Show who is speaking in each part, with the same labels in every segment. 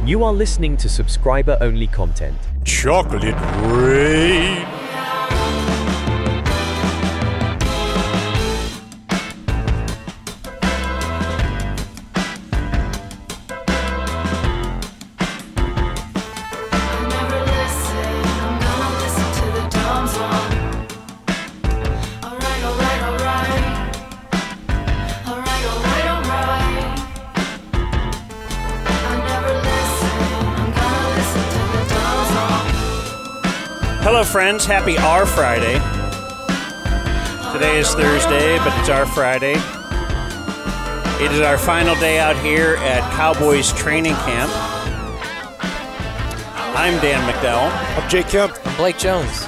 Speaker 1: You are listening to subscriber-only content.
Speaker 2: Chocolate rain.
Speaker 3: Hello friends, happy our Friday. Today is Thursday, but it's our Friday. It is our final day out here at Cowboys training camp. I'm Dan McDowell.
Speaker 2: I'm Jake Kemp.
Speaker 4: I'm Blake Jones.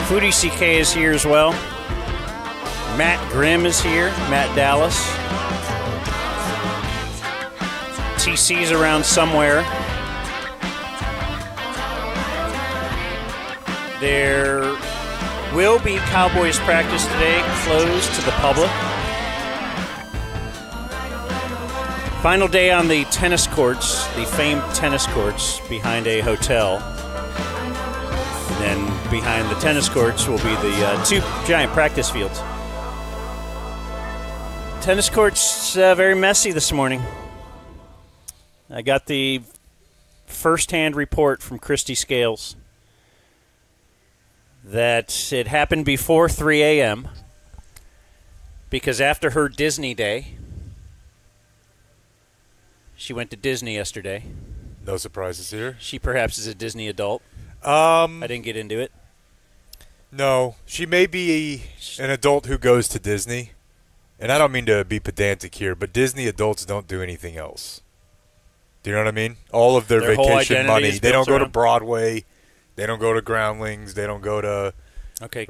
Speaker 3: Foodie CK is here as well. Matt Grimm is here, Matt Dallas. TC's around somewhere. There will be Cowboys practice today, closed to the public. Final day on the tennis courts, the famed tennis courts behind a hotel. And then behind the tennis courts will be the two giant practice fields. Tennis courts very messy this morning. I got the first-hand report from Christy Scales that it happened before 3 a.m. because after her Disney day, she went to Disney yesterday.
Speaker 2: No surprises here.
Speaker 3: She perhaps is a Disney adult. I didn't get into it.
Speaker 2: No, she may be an adult who goes to Disney. And I don't mean to be pedantic here, but Disney adults don't do anything else. Do you know what I mean? All of their vacation money. They don't go to Broadway. They don't go to Groundlings. They don't go to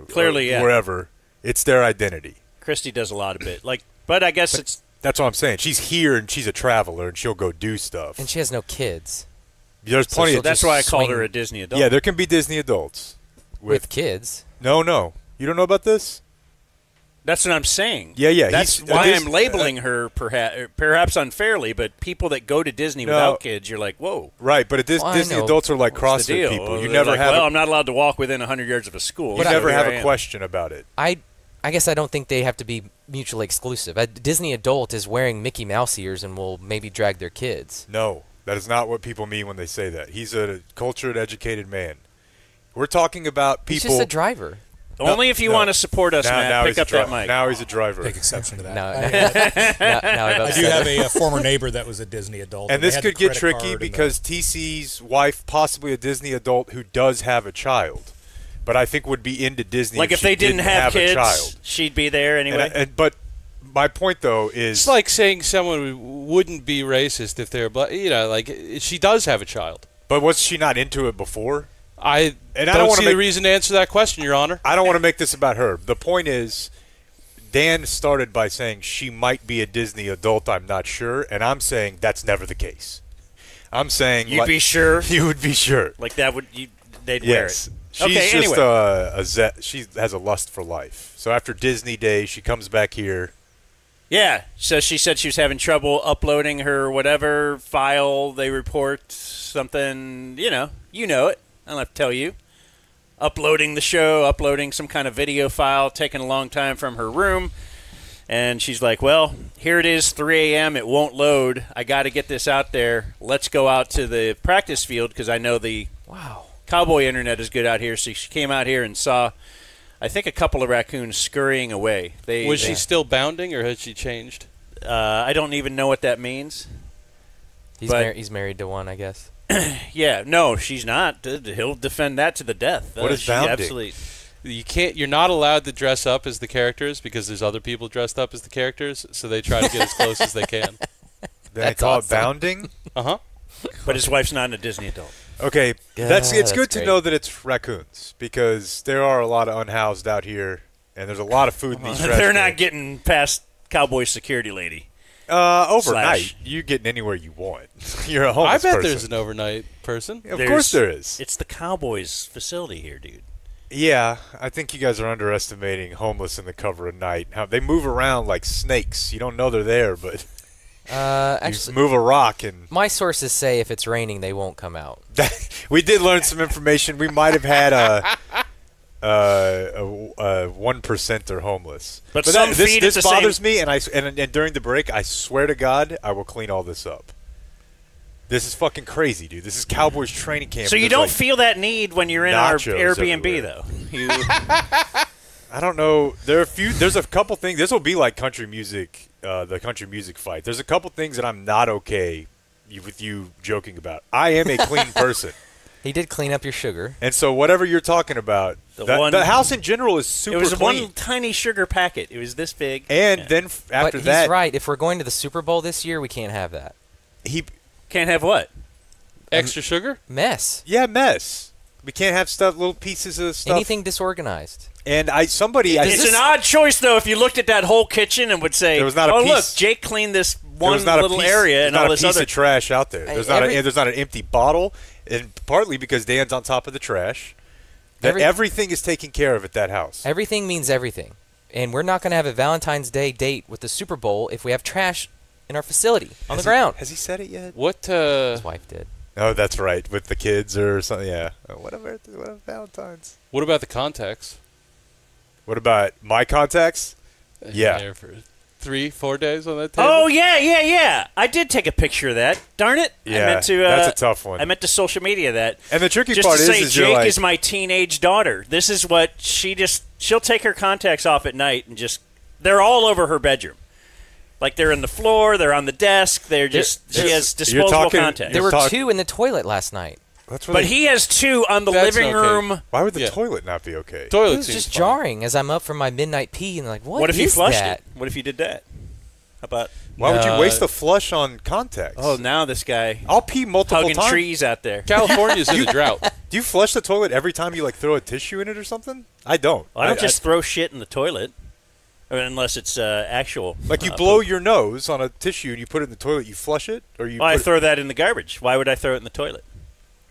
Speaker 3: clearly,
Speaker 2: wherever. It's their identity.
Speaker 3: Christy does a lot of it. But I guess
Speaker 2: that's what I'm saying. She's here and she's a traveler and she'll go do stuff.
Speaker 4: And she has no kids.
Speaker 2: There's plenty of
Speaker 3: that's why I called her a Disney adult.
Speaker 2: Yeah, there can be Disney adults
Speaker 4: with kids.
Speaker 2: No. You don't know about this?
Speaker 3: That's what I'm saying.
Speaker 2: Yeah.
Speaker 3: That's why I'm labeling her perhaps unfairly, but people that go to Disney without kids, you're like, whoa.
Speaker 2: Right, but Disney adults are like CrossFit people. You never have.
Speaker 3: I'm not allowed to walk within 100 yards of a school.
Speaker 2: You never have a question about it.
Speaker 4: I guess I don't think they have to be mutually exclusive. A Disney adult is wearing Mickey Mouse ears and will maybe drag their kids.
Speaker 2: No, that is not what people mean when they say that. He's a cultured, educated man. We're talking about people.
Speaker 4: He's just a driver.
Speaker 3: Only if you want to support us, Matt. Pick up that mic.
Speaker 2: Now he's a driver.
Speaker 5: Take exception to that.
Speaker 4: I
Speaker 5: do have a former neighbor that was a Disney adult.
Speaker 2: And this could get tricky because TC's wife, possibly a Disney adult who does have a child, but I think would be into Disney.
Speaker 3: Like if they didn't have kids,
Speaker 2: a child.
Speaker 3: She'd be there anyway.
Speaker 2: But my point, though, is
Speaker 6: it's like saying someone wouldn't be racist if they're black. She does have a child.
Speaker 2: But was she not into it before?
Speaker 6: I don't see the reason to answer that question, Your Honor.
Speaker 2: I don't want to make this about her. The point is, Dan started by saying she might be a Disney adult, I'm not sure, and I'm saying that's never the case. I'm saying
Speaker 3: you'd be sure?
Speaker 2: You would be sure.
Speaker 3: Like that they'd wear it.
Speaker 2: She's just she has a lust for life. So after Disney Day, she comes back here.
Speaker 3: Yeah, so she said she was having trouble uploading her whatever file they report, something, you know it. I don't have to tell you. Uploading the show, uploading some kind of video file, taking a long time from her room. And she's like, well, here it is, 3 a.m. It won't load. I got to get this out there. Let's go out to the practice field because I know the Cowboy internet is good out here. So she came out here and saw, I think, a couple of raccoons scurrying away.
Speaker 6: Was she still bounding or had she changed?
Speaker 3: I don't even know what that means.
Speaker 4: He's married to one, I guess.
Speaker 3: Yeah, no, she's not. He'll defend that to the death.
Speaker 2: What is bounding?
Speaker 3: Absolutely.
Speaker 6: You're not allowed to dress up as the characters because there's other people dressed up as the characters, so they try to get as close as they can.
Speaker 2: They call it bounding?
Speaker 6: Uh-huh.
Speaker 3: But his wife's not a Disney adult.
Speaker 2: Okay, it's good to
Speaker 4: great.
Speaker 2: know that it's raccoons because there are a lot of unhoused out here, and there's a lot of food in these restaurants.
Speaker 3: They're not getting past Cowboy security lady.
Speaker 2: Overnight, you're getting anywhere you want. You're a homeless person.
Speaker 6: I bet there's an overnight person.
Speaker 2: Of course there is.
Speaker 3: It's the Cowboys facility here, dude.
Speaker 2: Yeah, I think you guys are underestimating homeless in the cover of night. How they move around like snakes. You don't know they're there, but
Speaker 4: Actually,
Speaker 2: You move a rock and
Speaker 4: my sources say if it's raining, they won't come out.
Speaker 2: we did learn some information. We might have had a 1%er homeless.
Speaker 3: But some feed
Speaker 2: this
Speaker 3: at the
Speaker 2: bothers
Speaker 3: same-
Speaker 2: me, and during the break, I swear to God, I will clean all this up. This is fucking crazy, dude. This is Cowboys training camp.
Speaker 3: So you
Speaker 2: There's,
Speaker 3: don't
Speaker 2: like,
Speaker 3: feel that need when you're in our
Speaker 2: nachos
Speaker 3: Airbnb,
Speaker 2: everywhere.
Speaker 3: though. You,
Speaker 2: I don't know. There's a couple things. This will be like country music, the country music fight. There's a couple things that I'm not okay with you joking about. I am a clean person.
Speaker 4: He did clean up your sugar.
Speaker 2: And so whatever you're talking about, the house in general is super
Speaker 3: it was
Speaker 2: clean.
Speaker 3: one tiny sugar packet. It was this big.
Speaker 2: And
Speaker 3: Yeah.
Speaker 2: then after
Speaker 4: But he's
Speaker 2: that,
Speaker 4: right. If we're going to the Super Bowl this year, we can't have that.
Speaker 2: he
Speaker 3: Can't have what?
Speaker 6: Extra sugar?
Speaker 4: Mess.
Speaker 2: mess. We can't have little pieces of stuff.
Speaker 4: Anything disorganized.
Speaker 2: And
Speaker 3: It's an odd choice, though, if you looked at that whole kitchen and would say,
Speaker 2: There was not a
Speaker 3: oh,
Speaker 2: piece-
Speaker 3: look, Jake cleaned this
Speaker 2: there
Speaker 3: one
Speaker 2: was not
Speaker 3: little
Speaker 2: a piece,
Speaker 3: area and all
Speaker 2: there's
Speaker 3: this
Speaker 2: not a piece
Speaker 3: other.
Speaker 2: of trash out there.
Speaker 4: Hey,
Speaker 2: There's not an empty bottle, and partly because Dan's on top of the trash. Everything is taken care of at that house.
Speaker 4: Everything means everything. And we're not going to have a Valentine's Day date with the Super Bowl if we have trash in our facility on the ground.
Speaker 2: Has he said it yet?
Speaker 6: What?
Speaker 4: His wife did.
Speaker 2: Oh, that's right. With the kids or something. Yeah. Whatever. Valentine's.
Speaker 6: What about the contacts?
Speaker 2: What about my contacts? Yeah.
Speaker 6: There for 3-4 days on that table.
Speaker 3: Oh, yeah. I did take a picture of that. Darn it. I
Speaker 2: Yeah,
Speaker 3: meant to,
Speaker 2: that's a tough one.
Speaker 3: I meant to social media that.
Speaker 2: And the tricky
Speaker 3: Just
Speaker 2: part
Speaker 3: to say,
Speaker 2: is you're
Speaker 3: Jake
Speaker 2: like,
Speaker 3: is my teenage daughter. This is what she'll take her contacts off at night and they're all over her bedroom. Like they're in the floor, they're on the desk, she has disposable contacts.
Speaker 4: There were two in the toilet last night.
Speaker 2: that's
Speaker 3: But he has two on the
Speaker 6: That's
Speaker 3: living
Speaker 6: okay.
Speaker 3: room.
Speaker 2: Why would the
Speaker 6: Yeah.
Speaker 2: toilet not be okay?
Speaker 4: It
Speaker 6: Toilet
Speaker 4: was
Speaker 6: seems
Speaker 4: just
Speaker 6: fine.
Speaker 4: jarring as I'm up from my midnight pee and like,
Speaker 3: What if he
Speaker 4: is
Speaker 3: flushed
Speaker 4: that?
Speaker 3: it? What if you did that? How about?
Speaker 2: Why would you waste a flush on contacts?
Speaker 3: Oh, now this guy
Speaker 2: I'll pee multiple
Speaker 3: hugging
Speaker 2: times.
Speaker 3: trees out there.
Speaker 6: California's in a drought.
Speaker 2: Do you flush the toilet every time you like throw a tissue in it or something? I don't.
Speaker 3: I don't just throw shit in the toilet, unless it's actual.
Speaker 2: like you blow your nose on a tissue and you put it in the toilet. You flush it, or you.
Speaker 3: I
Speaker 2: put it-
Speaker 3: throw that in the garbage. Why would I throw it in the toilet?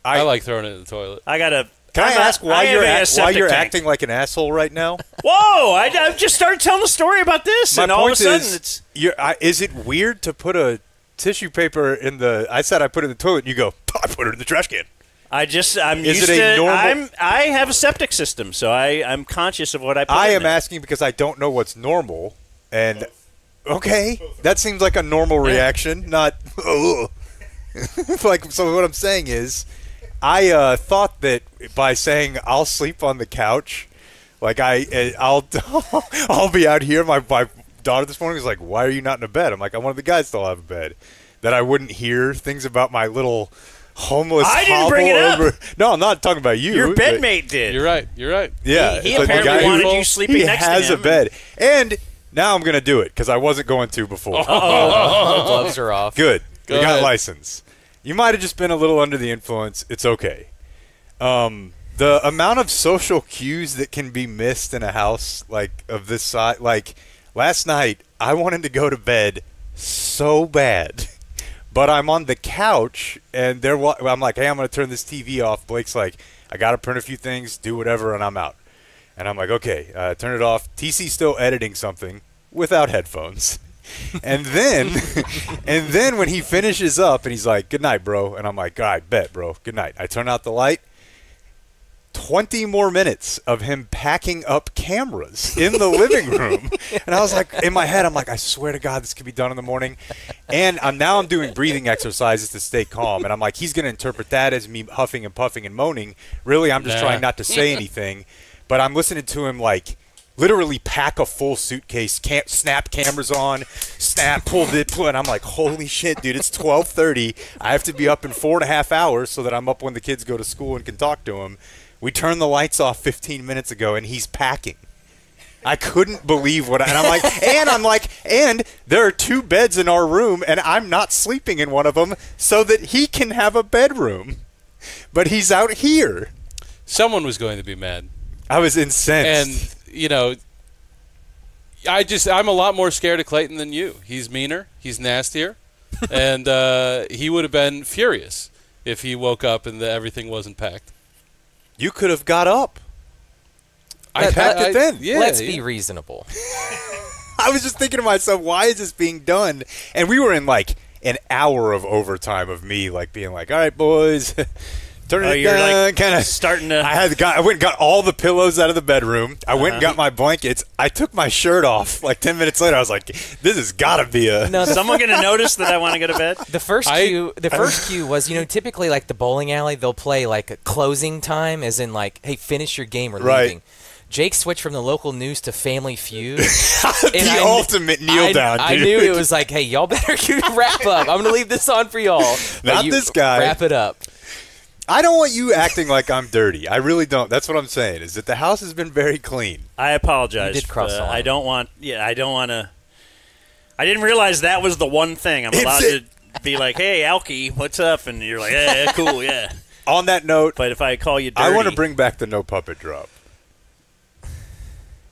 Speaker 6: I like throwing it in the toilet.
Speaker 3: I gotta.
Speaker 2: Can I ask why
Speaker 3: have
Speaker 2: you're
Speaker 3: a septic tank.
Speaker 2: acting like an asshole right now?
Speaker 3: Whoa! I've just started telling a story about this,
Speaker 2: My
Speaker 3: and all of a
Speaker 2: point
Speaker 3: sudden
Speaker 2: is,
Speaker 3: it's.
Speaker 2: is it weird to put a tissue paper in the? I said I put it in the toilet, and you go, I put it in the trash can.
Speaker 3: I'm
Speaker 2: Is
Speaker 3: used
Speaker 2: it a
Speaker 3: to.
Speaker 2: normal-
Speaker 3: I have a septic system, so I'm conscious of what I put
Speaker 2: I
Speaker 3: in
Speaker 2: am
Speaker 3: there.
Speaker 2: asking because I don't know what's normal, and okay, that seems like a normal reaction, not. Ugh. Like, so what I'm saying is, I thought that by saying I'll sleep on the couch, like I'll I'll be out here. My daughter this morning was like, "Why are you not in a bed?" I'm like, "I'm one of the guys still have a bed." That I wouldn't hear things about my little homeless.
Speaker 3: I didn't
Speaker 2: hobble
Speaker 3: bring it up.
Speaker 2: over. No, I'm not talking about you.
Speaker 3: Your
Speaker 2: but-
Speaker 3: bedmate did.
Speaker 6: You're right. You're right.
Speaker 2: Yeah,
Speaker 3: He
Speaker 2: it's like the
Speaker 3: apparently
Speaker 2: guy who-
Speaker 3: wanted you sleeping
Speaker 2: he
Speaker 3: next to
Speaker 2: has
Speaker 3: him.
Speaker 2: a bed, and now I'm gonna do it because I wasn't going to before.
Speaker 4: The gloves are off.
Speaker 2: Good.
Speaker 6: Go
Speaker 2: we got
Speaker 6: ahead.
Speaker 2: license. You might have just been a little under the influence. It's okay. The amount of social cues that can be missed in a house like of this size, like last night, I wanted to go to bed so bad, but I'm on the couch and I'm like, hey, I'm gonna turn this TV off. Blake's like, I gotta print a few things, do whatever, and I'm out. And I'm like, okay, turn it off. TC's still editing something without headphones. And then when he finishes up and he's like, good night, bro. And I'm like, all right, bet, bro. Good night. I turn out the light. 20 more minutes of him packing up cameras in the living room. And I was like, in my head, I'm like, I swear to God, this could be done in the morning. And I'm doing breathing exercises to stay calm. And I'm like, he's going to interpret that as me huffing and puffing and moaning. Really, I'm just trying not to say anything. But I'm listening to him like literally pack a full suitcase, can't snap cameras on, and I'm like, holy shit, dude, it's 12:30. I have to be up in 4.5 hours so that I'm up when the kids go to school and can talk to him. We turned the lights off 15 minutes ago, and he's packing. I couldn't believe and I'm like, and there are 2 beds in our room, and I'm not sleeping in one of them so that he can have a bedroom. But he's out here.
Speaker 6: Someone was going to be mad.
Speaker 2: I was incensed.
Speaker 6: And, you know, I'm a lot more scared of Clayton than you. He's meaner. He's nastier. And he would have been furious if he woke up and everything wasn't packed.
Speaker 2: You could have got up. I packed it then.
Speaker 6: Yeah,
Speaker 4: Let's
Speaker 6: yeah.
Speaker 4: be reasonable.
Speaker 2: I was just thinking to myself, why is this being done? And we were in like an hour of overtime of me like being like, all right, boys, turn it
Speaker 3: you're
Speaker 2: down,
Speaker 3: like
Speaker 2: kind of
Speaker 3: starting to.
Speaker 2: I went and got all the pillows out of the bedroom. I went and got my blankets. I took my shirt off. Like 10 minutes later, I was like, "This has got to be a."
Speaker 4: No,
Speaker 3: Someone going to notice that I want to go to bed?
Speaker 4: The first cue was, typically like the bowling alley, they'll play like a closing time, as in like, hey, finish your game or
Speaker 2: Right.
Speaker 4: leaving. Jake switched from the local news to Family Feud.
Speaker 2: The ultimate kneel down, dude.
Speaker 4: I knew it was like, hey, y'all better wrap up. I'm going to leave this on for y'all.
Speaker 2: Not this guy.
Speaker 4: Wrap it up.
Speaker 2: I don't want you acting like I'm dirty. I really don't. That's what I'm saying. Is that the house has been very clean.
Speaker 3: I apologize.
Speaker 4: You did cross the line.
Speaker 3: I don't want to. I didn't realize that was the one thing I'm allowed to be like, hey, Alky, what's up? And you're like, yeah, cool, yeah.
Speaker 2: On that note,
Speaker 3: But if I call you dirty.
Speaker 2: I want to bring back the no puppet drop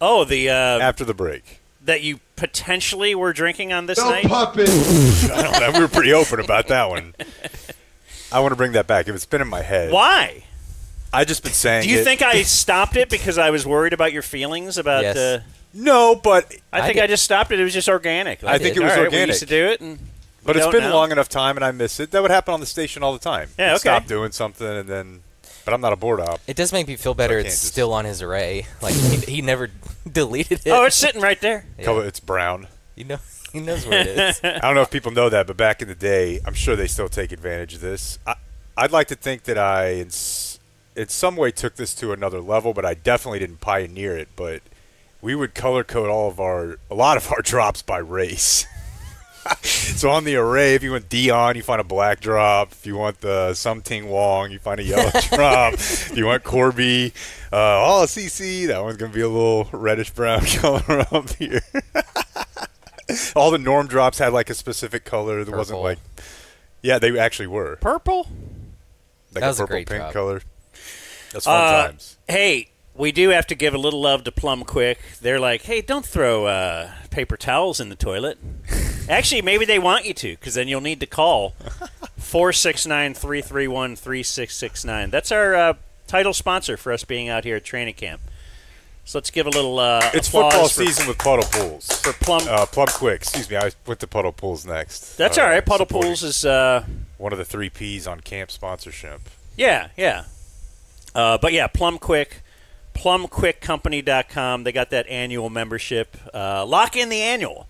Speaker 3: Oh, the.
Speaker 2: after the break.
Speaker 3: That you potentially were drinking on this night?
Speaker 2: I don't know. We were pretty open about that one. I want to bring that back. If it's been in my head.
Speaker 3: Why?
Speaker 2: I just been saying.
Speaker 3: Do you think I stopped it because I was worried about your feelings about?
Speaker 4: Yes.
Speaker 2: No, but
Speaker 3: I think I just stopped it. It was just organic.
Speaker 2: I think it was
Speaker 3: all right,
Speaker 2: organic.
Speaker 3: We used to do it, and
Speaker 2: but
Speaker 3: we
Speaker 2: it's
Speaker 3: don't
Speaker 2: been
Speaker 3: now.
Speaker 2: long enough time, and I miss it. That would happen on the station all the time.
Speaker 3: Yeah,
Speaker 2: You'd
Speaker 3: okay.
Speaker 2: Stop doing something, and then. But I'm not a board op.
Speaker 4: It does make me feel better.
Speaker 2: I
Speaker 4: It's
Speaker 2: can't just-
Speaker 4: still on his array. Like he never deleted it.
Speaker 3: Oh, it's sitting right there.
Speaker 2: Color, it's brown.
Speaker 4: He knows where it is.
Speaker 2: I don't know if people know that, but back in the day, I'm sure they still take advantage of this. I'd like to think that I, in some way, took this to another level, but I definitely didn't pioneer it. But we would color code a lot of our drops by race. So on the array, if you want Dion, you find a black drop. If you want the Something Wong, you find a yellow drop. If you want Corby, CC, that one's going to be a little reddish brown color up here. All the norm drops had like a specific color. There wasn't
Speaker 4: Purple.
Speaker 2: like, yeah, they actually were.
Speaker 3: Purple?
Speaker 2: Like
Speaker 4: That was a
Speaker 2: purple
Speaker 4: great
Speaker 2: pink
Speaker 4: drop.
Speaker 2: color. That's fun times.
Speaker 3: Hey, we do have to give a little love to Plum Quick. They're like, hey, don't throw paper towels in the toilet. Actually, maybe they want you to, because then you'll need to call 469-331-3669. That's our title sponsor for us being out here at training camp. So let's give a little
Speaker 2: It's
Speaker 3: applause
Speaker 2: football
Speaker 3: for,
Speaker 2: season with Puddle Pools.
Speaker 3: for Plum.
Speaker 2: Plum Quick. Excuse me. I went to Puddle Pools next.
Speaker 3: That's all right. Puddle
Speaker 2: supporting
Speaker 3: Pools is
Speaker 2: one of the 3 Ps on camp sponsorship.
Speaker 3: yeah. But yeah, Plum Quick, plumquickcompany.com. They got that annual membership. Lock in the annual.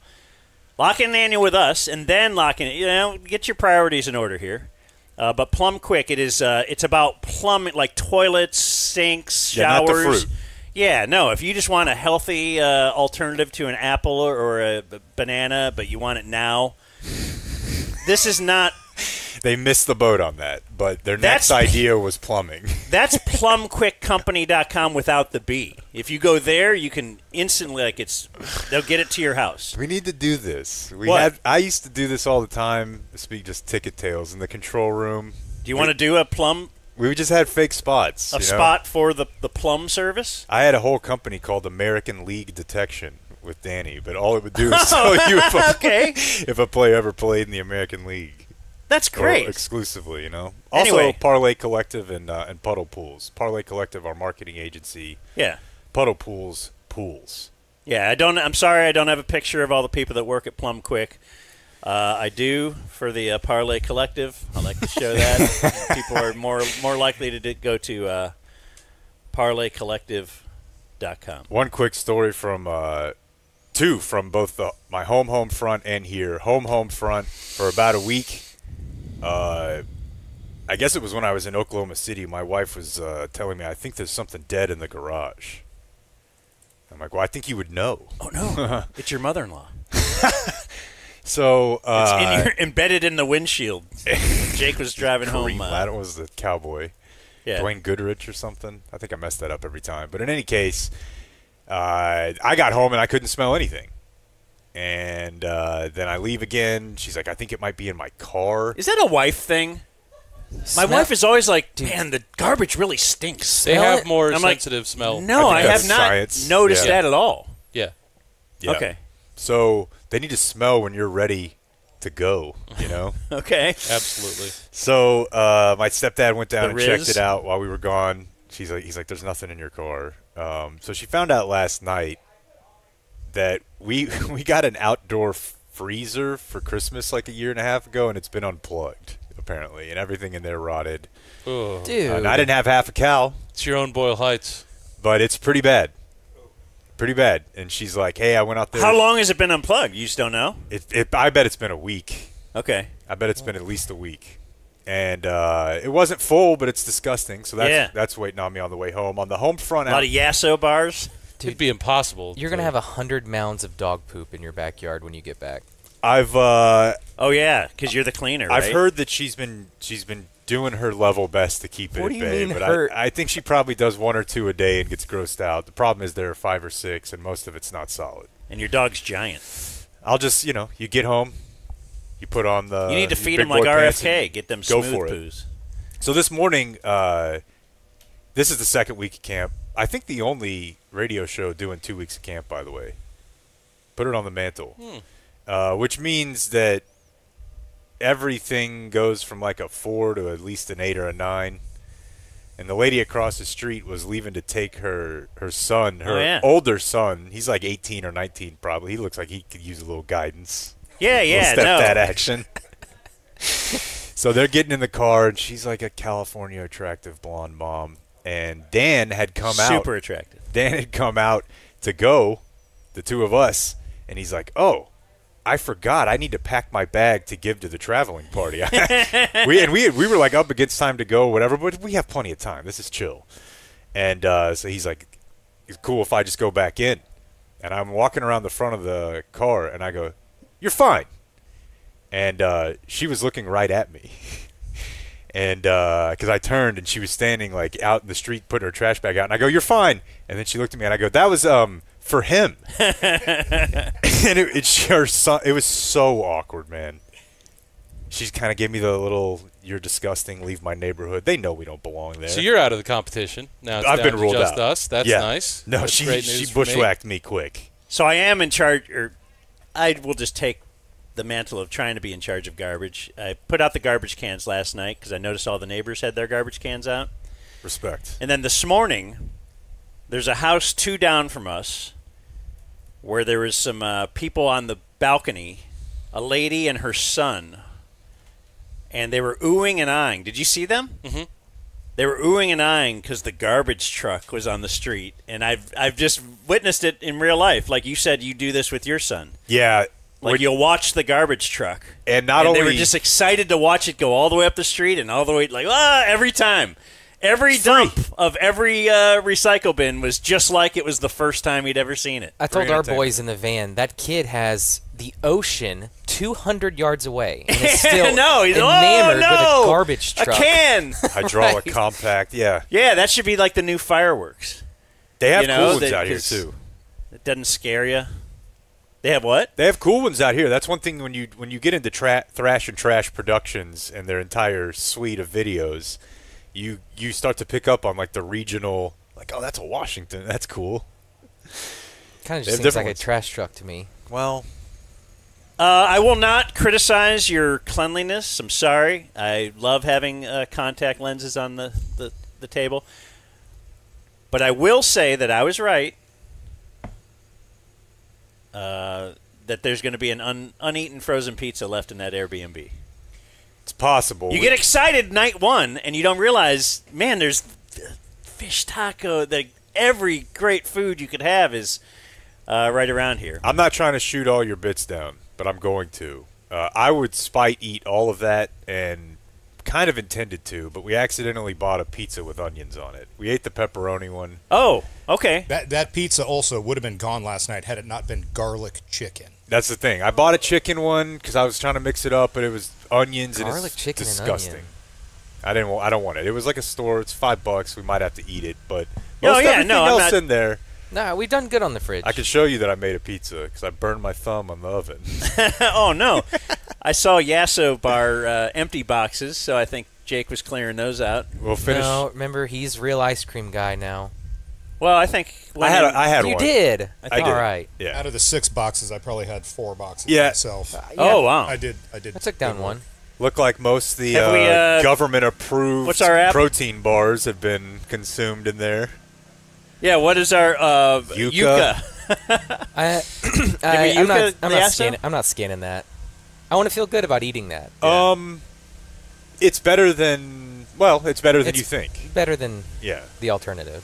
Speaker 3: Lock in the annual with us, and then lock in. Get your priorities in order here. But Plum Quick, it's about plumbing, like toilets, sinks,
Speaker 2: Yeah, not the
Speaker 3: showers.
Speaker 2: fruit.
Speaker 3: Yeah, no. If you just want a healthy alternative to an apple or a banana, but you want it now, this is not.
Speaker 2: They missed the boat on that, but their
Speaker 3: That's-
Speaker 2: next idea was plumbing.
Speaker 3: That's plumquickcompany.com without the B. If you go there, you can instantly they'll get it to your house.
Speaker 2: We need to do this.
Speaker 3: What?
Speaker 2: I used to do this all the time. Speak just ticket tails in the control room.
Speaker 3: Do you want to do a
Speaker 2: We just had fake spots.
Speaker 3: spot for the plum service?
Speaker 2: I had a whole company called American League Detection with Danny, but all it would do is tell you if a player ever played in the American League.
Speaker 3: That's great.
Speaker 2: Or exclusively, Also,
Speaker 3: Anyway.
Speaker 2: Parlay Collective and Puddle Pools. Parlay Collective, our marketing agency.
Speaker 3: Yeah.
Speaker 2: Puddle Pools, pools.
Speaker 3: Yeah, I'm sorry I don't have a picture of all the people that work at Plum Quick. I do for the Parlay Collective. I like to show that. People are more likely to go to parlaycollective.com.
Speaker 2: One quick story from two from both my home front and here. Home front for about a week. I guess it was when I was in Oklahoma City. My wife was telling me, I think there's something dead in the garage. I'm like, well, I think you would know.
Speaker 3: Oh, no. It's your mother-in-law.
Speaker 2: So
Speaker 3: It's embedded in the windshield. Jake was driving home.
Speaker 2: That was the Cowboy.
Speaker 3: Yeah.
Speaker 2: Dwayne Goodrich or something. I think I messed that up every time. But in any case, I got home and I couldn't smell anything. And then I leave again. She's like, I think it might be in my car.
Speaker 3: Is that a wife thing? My wife is always like, man, the garbage really stinks.
Speaker 6: They
Speaker 4: Smell
Speaker 6: have
Speaker 4: it?
Speaker 6: more
Speaker 3: I'm like,
Speaker 6: sensitive smell.
Speaker 3: No, I
Speaker 2: I think
Speaker 3: have
Speaker 2: that's
Speaker 3: not
Speaker 2: science.
Speaker 3: noticed
Speaker 2: Yeah.
Speaker 3: that at all.
Speaker 6: Yeah.
Speaker 2: Yeah.
Speaker 3: Okay.
Speaker 2: So they need to smell when you're ready to go,
Speaker 3: Okay.
Speaker 6: Absolutely.
Speaker 2: So my stepdad went down
Speaker 3: The
Speaker 2: and
Speaker 3: Riz?
Speaker 2: checked it out while we were gone. He's like, there's nothing in your car. So she found out last night that we got an outdoor freezer for Christmas like a year and a half ago, and it's been unplugged apparently, and everything in there rotted.
Speaker 6: Oh.
Speaker 4: Dude.
Speaker 2: And I didn't have half a cow,
Speaker 6: It's your own Boyle Heights.
Speaker 2: but it's pretty bad. Pretty bad. And she's like, "Hey, I went out there."
Speaker 3: How long has it been unplugged? You just don't know?
Speaker 2: I bet it's been a week.
Speaker 3: Okay.
Speaker 2: I bet it's been at least a week. And it wasn't full, but it's disgusting. So that's waiting on me on the way home. On the home front,
Speaker 3: A lot of Yasso bars.
Speaker 6: It'd be impossible.
Speaker 4: You're gonna have 100 mounds of dog poop in your backyard when you get back.
Speaker 2: I've
Speaker 3: Oh yeah, because you're the cleaner, right?
Speaker 2: I've heard that she's been doing her level best to keep it
Speaker 4: What
Speaker 2: at
Speaker 4: do you
Speaker 2: bay,
Speaker 4: mean
Speaker 2: but
Speaker 4: hurt?
Speaker 2: I think she probably does 1 or 2 a day and gets grossed out. The problem is there are 5 or 6, and most of it's not solid.
Speaker 3: And your dog's giant.
Speaker 2: I'll just, you get home, you put on the.
Speaker 3: You need to feed
Speaker 2: big
Speaker 3: them like
Speaker 2: boy pants
Speaker 3: RFK.
Speaker 2: and
Speaker 3: Get them
Speaker 2: go
Speaker 3: smooth
Speaker 2: for it.
Speaker 3: poos.
Speaker 2: So this morning, this is the second week of camp. I think the only radio show doing 2 weeks of camp, by the way. Put it on the mantle. Which means that everything goes from like a 4 to at least an 8 or a 9. And the lady across the street was leaving to take her son, her older son. He's like 18 or 19 probably. He looks like he could use a little guidance.
Speaker 3: Yeah,
Speaker 2: Little stepdad action. So they're getting in the car, and she's like a California attractive blonde mom. And Dan had come out.
Speaker 3: Super attractive.
Speaker 2: Dan had come out to go, the two of us, and he's like, "Oh, I forgot. I need to pack my bag to give to the traveling party." we were like up against time to go, whatever, but we have plenty of time. This is chill. And so he's like, "It's cool if I just go back in." And I'm walking around the front of the car, and I go, "You're fine." And she was looking right at me. And because I turned, and she was standing like out in the street putting her trash bag out, and I go, "You're fine." And then she looked at me, and I go, "That was for him." And it was so awkward, man. She kind of gave me the little, "You're disgusting, leave my neighborhood." They know we don't belong there.
Speaker 6: So you're out of the competition now. It's
Speaker 2: I've
Speaker 6: down
Speaker 2: been
Speaker 6: to
Speaker 2: ruled
Speaker 6: just
Speaker 2: out.
Speaker 6: us. That's
Speaker 2: Yeah.
Speaker 6: nice.
Speaker 2: No,
Speaker 6: That's great
Speaker 2: she
Speaker 6: news for me.
Speaker 2: bushwhacked me quick.
Speaker 3: So I am in charge, or I will just take the mantle of trying to be in charge of garbage. I put out the garbage cans last night because I noticed all the neighbors had their garbage cans out.
Speaker 2: Respect.
Speaker 3: And then this morning, there's a house 2 down from us where there was some people on the balcony, a lady and her son, and they were oohing and eyeing. Did you see them?
Speaker 6: Mm-hmm.
Speaker 3: They were oohing and eyeing because the garbage truck was on the street, and I've just witnessed it in real life. Like you said, you do this with your son.
Speaker 2: Yeah.
Speaker 3: Like you'll watch the garbage truck,
Speaker 2: And not only
Speaker 3: they were just excited to watch it go all the way up the street and all the way every time. Every dump of every recycle bin was just like it was the first time he'd ever seen it.
Speaker 4: I told
Speaker 2: Free
Speaker 4: our
Speaker 2: entertainment.
Speaker 4: boys in the van, that kid has the ocean 200 yards away and is still
Speaker 3: no, he's
Speaker 4: enamored
Speaker 3: no,
Speaker 4: with a garbage
Speaker 3: a
Speaker 4: truck.
Speaker 3: can.
Speaker 2: hydraulic compact. Yeah.
Speaker 3: Yeah, that should be like the new fireworks.
Speaker 2: They have
Speaker 3: You know,
Speaker 2: cool ones
Speaker 3: that-
Speaker 2: out here,
Speaker 3: 'cause-
Speaker 2: too.
Speaker 3: It doesn't scare you. They have what?
Speaker 2: They have cool ones out here. That's one thing when you get into Thrash and Trash Productions and their entire suite of videos, you start to pick up on like the regional, like, "Oh, that's a Washington. That's cool."
Speaker 4: Kind
Speaker 2: They have
Speaker 4: of just seems
Speaker 2: different
Speaker 4: like
Speaker 2: ones.
Speaker 4: a trash truck to me.
Speaker 2: Well,
Speaker 3: I will not criticize your cleanliness. I'm sorry. I love having contact lenses on the table. But I will say that I was right. That there's going to be an uneaten frozen pizza left in that Airbnb.
Speaker 2: it's possible.
Speaker 3: You get excited night 1, and you don't realize, man, there's fish taco. Every great food you could have is right around here.
Speaker 2: I'm not trying to shoot all your bits down, but I'm going to. I would spite eat all of that, and kind of intended to, but we accidentally bought a pizza with onions on it. We ate the pepperoni one.
Speaker 3: Oh, okay.
Speaker 5: That pizza also would have been gone last night had it not been garlic chicken.
Speaker 2: That's the thing. I bought a chicken one because I was trying to mix it up, but it was onions and
Speaker 4: Garlic
Speaker 2: it's
Speaker 4: chicken and
Speaker 2: disgusting.
Speaker 4: onion.
Speaker 2: I don't want it. It was like a store. It's $5. We might have to eat it, but
Speaker 3: Oh,
Speaker 2: most
Speaker 3: yeah,
Speaker 2: everything
Speaker 3: no, I'm
Speaker 2: else
Speaker 3: not-
Speaker 2: in there,
Speaker 4: Nah, we've done good on the fridge.
Speaker 2: I can show you that I made a pizza because I burned my thumb on the oven.
Speaker 3: Oh, no. I saw Yasso bar empty boxes, so I think Jake was clearing those out.
Speaker 2: We'll finish.
Speaker 4: No, remember, he's real ice cream guy now.
Speaker 3: Well, I think
Speaker 2: I had
Speaker 4: You
Speaker 2: one.
Speaker 4: did.
Speaker 2: I did.
Speaker 4: All right.
Speaker 2: Yeah.
Speaker 5: Out of the 6 boxes, I probably had 4 boxes
Speaker 2: Yeah.
Speaker 5: myself.
Speaker 3: Oh, wow.
Speaker 5: I did.
Speaker 4: I took down one.
Speaker 2: Look like most of the
Speaker 3: Have we,
Speaker 2: government-approved
Speaker 3: what's our app?
Speaker 2: protein bars have been consumed in there.
Speaker 3: Yeah, what is our
Speaker 2: Yucca.
Speaker 4: I'm not
Speaker 3: Yasso?
Speaker 4: scanning. I'm not scanning that. I want to feel good about eating that.
Speaker 2: It's better than it's better than
Speaker 4: It's
Speaker 2: you think.
Speaker 4: Better than
Speaker 2: Yeah.
Speaker 4: the alternative.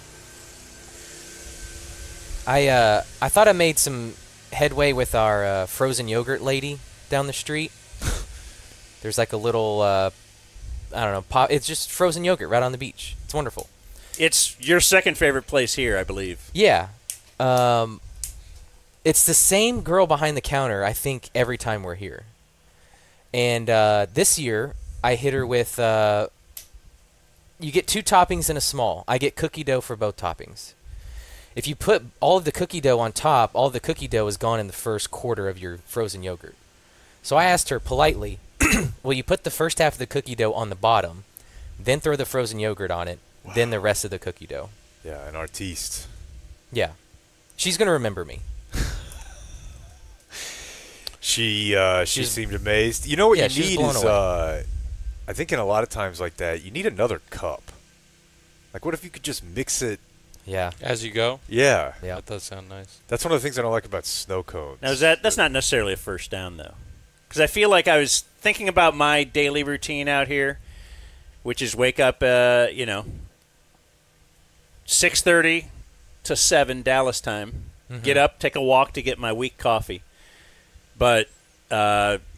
Speaker 4: I thought I made some headway with our frozen yogurt lady down the street. There's like a little, I don't know, pop. It's just frozen yogurt right on the beach. It's wonderful.
Speaker 3: It's your second favorite place here, I believe.
Speaker 4: Yeah. It's the same girl behind the counter, I think, every time we're here. And this year, I hit her with, you get 2 toppings and a small. I get cookie dough for both toppings. If you put all of the cookie dough on top, all of the cookie dough is gone in the first quarter of your frozen yogurt. So I asked her politely, will you put the first half of the cookie dough on the bottom, then throw the frozen yogurt on it, then the rest of the cookie dough?
Speaker 2: Yeah, an artiste.
Speaker 4: Yeah. She's going to remember me.
Speaker 2: She seemed amazed. You know what you need is, I think in a lot of times like that, you need another cup. Like, what if you could just mix it?
Speaker 4: Yeah.
Speaker 6: As you go?
Speaker 2: Yeah.
Speaker 4: Yeah.
Speaker 6: That does sound nice.
Speaker 2: That's one of the things I don't like about snow cones.
Speaker 3: Now, that's not necessarily a first down, though. Because I feel like I was thinking about my daily routine out here, which is wake up, 6:30 to 7 Dallas time.
Speaker 4: Mm-hmm.
Speaker 3: Get up, take a walk to get my weak coffee. But,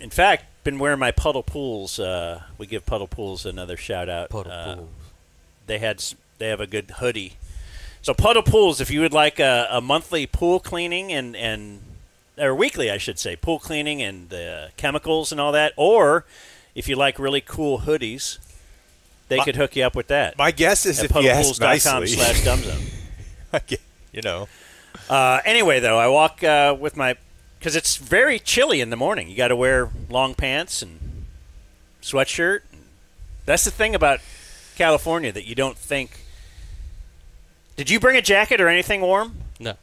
Speaker 3: in fact, been wearing my Puddle Pools. We give Puddle Pools another shout-out.
Speaker 4: Puddle Pools.
Speaker 3: They have a good hoodie. So Puddle Pools, if you would like a monthly pool cleaning or weekly, I should say, pool cleaning and chemicals and all that, or if you like really cool hoodies, they could hook you up with that.
Speaker 2: My guess is if you ask nicely.
Speaker 3: puddlepools.com/dumbzone. Anyway, though, I walk with my, because it's very chilly in the morning. You got to wear long pants and sweatshirt. That's the thing about California that you don't think. Did you bring a jacket or anything warm?
Speaker 6: No.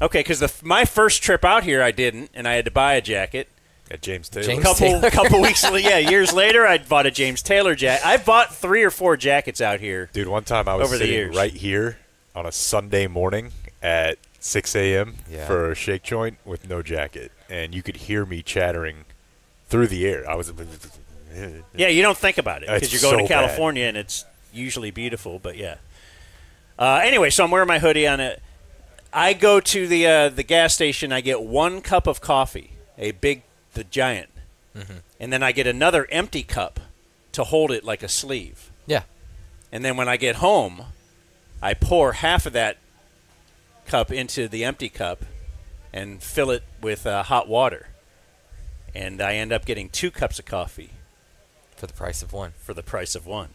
Speaker 3: Okay, because my first trip out here, I didn't, and I had to buy a jacket.
Speaker 2: At James Taylor.
Speaker 4: James
Speaker 3: Couple weeks, years later, I bought a James Taylor jacket. I bought 3 or 4 jackets out here.
Speaker 2: Dude, one time I was sitting right here on a Sunday morning at 6 a.m. for a shake joint with no jacket, and you could hear me chattering through the air. I was.
Speaker 3: Yeah, you don't think about it because you're going
Speaker 2: so
Speaker 3: to California and it's usually beautiful, but yeah. Anyway, so I'm wearing my hoodie on it. I go to the gas station. I get 1 cup of coffee, the giant, and then I get another empty cup to hold it like a sleeve.
Speaker 4: Yeah.
Speaker 3: And then when I get home, I pour half of that cup into the empty cup and fill it with hot water. And I end up getting 2 cups of coffee.
Speaker 4: For the price of 1.
Speaker 3: For the price of 1.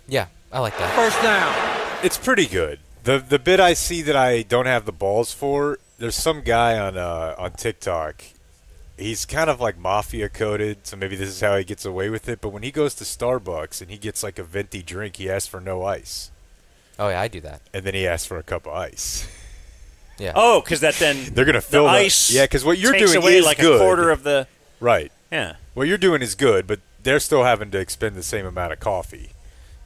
Speaker 4: Yeah, I like that.
Speaker 7: First down.
Speaker 2: It's pretty good. The bit I see that I don't have the balls for, there's some guy on TikTok. He's kind of like mafia coded, so maybe this is how he gets away with it. But when he goes to Starbucks and he gets like a venti drink, he asks for no ice.
Speaker 4: Oh, yeah, I do that.
Speaker 2: And then he asks for a cup of ice.
Speaker 4: Yeah.
Speaker 3: Oh, because that then
Speaker 2: they're gonna fill
Speaker 3: the ice.
Speaker 2: Yeah, because what you're
Speaker 3: takes
Speaker 2: doing
Speaker 3: away
Speaker 2: is
Speaker 3: like
Speaker 2: good.
Speaker 3: a quarter of the.
Speaker 2: Right.
Speaker 3: Yeah.
Speaker 2: What you're doing is good, but they're still having to expend the same amount of coffee.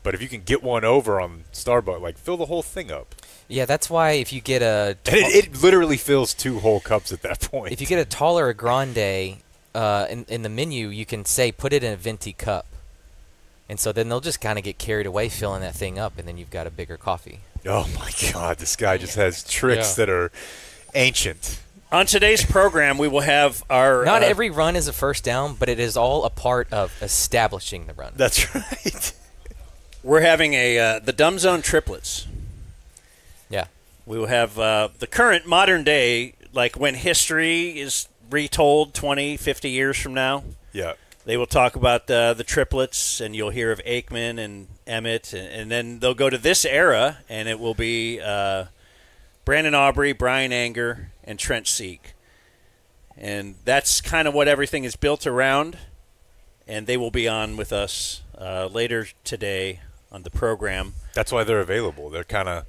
Speaker 2: But if you can get one over on Starbucks, like fill the whole thing up.
Speaker 4: Yeah, that's why if you get a...
Speaker 2: And it literally fills 2 whole cups at that point.
Speaker 4: If you get a taller grande in the menu, you can say put it in a venti cup. And so then they'll just kind of get carried away filling that thing up, and then you've got a bigger coffee.
Speaker 2: Oh, my God. This guy just has tricks that are ancient.
Speaker 3: On today's program, we will have our...
Speaker 4: Not every run is a first down, but it is all a part of establishing the run.
Speaker 2: That's right.
Speaker 3: We're having the Dumb Zone Triplets.
Speaker 4: Yeah.
Speaker 3: We will have the current modern day, like when history is retold 20, 50 years from now.
Speaker 2: Yeah.
Speaker 3: They will talk about the triplets, and you'll hear of Aikman and Emmett, and then they'll go to this era, and it will be Brandon Aubrey, Bryan Anger, and Trent Sieg. And that's kind of what everything is built around, and they will be on with us later today on the program.
Speaker 2: That's why they're available. They're kind of,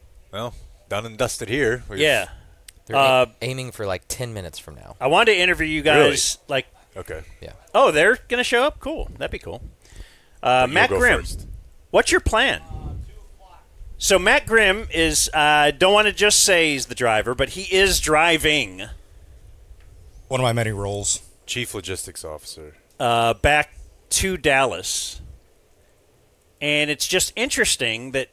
Speaker 2: done and dusted here.
Speaker 3: Yeah.
Speaker 4: They're aiming for like 10 minutes from now.
Speaker 3: I wanted to interview you guys.
Speaker 2: Really? Okay.
Speaker 4: Yeah.
Speaker 3: Oh, they're going to show up? Cool. That'd be cool. Matt
Speaker 2: go
Speaker 3: Grimm,
Speaker 2: first.
Speaker 3: what's your plan? So Matt Grimm is, don't want to just say he's the driver, but he is driving
Speaker 5: One of my many roles.
Speaker 2: Chief Logistics Officer.
Speaker 3: back to Dallas. And it's just interesting that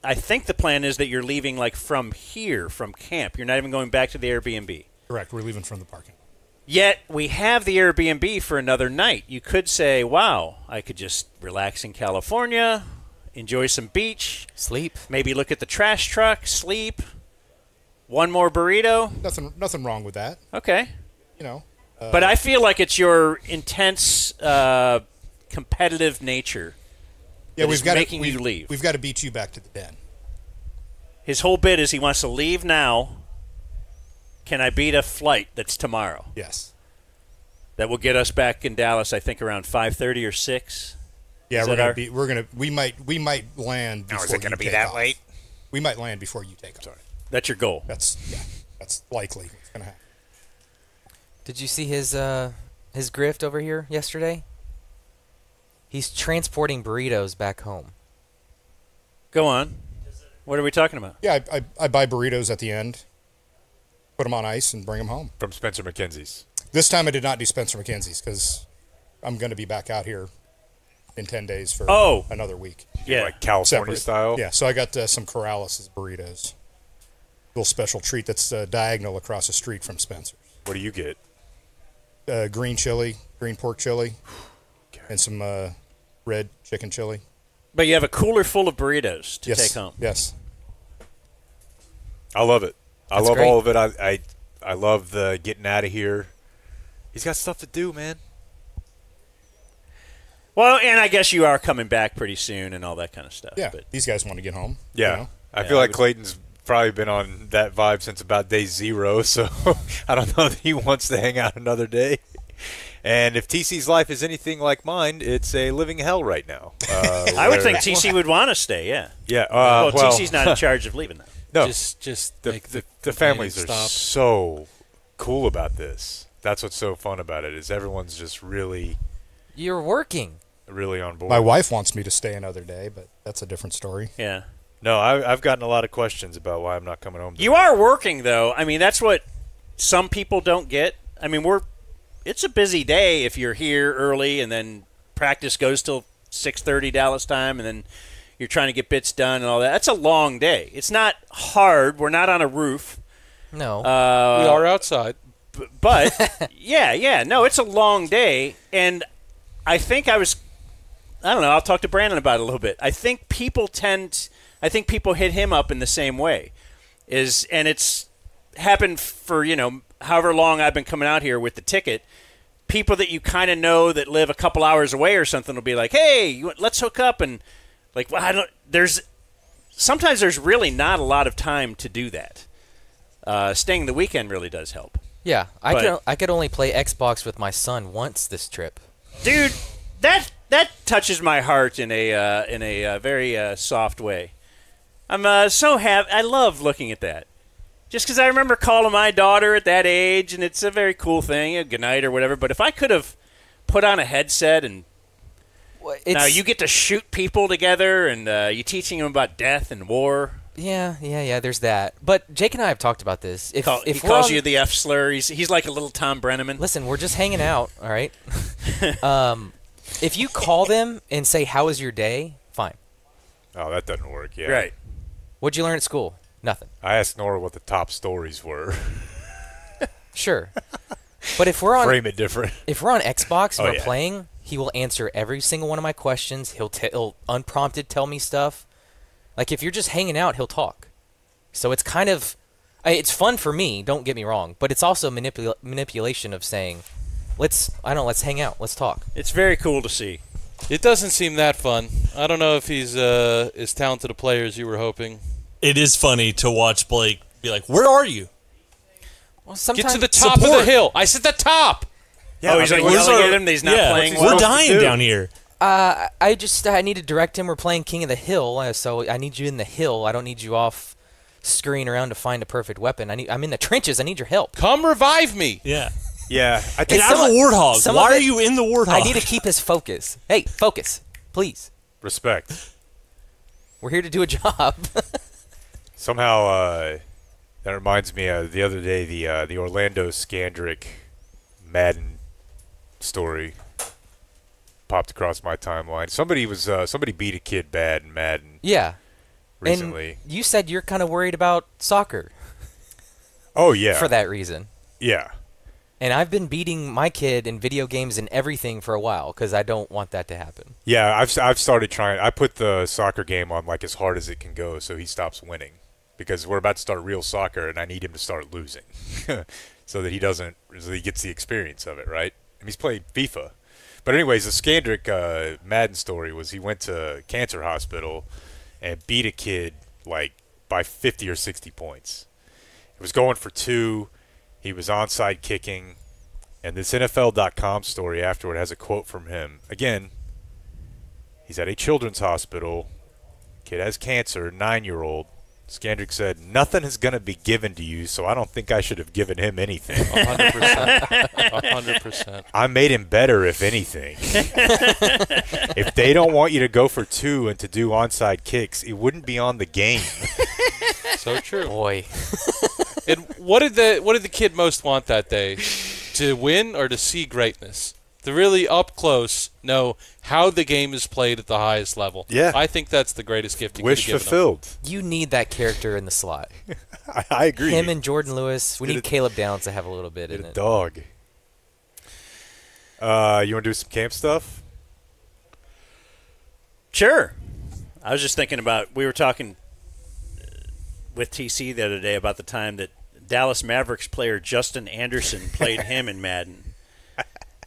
Speaker 3: I think the plan is that you're leaving like from here, from camp. You're not even going back to the Airbnb.
Speaker 5: Correct. We're leaving from the parking lot.
Speaker 3: Yet we have the Airbnb for another night. You could say, wow, I could just relax in California, enjoy some beach,
Speaker 4: Sleep.
Speaker 3: maybe look at the trash truck, sleep, one more burrito.
Speaker 5: Nothing wrong with that.
Speaker 3: Okay.
Speaker 5: You know.
Speaker 3: But I feel like it's your intense competitive nature that is making you leave.
Speaker 5: We've got to beat you back to the den.
Speaker 3: His whole bit is he wants to leave now. Can I beat a flight that's tomorrow?
Speaker 5: Yes.
Speaker 3: That will get us back in Dallas, I think, around 5:30 or 6.
Speaker 5: Yeah,
Speaker 3: Is
Speaker 5: we might land before
Speaker 2: Now, is it
Speaker 5: going to
Speaker 2: be that late?
Speaker 5: We might land before you take off. Sorry.
Speaker 3: That's your goal.
Speaker 5: That's likely what's going to happen.
Speaker 4: Did you see his grift over here yesterday? He's transporting burritos back home.
Speaker 3: Go on. What are we talking about?
Speaker 5: Yeah, I buy burritos at the end, put them on ice, and bring them home.
Speaker 2: From Spencer McKenzie's.
Speaker 5: This time I did not do Spencer McKenzie's because I'm going to be back out here in 10 days for another week.
Speaker 3: Yeah.
Speaker 2: Like California
Speaker 5: Separate.
Speaker 2: style?
Speaker 5: Yeah, so I got some Corrales' burritos. Little special treat that's diagonal across the street from Spencer's.
Speaker 2: What do you get?
Speaker 5: Green pork chili, and some red chicken chili.
Speaker 3: But you have a cooler full of burritos to
Speaker 5: Yes.
Speaker 3: take home.
Speaker 5: Yes.
Speaker 2: I love it. I
Speaker 4: That's
Speaker 2: love
Speaker 4: great.
Speaker 2: all of it. I love the getting out of here. He's got stuff to do, man.
Speaker 3: Well, and I guess you are coming back pretty soon and all that kind of stuff.
Speaker 5: Yeah,
Speaker 3: But
Speaker 5: these guys want to get home.
Speaker 2: Yeah.
Speaker 5: You know?
Speaker 2: I
Speaker 3: Yeah,
Speaker 2: feel
Speaker 3: I
Speaker 2: like
Speaker 3: would-
Speaker 2: Clayton's probably been on that vibe since about day 0, so I don't know that he wants to hang out another day. And if TC's life is anything like mine, it's a living hell right now.
Speaker 3: I would think TC would want to stay, yeah.
Speaker 2: Yeah.
Speaker 3: well, TC's not in charge of leaving, though.
Speaker 2: No,
Speaker 6: Just
Speaker 2: the
Speaker 6: make
Speaker 2: the families are
Speaker 6: stop.
Speaker 2: so cool about this. That's what's so fun about it is everyone's just really,
Speaker 4: You're working.
Speaker 2: really on board.
Speaker 5: My wife wants me to stay another day, but that's a different story.
Speaker 3: Yeah.
Speaker 2: No, I've gotten a lot of questions about why I'm not coming home.
Speaker 3: You are working, though. I mean, that's what some people don't get. I mean, it's a busy day if you're here early and then practice goes till 6:30 Dallas time and then you're trying to get bits done and all that. That's a long day. It's not hard. We're not on a roof.
Speaker 4: No.
Speaker 6: We are outside.
Speaker 3: But, yeah. No, it's a long day. And I think I don't know. I'll talk to Brandon about it a little bit. I think people hit him up in the same way. And it's happened for, however long I've been coming out here with the ticket. People that you kind of know that live a couple hours away or something will be like, hey, let's hook up. And like, well, sometimes there's really not a lot of time to do that. Staying the weekend really does help.
Speaker 4: Yeah, I could only play Xbox with my son once this trip.
Speaker 3: Dude, that touches my heart in a very soft way. I'm so happy. I love looking at that. Just because I remember calling my daughter at that age, and it's a very cool thing, good night or whatever. But if I could have put on a headset and now you get to shoot people together, and you teaching them about death and war.
Speaker 4: Yeah. There's that. But Jake and I have talked about this. If
Speaker 3: He calls you the F slur. He's like a little Tom Brenneman.
Speaker 4: Listen, we're just hanging out, all right? If you call them and say, "How was your day?" Fine.
Speaker 2: Oh, that doesn't work. Yeah.
Speaker 3: Right.
Speaker 4: What'd you learn at school? Nothing.
Speaker 2: I asked Nora what the top stories were.
Speaker 4: Sure. But if we're on
Speaker 2: Frame it different.
Speaker 4: if we're on Xbox and
Speaker 2: Oh,
Speaker 4: we're
Speaker 2: yeah.
Speaker 4: playing, he will answer every single one of my questions. He'll unprompted tell me stuff. Like if you're just hanging out, he'll talk. So it's kind of it's fun for me, don't get me wrong, but it's also manipulation of saying, let's hang out, let's talk.
Speaker 3: It's very cool to see.
Speaker 6: It doesn't seem that fun. I don't know if he's as talented a player as you were hoping.
Speaker 7: It is funny to watch Blake be like, "Where are you?"
Speaker 4: Well,
Speaker 6: Get
Speaker 4: sometimes
Speaker 6: to the top of the
Speaker 7: Support.
Speaker 6: hill. I said the top.
Speaker 3: Yeah, he's like
Speaker 7: where's
Speaker 3: yelling
Speaker 7: our-
Speaker 3: at him that he's not playing
Speaker 7: we're
Speaker 3: well.
Speaker 7: We're dying down here.
Speaker 4: I need to direct him. We're playing King of the Hill, so I need you in the hill. I don't need you off scurrying around to find a perfect weapon. I'm in the trenches. I need your help.
Speaker 6: Come revive me.
Speaker 7: Yeah.
Speaker 2: Yeah. I
Speaker 7: Get
Speaker 2: think
Speaker 7: out of the warthog.
Speaker 4: some
Speaker 7: Why
Speaker 4: of
Speaker 7: are
Speaker 4: it-
Speaker 7: you in the warthog?
Speaker 4: I need to keep his focus. Hey, focus, please.
Speaker 2: respect.
Speaker 4: We're here to do a job.
Speaker 2: Somehow, that reminds me of the other day, the Orlando Scandrick Madden story popped across my timeline. Somebody beat a kid bad in Madden.
Speaker 4: Yeah.
Speaker 2: Recently.
Speaker 4: And you said you're kind of worried about soccer.
Speaker 2: Oh yeah.
Speaker 4: For that reason.
Speaker 2: Yeah.
Speaker 4: And I've been beating my kid in video games and everything for a while because I don't want that to happen.
Speaker 2: Yeah, I've started trying. I put the soccer game on like as hard as it can go, so he stops winning. Because we're about to start real soccer, and I need him to start losing, so that he gets the experience of it, right? And he's playing FIFA. But anyways, the Scandrick Madden story was he went to cancer hospital and beat a kid like by 50 or 60 points. It was going for 2. He was onside kicking, and this NFL.com story afterward has a quote from him. Again, he's at a children's hospital. Kid has cancer, 9-year-old. Scandrick said, "Nothing is going to be given to you, so I don't think I should have given him anything."
Speaker 6: 100%. 100%.
Speaker 2: I made him better, if anything. If they don't want you to go for 2 and to do onside kicks, it wouldn't be on the game.
Speaker 6: So true.
Speaker 4: Boy.
Speaker 6: And what did the kid most want that day? To win or to see greatness? To really up close know how the game is played at the highest level.
Speaker 2: Yeah.
Speaker 6: I think that's the greatest gift you could
Speaker 2: Wish
Speaker 6: have given
Speaker 2: fulfilled.
Speaker 6: him.
Speaker 4: You need that character in the slot.
Speaker 2: I agree.
Speaker 4: Him and Jordan Lewis. We
Speaker 2: Get
Speaker 4: need
Speaker 2: a-
Speaker 4: Caleb Downs to have a little bit
Speaker 2: Get
Speaker 4: in
Speaker 2: a
Speaker 4: it.
Speaker 2: dog. You want to do some camp stuff?
Speaker 3: Sure. I was just thinking about, we were talking with TC the other day about the time that Dallas Mavericks player Justin Anderson played him in Madden.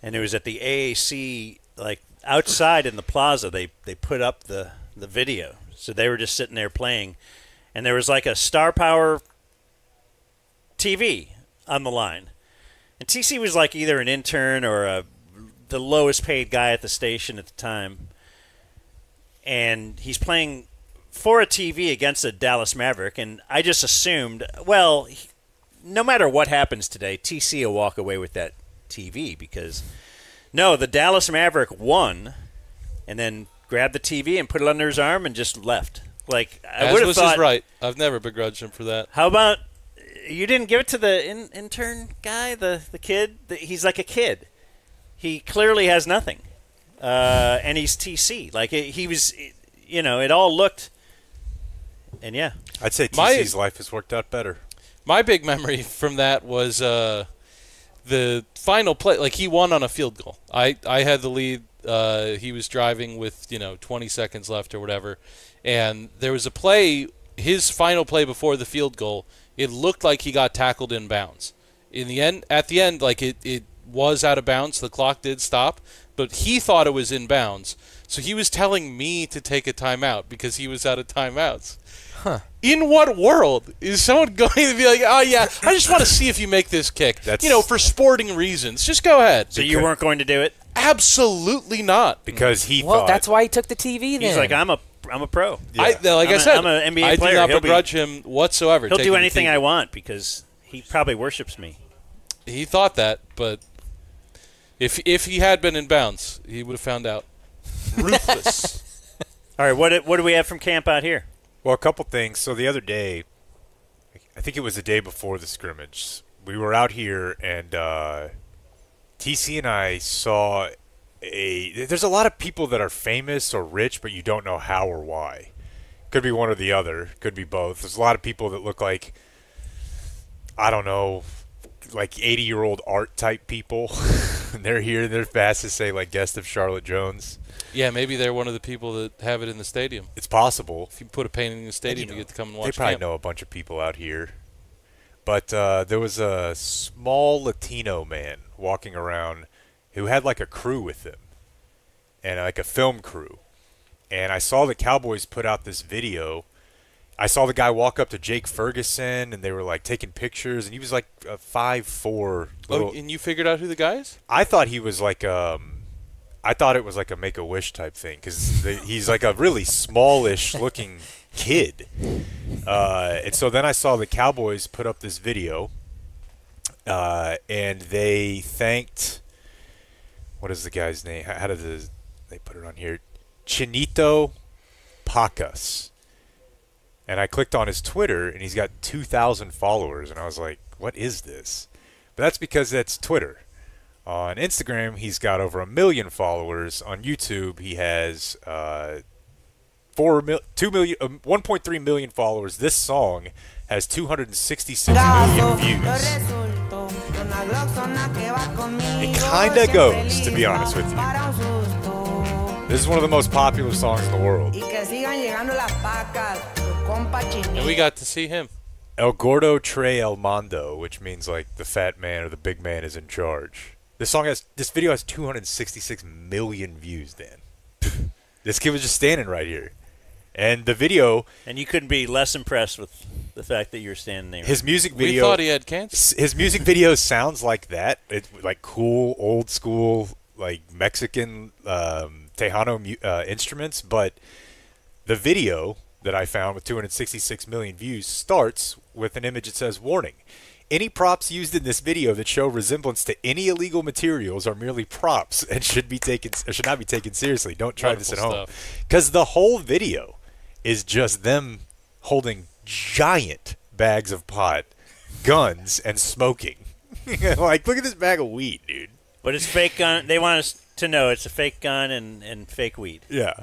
Speaker 3: And it was at the AAC, like outside in the plaza, they put up the video. So they were just sitting there playing. And there was like a Star Power TV on the line. And TC was like either an intern or the lowest paid guy at the station at the time. And he's playing for a TV against a Dallas Maverick. And I just assumed, well, no matter what happens today, TC will walk away with that TV because, no, the Dallas Maverick won and then grabbed the TV and put it under his arm and just left. Like, I would have thought.
Speaker 6: His right. I've never begrudged him for that.
Speaker 3: How about you didn't give it to the intern guy, the kid? He's like a kid. He clearly has nothing. And he's TC. Like, he was, it all looked, and yeah.
Speaker 2: I'd say TC's life has worked out better.
Speaker 6: My big memory from that was the final play. Like, he won on a field goal. I had the lead. He was driving with 20 seconds left or whatever, and there was a play. His final play before the field goal, it looked like he got tackled in bounds. At the end, like it was out of bounds. The clock did stop, but he thought it was in bounds. So he was telling me to take a timeout because he was out of timeouts.
Speaker 4: Huh.
Speaker 6: In what world is someone going to be like, oh, yeah, I just want to see if you make this kick? For sporting reasons. Just go ahead.
Speaker 3: So you weren't going to do it?
Speaker 6: Absolutely not.
Speaker 2: Because he
Speaker 4: Well,
Speaker 2: thought.
Speaker 4: that's why he took the TV then.
Speaker 3: He's like, I'm a pro.
Speaker 2: Yeah.
Speaker 6: I said,
Speaker 3: I'm an NBA
Speaker 6: I
Speaker 3: player.
Speaker 6: do not
Speaker 3: He'll
Speaker 6: begrudge him whatsoever.
Speaker 3: He'll
Speaker 6: taking
Speaker 3: do
Speaker 6: the
Speaker 3: anything
Speaker 6: TV.
Speaker 3: I want because he probably worships me.
Speaker 6: He thought that, but if he had been in bounds, he would have found out. Ruthless.
Speaker 3: All right, what do we have from camp out here?
Speaker 2: Well, a couple things. So the other day, I think it was the day before the scrimmage, we were out here, and TC and I saw there's a lot of people that are famous or rich, but you don't know how or why. Could be one or the other. Could be both. There's a lot of people that look like, I don't know, like 80-year-old art type people. And they're here, and they're fast to say, like, guest of Charlotte Jones.
Speaker 6: Yeah, maybe they're one of the people that have it in the stadium.
Speaker 2: It's possible.
Speaker 6: If you put a painting in the stadium, you get to come and watch
Speaker 2: They probably
Speaker 6: camp.
Speaker 2: know a bunch of people out here. But there was a small Latino man walking around who had like a crew with him, and like a film crew. And I saw the Cowboys put out this video. I saw the guy walk up to Jake Ferguson, and they were like taking pictures, and he was like a 5'4".
Speaker 6: Oh, and you figured out who the guy is?
Speaker 2: I thought he was like I thought it was like a Make-A-Wish type thing because he's like a really smallish looking kid. And so then I saw the Cowboys put up this video, and they thanked, what is the guy's name? How did they put it on here? Chinito Pacas. And I clicked on his Twitter, and he's got 2,000 followers, and I was like, what is this? But that's because that's Twitter. On Instagram, he's got over 1 million followers. On YouTube, he has 1.3 million followers. This song has 266 million views. It kind of goes, to be honest with you. This is one of the most popular songs in the world.
Speaker 6: And we got to see him.
Speaker 2: El Gordo Trae El Mando, which means like the fat man or the big man is in charge. This video has 266 million views, Dan. This kid was just standing right here. And the video...
Speaker 3: And you couldn't be less impressed with the fact that you're standing there.
Speaker 2: His music video...
Speaker 6: We thought he had cancer.
Speaker 2: His music video sounds like that. It's like cool, old school, like Mexican Tejano instruments. But the video that I found with 266 million views starts with an image that says, "Warning. Any props used in this video that show resemblance to any illegal materials are merely props and should not be taken seriously. Don't try this at home." Because the whole video is just them holding giant bags of pot, guns, and smoking. Like, look at this bag of weed, dude.
Speaker 3: But it's fake gun. They want us to know it's a fake gun and fake weed.
Speaker 2: Yeah.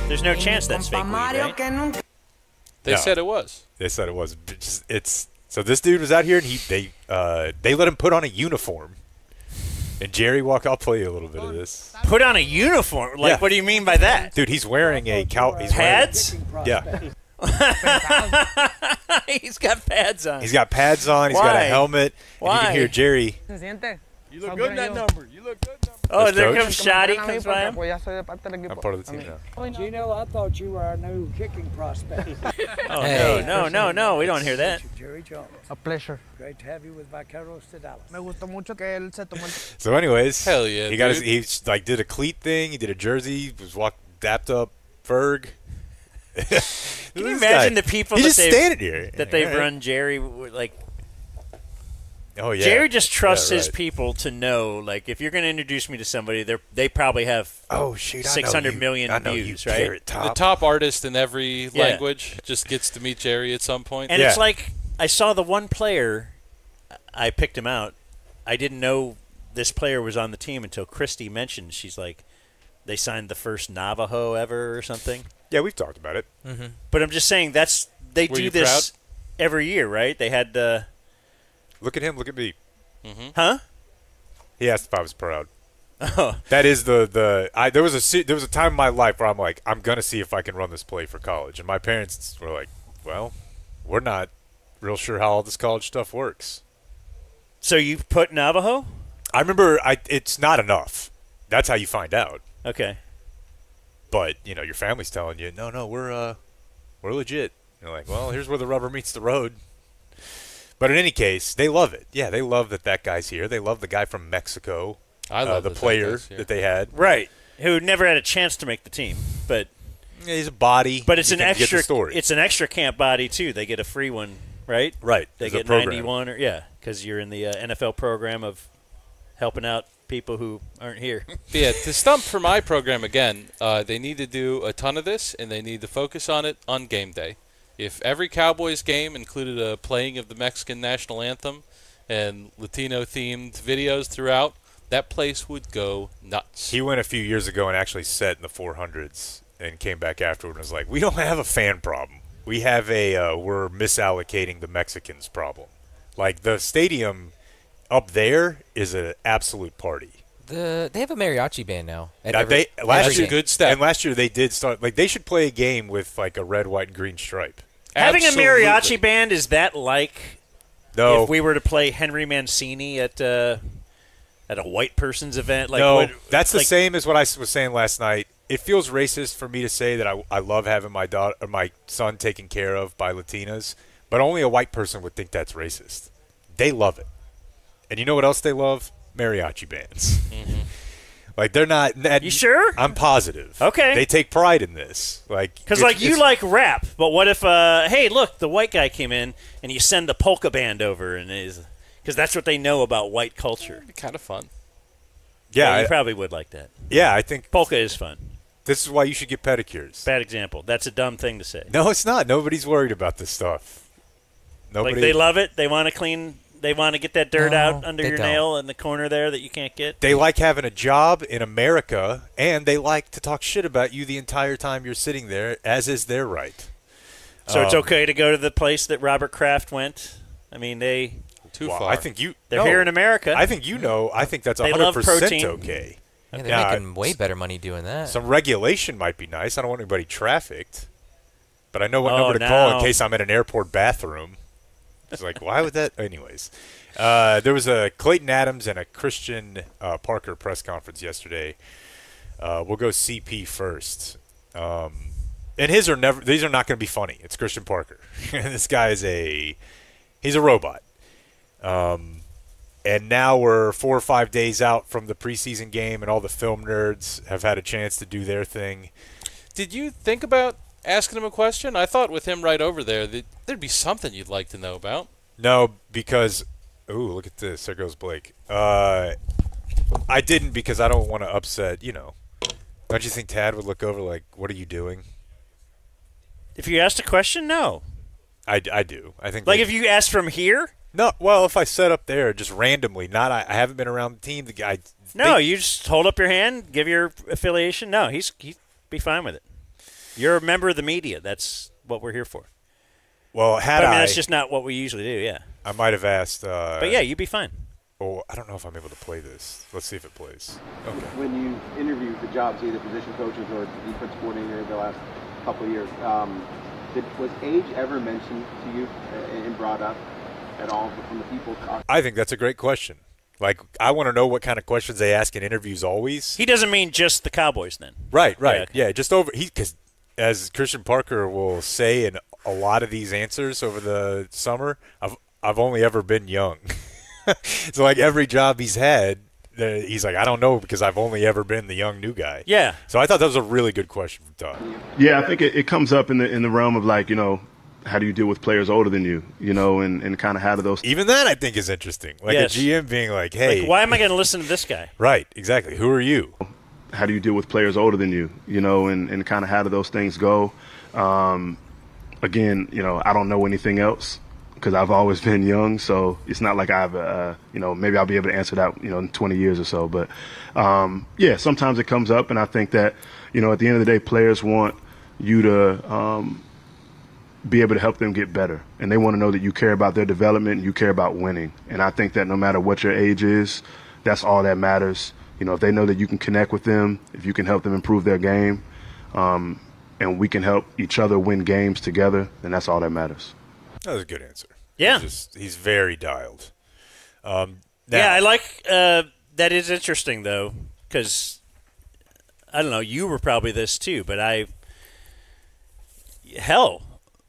Speaker 3: There's no chance that's fake weed, right?
Speaker 6: They said it was.
Speaker 2: They said it was. So this dude was out here, and they let him put on a uniform. And Jerry walked. I'll play you a little bit of this.
Speaker 3: Put on a uniform? Like, what do you mean by that?
Speaker 2: Dude, he's wearing a
Speaker 3: pads?
Speaker 2: Yeah.
Speaker 3: He's got pads on.
Speaker 2: He's got pads on. He's got a helmet.
Speaker 3: Why?
Speaker 2: And you can hear Jerry.
Speaker 8: You look good in that number. You look good.
Speaker 3: Oh, there comes Shoddy. Comes by him.
Speaker 2: I'm part of the team now.
Speaker 8: Gino, I thought you were our new kicking prospect.
Speaker 3: Oh, hey. No. We don't hear that.
Speaker 8: Jerry Jones.
Speaker 9: A pleasure.
Speaker 8: Great to have you with Vaqueros to Dallas.
Speaker 9: Me gustó mucho que él se tomó.
Speaker 2: So, anyways,
Speaker 6: hell yeah,
Speaker 2: he like did a cleat thing. He did a jersey. He was dapped up Ferg.
Speaker 3: Can you imagine the people that they've run Jerry like?
Speaker 2: Oh yeah.
Speaker 3: Jerry just trusts his people to know, like, if you're going to introduce me to somebody, they probably have 600 million views, right?
Speaker 6: The top artist in every language just gets to meet Jerry at some point.
Speaker 3: And it's like, I saw the one player, I picked him out. I didn't know this player was on the team until Christy mentioned. She's like, they signed the first Navajo ever or something.
Speaker 2: Yeah, we've talked about it.
Speaker 3: Mm-hmm. But I'm just saying they do this every year, right? They had
Speaker 2: look at him. Look at me.
Speaker 3: Mm-hmm. Huh?
Speaker 2: He asked if I was proud.
Speaker 3: Oh.
Speaker 2: That is there was a time in my life where I'm like, I'm gonna see if I can run this play for college, and my parents were like, well, we're not real sure how all this college stuff works.
Speaker 3: So you put Navajo?
Speaker 2: I remember it's not enough. That's how you find out.
Speaker 3: Okay.
Speaker 2: But your family's telling you, no, we're legit. You're like, well, here's where the rubber meets the road. But in any case, they love it. Yeah, they love that guy's here. They love the guy from Mexico.
Speaker 6: I love
Speaker 2: the player that they had.
Speaker 3: Right. Who never had a chance to make the team. But
Speaker 2: yeah, he's a body.
Speaker 3: But it's an extra camp body too. They get a free one, right?
Speaker 2: Right.
Speaker 3: They get 91 because you're in the NFL program of helping out people who aren't here.
Speaker 6: Yeah, to stump for my program again, they need to do a ton of this, and they need to focus on it on game day. If every Cowboys game included a playing of the Mexican national anthem and Latino-themed videos throughout, that place would go nuts.
Speaker 2: He went a few years ago and actually set in the 400s and came back afterward and was like, we don't have a fan problem. We have we're misallocating the Mexicans problem. Like, the stadium up there is an absolute party.
Speaker 4: They have a mariachi band now.
Speaker 2: Last year,
Speaker 6: good step.
Speaker 2: And last year they did start, like, they should play a game with like a red, white, and green stripe.
Speaker 3: Having a mariachi band, is that like
Speaker 2: no.
Speaker 3: if we were to play Henry Mancini at a white person's event? Like,
Speaker 2: no, that's the same as what I was saying last night. It feels racist for me to say that I love having my son taken care of by Latinas, but only a white person would think that's racist. They love it. And you know what else they love? Mariachi bands.
Speaker 6: Mm-hmm.
Speaker 2: Like, they're not.
Speaker 3: You sure?
Speaker 2: I'm positive.
Speaker 3: Okay.
Speaker 2: They take pride in this.
Speaker 3: Because, you like rap, but what if, hey, look, the white guy came in and you send the polka band over, and because that's what they know about white culture.
Speaker 6: It'd be kind of fun.
Speaker 2: Yeah,
Speaker 3: you probably would like that.
Speaker 2: Yeah, I think
Speaker 3: polka is fun.
Speaker 2: This is why you should get pedicures.
Speaker 3: Bad example. That's a dumb thing to say.
Speaker 2: No, it's not. Nobody's worried about this stuff. Nobody.
Speaker 3: Like, they love it. They want to clean. They want to get that dirt out under
Speaker 4: they
Speaker 3: your
Speaker 4: don't.
Speaker 3: nail in the corner there that you can't get.
Speaker 2: They like having a job in America, and they like to talk shit about you the entire time you're sitting there, as is their right.
Speaker 3: So it's okay to go to the place that Robert Kraft went? I mean,
Speaker 6: Too
Speaker 2: Well,
Speaker 6: far.
Speaker 2: I think
Speaker 3: they're here in America.
Speaker 2: I think I think that's
Speaker 3: They love
Speaker 2: 100%
Speaker 3: protein.
Speaker 2: okay.
Speaker 4: Yeah, they're
Speaker 2: Yeah,
Speaker 4: making way better money doing that.
Speaker 2: Some regulation might be nice. I don't want anybody trafficked. But I know what
Speaker 3: Oh,
Speaker 2: number to call in
Speaker 3: no.
Speaker 2: case I'm in an airport bathroom. It's like, why would that? Anyways. There was a Clayton Adams and a Christian Parker press conference yesterday. We'll go CP first. And these are not going to be funny. It's Christian Parker. This guy is he's a robot. And now we're 4 or 5 days out from the preseason game, and all the film nerds have had a chance to do their thing.
Speaker 6: Did you think about asking him a question? I thought with him right over there that there'd be something you'd like to know about.
Speaker 2: No, because ooh, look at this. There goes Blake. I didn't because I don't want to upset. Don't you think Tad would look over like, "What are you doing?"
Speaker 3: If you asked a question, no.
Speaker 2: I do. I think
Speaker 3: Like if you asked from here?
Speaker 2: no. Well, if I set up there just randomly, I haven't been around the team. The guy.
Speaker 3: No, you just hold up your hand, give your affiliation. No, he'd be fine with it. You're a member of the media. That's what we're here for.
Speaker 2: Well,
Speaker 3: But, I mean, that's just not what we usually do, yeah.
Speaker 2: I might have asked.
Speaker 3: But, yeah, you'd be fine.
Speaker 2: Oh, I don't know if I'm able to play this. Let's see if it plays. Okay.
Speaker 10: When you interview for jobs, either position coaches or defense coordinator the last couple of years, was age ever mentioned to you and brought up at all from the people?
Speaker 2: I think that's a great question. Like, I want to know what kind of questions they ask in interviews always.
Speaker 3: He doesn't mean just the Cowboys then.
Speaker 2: Right.
Speaker 3: Yeah, okay.
Speaker 2: Yeah, just over. Because as Christian Parker will say in a lot of these answers over the summer, I've only ever been young. So, like, every job he's had, he's like, I don't know because I've only ever been the young new guy.
Speaker 3: Yeah.
Speaker 2: So I thought that was a really good question from Todd.
Speaker 11: Yeah, I think it comes up in the realm of, like, how do you deal with players older than you, and kind of how do those.
Speaker 2: Even that I think is interesting. Like
Speaker 3: Yes.
Speaker 2: a GM being like, hey.
Speaker 3: Like, why am I going to listen to this guy?
Speaker 2: Right, exactly. Who are you?
Speaker 11: How do you deal with players older than you, and kind of how do those things go? Again, I don't know anything else because I've always been young, so it's not like I've, maybe I'll be able to answer that, in 20 years or so. But, yeah, sometimes it comes up, and I think that, at the end of the day, players want you to be able to help them get better. And they want to know that you care about their development and you care about winning. And I think that no matter what your age is, that's all that matters. If they know that you can connect with them, if you can help them improve their game, and we can help each other win games together, then that's all that matters.
Speaker 2: That was a good answer.
Speaker 3: Yeah.
Speaker 2: He's very dialed. Now,
Speaker 3: Yeah, I like that is interesting, though, because, I don't know, you were probably this too, but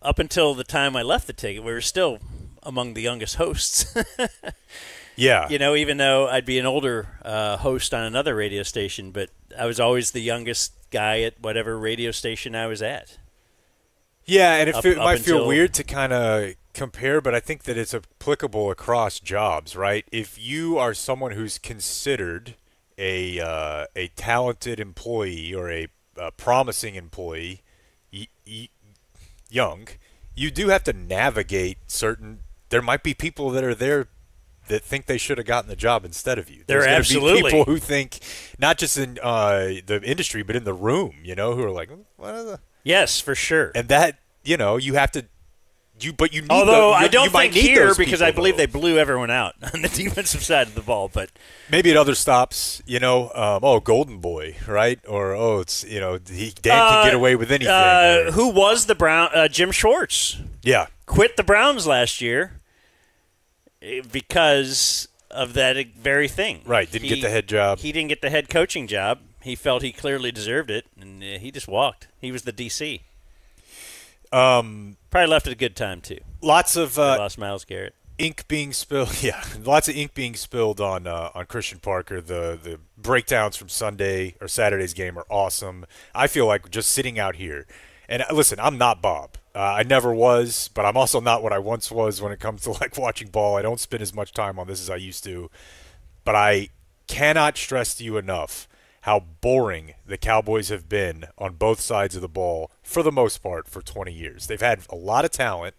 Speaker 3: up until the time I left the ticket, we were still among the youngest hosts.
Speaker 2: Yeah.
Speaker 3: Even though I'd be an older host on another radio station, but I was always the youngest guy at whatever radio station I was at.
Speaker 2: Yeah, and it might feel
Speaker 3: until-
Speaker 2: weird to kind of compare, but I think that it's applicable across jobs, right? If you are someone who's considered a talented employee or a promising employee, young, you do have to navigate certain. There might be people that are there that think they should have gotten the job instead of you.
Speaker 3: There
Speaker 2: There's gonna
Speaker 3: absolutely
Speaker 2: be people who think not just in the industry, but in the room, who are like, what are the?
Speaker 3: Yes, for sure.
Speaker 2: And that you have to. But you need.
Speaker 3: Although
Speaker 2: I
Speaker 3: don't think here because I believe
Speaker 2: they
Speaker 3: they blew everyone out on the defensive side of the ball. But
Speaker 2: maybe at other stops, Golden Boy, right? Or it's Dan can get away with anything.
Speaker 3: Who was the Brown? Jim Schwartz.
Speaker 2: Yeah,
Speaker 3: quit the Browns last year because of that very thing.
Speaker 2: Right, didn't get the head job.
Speaker 3: He didn't get the head coaching job. He felt he clearly deserved it, and he just walked. He was the DC. Probably left at a good time too.
Speaker 2: Lots of
Speaker 3: lost Myles Garrett.
Speaker 2: Ink being spilled. Yeah, lots of ink being spilled on Christian Parker. The breakdowns from Sunday or Saturday's game are awesome. I feel like just sitting out here, and listen, I'm not Bob. I never was, but I'm also not what I once was when it comes to like watching ball. I don't spend as much time on this as I used to, but I cannot stress to you enough how boring the Cowboys have been on both sides of the ball for the most part for 20 years. They've had a lot of talent,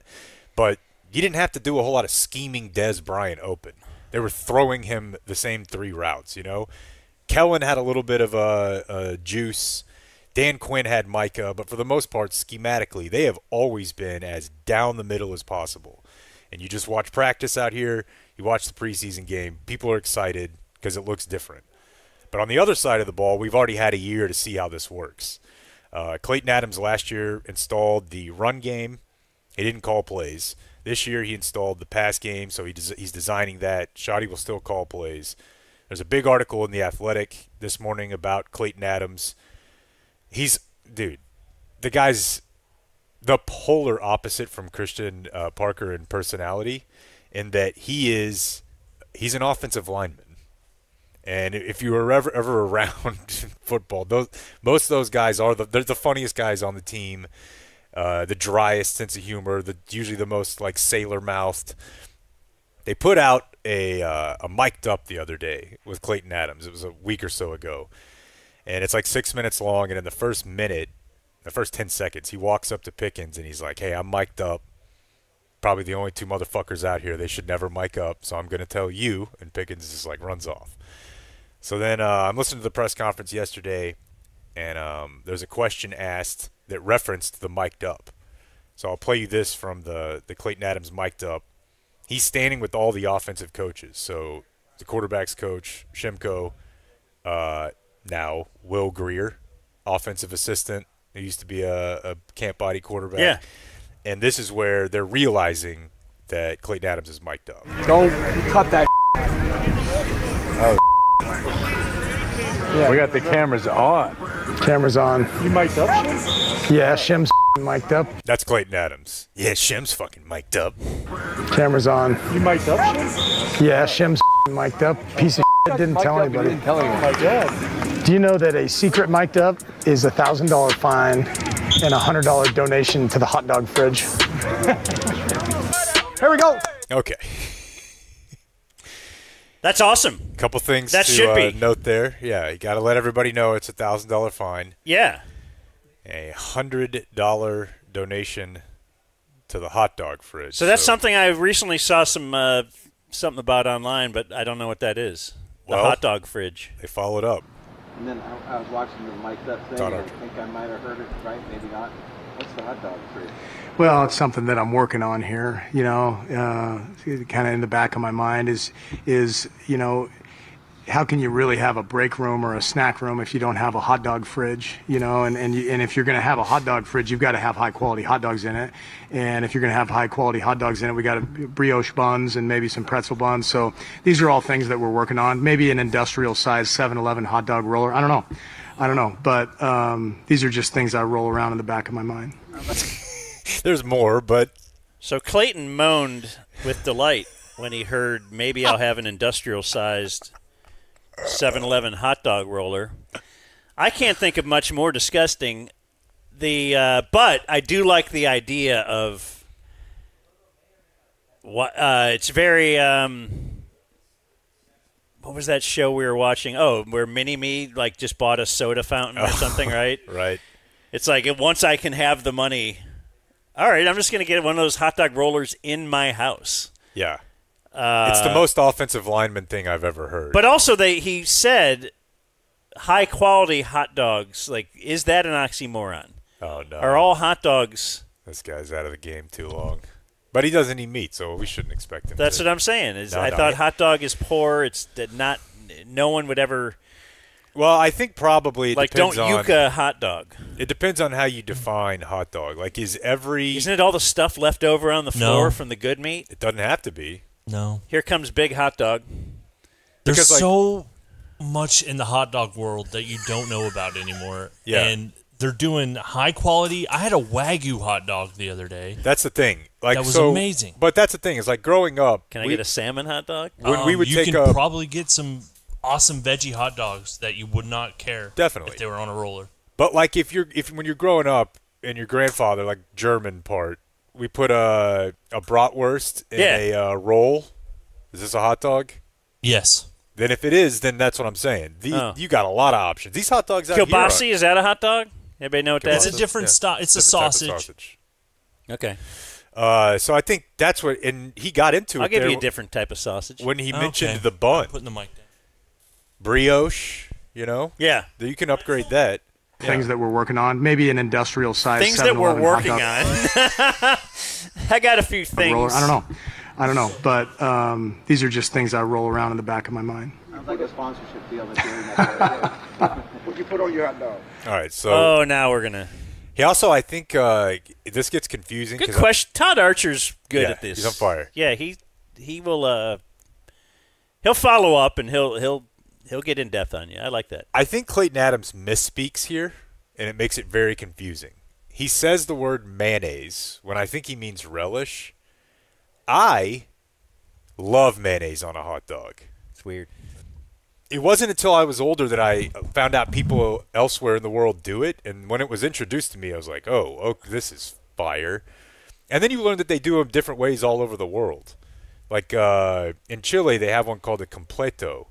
Speaker 2: but you didn't have to do a whole lot of scheming Bryan open. They were throwing him the same 3 routes, you know. Kellen had a little bit of a juice. Dan Quinn had Micah, but for the most part, schematically, they have always been as down the middle as possible. And you just watch practice out here, you watch the preseason game, people are excited because it looks different. But on the other side of the ball, we've already had a year to see how this works. Clayton Adams last year installed the run game. He didn't call plays. This year he installed the pass game, so he's designing that. Shoddy will still call plays. There's a big article in The Athletic this morning about Clayton Adams. The guy's the polar opposite from Christian Parker in personality, in that he's an offensive lineman. And if you were ever around football, most of those guys they're the funniest guys on the team, the driest sense of humor, usually the most like sailor-mouthed. They put out a mic'd up the other day with Clayton Adams. It was a week or so ago. And it's like 6 minutes long, and in the first 10 seconds, he walks up to Pickens and he's like, "Hey, I'm mic'd up. Probably the only 2 motherfuckers out here. They should never mic up, so I'm going to tell you." And Pickens just like runs off. So then I'm listening to the press conference yesterday, and there's a question asked that referenced the mic'd up. So I'll play you this from the Clayton Adams mic'd up. He's standing with all the offensive coaches. So the quarterback's coach, Shimko, now Will Greer, offensive assistant, who used to be a camp body quarterback.
Speaker 3: Yeah.
Speaker 2: And this is where they're realizing that Clayton Adams is mic'd up.
Speaker 8: Don't cut that.
Speaker 12: Oh,
Speaker 8: yeah.
Speaker 12: We got the cameras on.
Speaker 8: Camera's on.
Speaker 12: You mic'd up?
Speaker 8: Yeah, Shim's mic'd up.
Speaker 2: That's Clayton Adams. Yeah, Shim's fucking mic'd up.
Speaker 8: Camera's on.
Speaker 12: You mic'd up?
Speaker 8: Yeah, Shim's mic'd up. Piece of shit, didn't tell anybody.
Speaker 12: Didn't tell anyone. Oh my God.
Speaker 8: Do you know that a secret mic'd up is a $1,000 fine and a $100 donation to the hot dog fridge? Here we go.
Speaker 2: Okay.
Speaker 3: That's awesome.
Speaker 2: Couple things
Speaker 3: That should be.
Speaker 2: Note there. Yeah, you got to let everybody know it's a $1,000 fine.
Speaker 3: Yeah.
Speaker 2: A $100 donation to the hot dog fridge.
Speaker 3: So that's something I recently saw something about online, but I don't know what that is. The hot dog fridge.
Speaker 2: They followed up.
Speaker 10: And then I was watching the mic'd up thing, and I think I might have heard it right, maybe not. What's the hot dog fridge?
Speaker 8: Well, it's something that I'm working on here, you know, kind of in the back of my mind is, you know, how can you really have a break room or a snack room if you don't have a hot dog fridge, you know, and if you're going to have a hot dog fridge, you've got to have high quality hot dogs in it. And if you're going to have high quality hot dogs in it, we got brioche buns and maybe some pretzel buns. So these are all things that we're working on. Maybe an industrial size 7-Eleven hot dog roller. I don't know. But these are just things I roll around in the back of my mind.
Speaker 2: There's more, but.
Speaker 3: So Clayton moaned with delight when he heard maybe I'll have an industrial-sized 7-Eleven hot dog roller. I can't think of much more disgusting. But I do like the idea of what it's very. What was that show we were watching? Oh, where Mini-Me like just bought a soda fountain or something, right?
Speaker 2: Right.
Speaker 3: It's like once I can have the money. All right, I'm just going to get one of those hot dog rollers in my house.
Speaker 2: Yeah. It's the most offensive lineman thing I've ever heard.
Speaker 3: But also, he said high-quality hot dogs. Like, is that an oxymoron?
Speaker 2: Oh, no.
Speaker 3: Are all hot dogs...
Speaker 2: This guy's out of the game too long. But he doesn't eat meat, so we shouldn't expect him
Speaker 3: That's
Speaker 2: to.
Speaker 3: what I'm saying. I thought hot dog is poor. It's not... No one would ever...
Speaker 2: Well, I think probably it depends
Speaker 3: don't
Speaker 2: on,
Speaker 3: yuca a hot dog.
Speaker 2: It depends on how you define hot dog. Like,
Speaker 3: Isn't it all the stuff left over on the floor from the good meat?
Speaker 2: It doesn't have to be.
Speaker 7: No.
Speaker 3: Here comes big hot dog.
Speaker 7: There's so much in the hot dog world that you don't know about anymore.
Speaker 2: Yeah.
Speaker 7: And they're doing high quality. I had a Wagyu hot dog the other day.
Speaker 2: That's the thing. Like,
Speaker 7: that was amazing.
Speaker 2: But that's the thing. Is like growing up.
Speaker 3: Can I get a salmon hot dog?
Speaker 2: When we would
Speaker 7: you
Speaker 2: take
Speaker 7: can probably get some awesome veggie hot dogs that you would not care
Speaker 2: definitely
Speaker 7: if they were on a roller.
Speaker 2: But like when you're growing up and your grandfather, like German part, we put a bratwurst in a roll. Is this a hot dog?
Speaker 7: Yes.
Speaker 2: Then if it is, then that's what I'm saying. You got a lot of options. These hot dogs out here.
Speaker 3: Kielbasa, is that a hot dog? Everybody know what that is?
Speaker 7: It's a different style. It's a sausage.
Speaker 3: Okay.
Speaker 2: So I think that's what, and he got into it.
Speaker 3: I'll give you a different type of sausage.
Speaker 2: When he mentioned the bun.
Speaker 7: Putting the mic down.
Speaker 2: Brioche, you know?
Speaker 3: Yeah.
Speaker 2: You can upgrade that.
Speaker 8: Things that we're working on, maybe an industrial size.
Speaker 3: Things that we're working on. I got a few things.
Speaker 8: I don't know, but these are just things I roll around in the back of my mind.
Speaker 10: Sounds like a sponsorship deal that's doing that. What you put on your hot dog?
Speaker 2: All right, so.
Speaker 3: Oh, now we're gonna.
Speaker 2: He also, I think, this gets confusing.
Speaker 3: Good question. Todd Archer's good at this.
Speaker 2: He's on fire.
Speaker 3: Yeah, he will. He'll follow up and he'll get in depth on you. I like that.
Speaker 2: I think Clayton Adams misspeaks here, and it makes it very confusing. He says the word mayonnaise when I think he means relish. I love mayonnaise on a hot dog.
Speaker 3: It's weird.
Speaker 2: It wasn't until I was older that I found out people elsewhere in the world do it, and when it was introduced to me, I was like, oh, this is fire. And then you learn that they do them different ways all over the world. Like in Chile, they have one called a completo,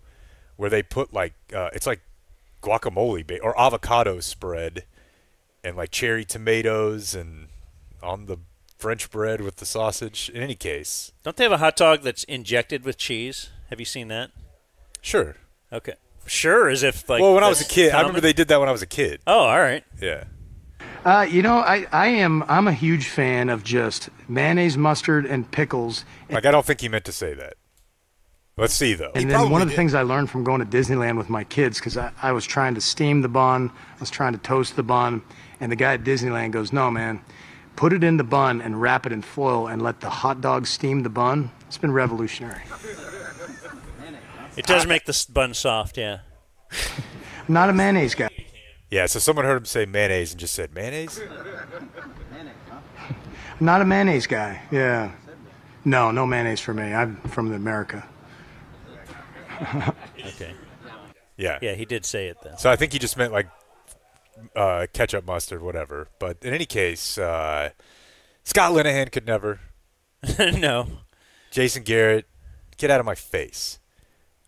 Speaker 2: where they put it's like guacamole or avocado spread and like cherry tomatoes and on the French bread with the sausage. In any case.
Speaker 3: Don't they have a hot dog that's injected with cheese? Have you seen that?
Speaker 2: Sure.
Speaker 3: Okay. Sure, as if like.
Speaker 2: Well, when I was a kid, I remember they did that when I was a kid.
Speaker 3: Oh, all right.
Speaker 2: Yeah.
Speaker 8: I'm a huge fan of just mayonnaise, mustard, and pickles.
Speaker 2: I don't think he meant to say that. Let's see, though.
Speaker 8: And then one of the things I learned from going to Disneyland with my kids, because I was trying to steam the bun, I was trying to toast the bun, and the guy at Disneyland goes, no, man, put it in the bun and wrap it in foil and let the hot dog steam the bun. It's been revolutionary.
Speaker 3: It does make the bun soft, yeah.
Speaker 8: I'm not a mayonnaise guy.
Speaker 2: Yeah, so someone heard him say mayonnaise and just said, mayonnaise?
Speaker 8: I'm not a mayonnaise guy, yeah. No mayonnaise for me. I'm from America.
Speaker 3: Okay.
Speaker 2: Yeah.
Speaker 3: Yeah, he did say it, though.
Speaker 2: So I think he just meant, like, ketchup, mustard, whatever. But in any case, Scott Linehan could never.
Speaker 3: No.
Speaker 2: Jason Garrett, get out of my face.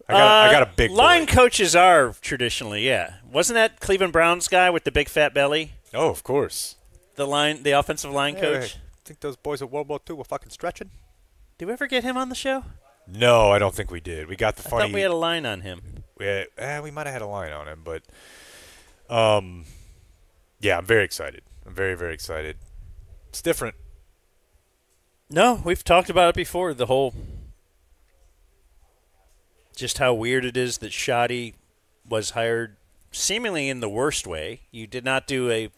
Speaker 2: I got a big
Speaker 3: line
Speaker 2: boy.
Speaker 3: coaches are traditionally, yeah. Wasn't that Cleveland Browns guy with the big fat belly?
Speaker 2: Oh, of course.
Speaker 3: The offensive line coach?
Speaker 2: I think those boys at World War II were fucking stretching.
Speaker 3: Did we ever get him on the show?
Speaker 2: No, I don't think we did. We got the funny.
Speaker 3: I thought we had a line on him.
Speaker 2: We might have had a line on him, but yeah, I'm very excited. I'm very, very excited. It's different.
Speaker 3: No, we've talked about it before. The whole, just how weird it is that Shoddy was hired seemingly in the worst way. You did not do a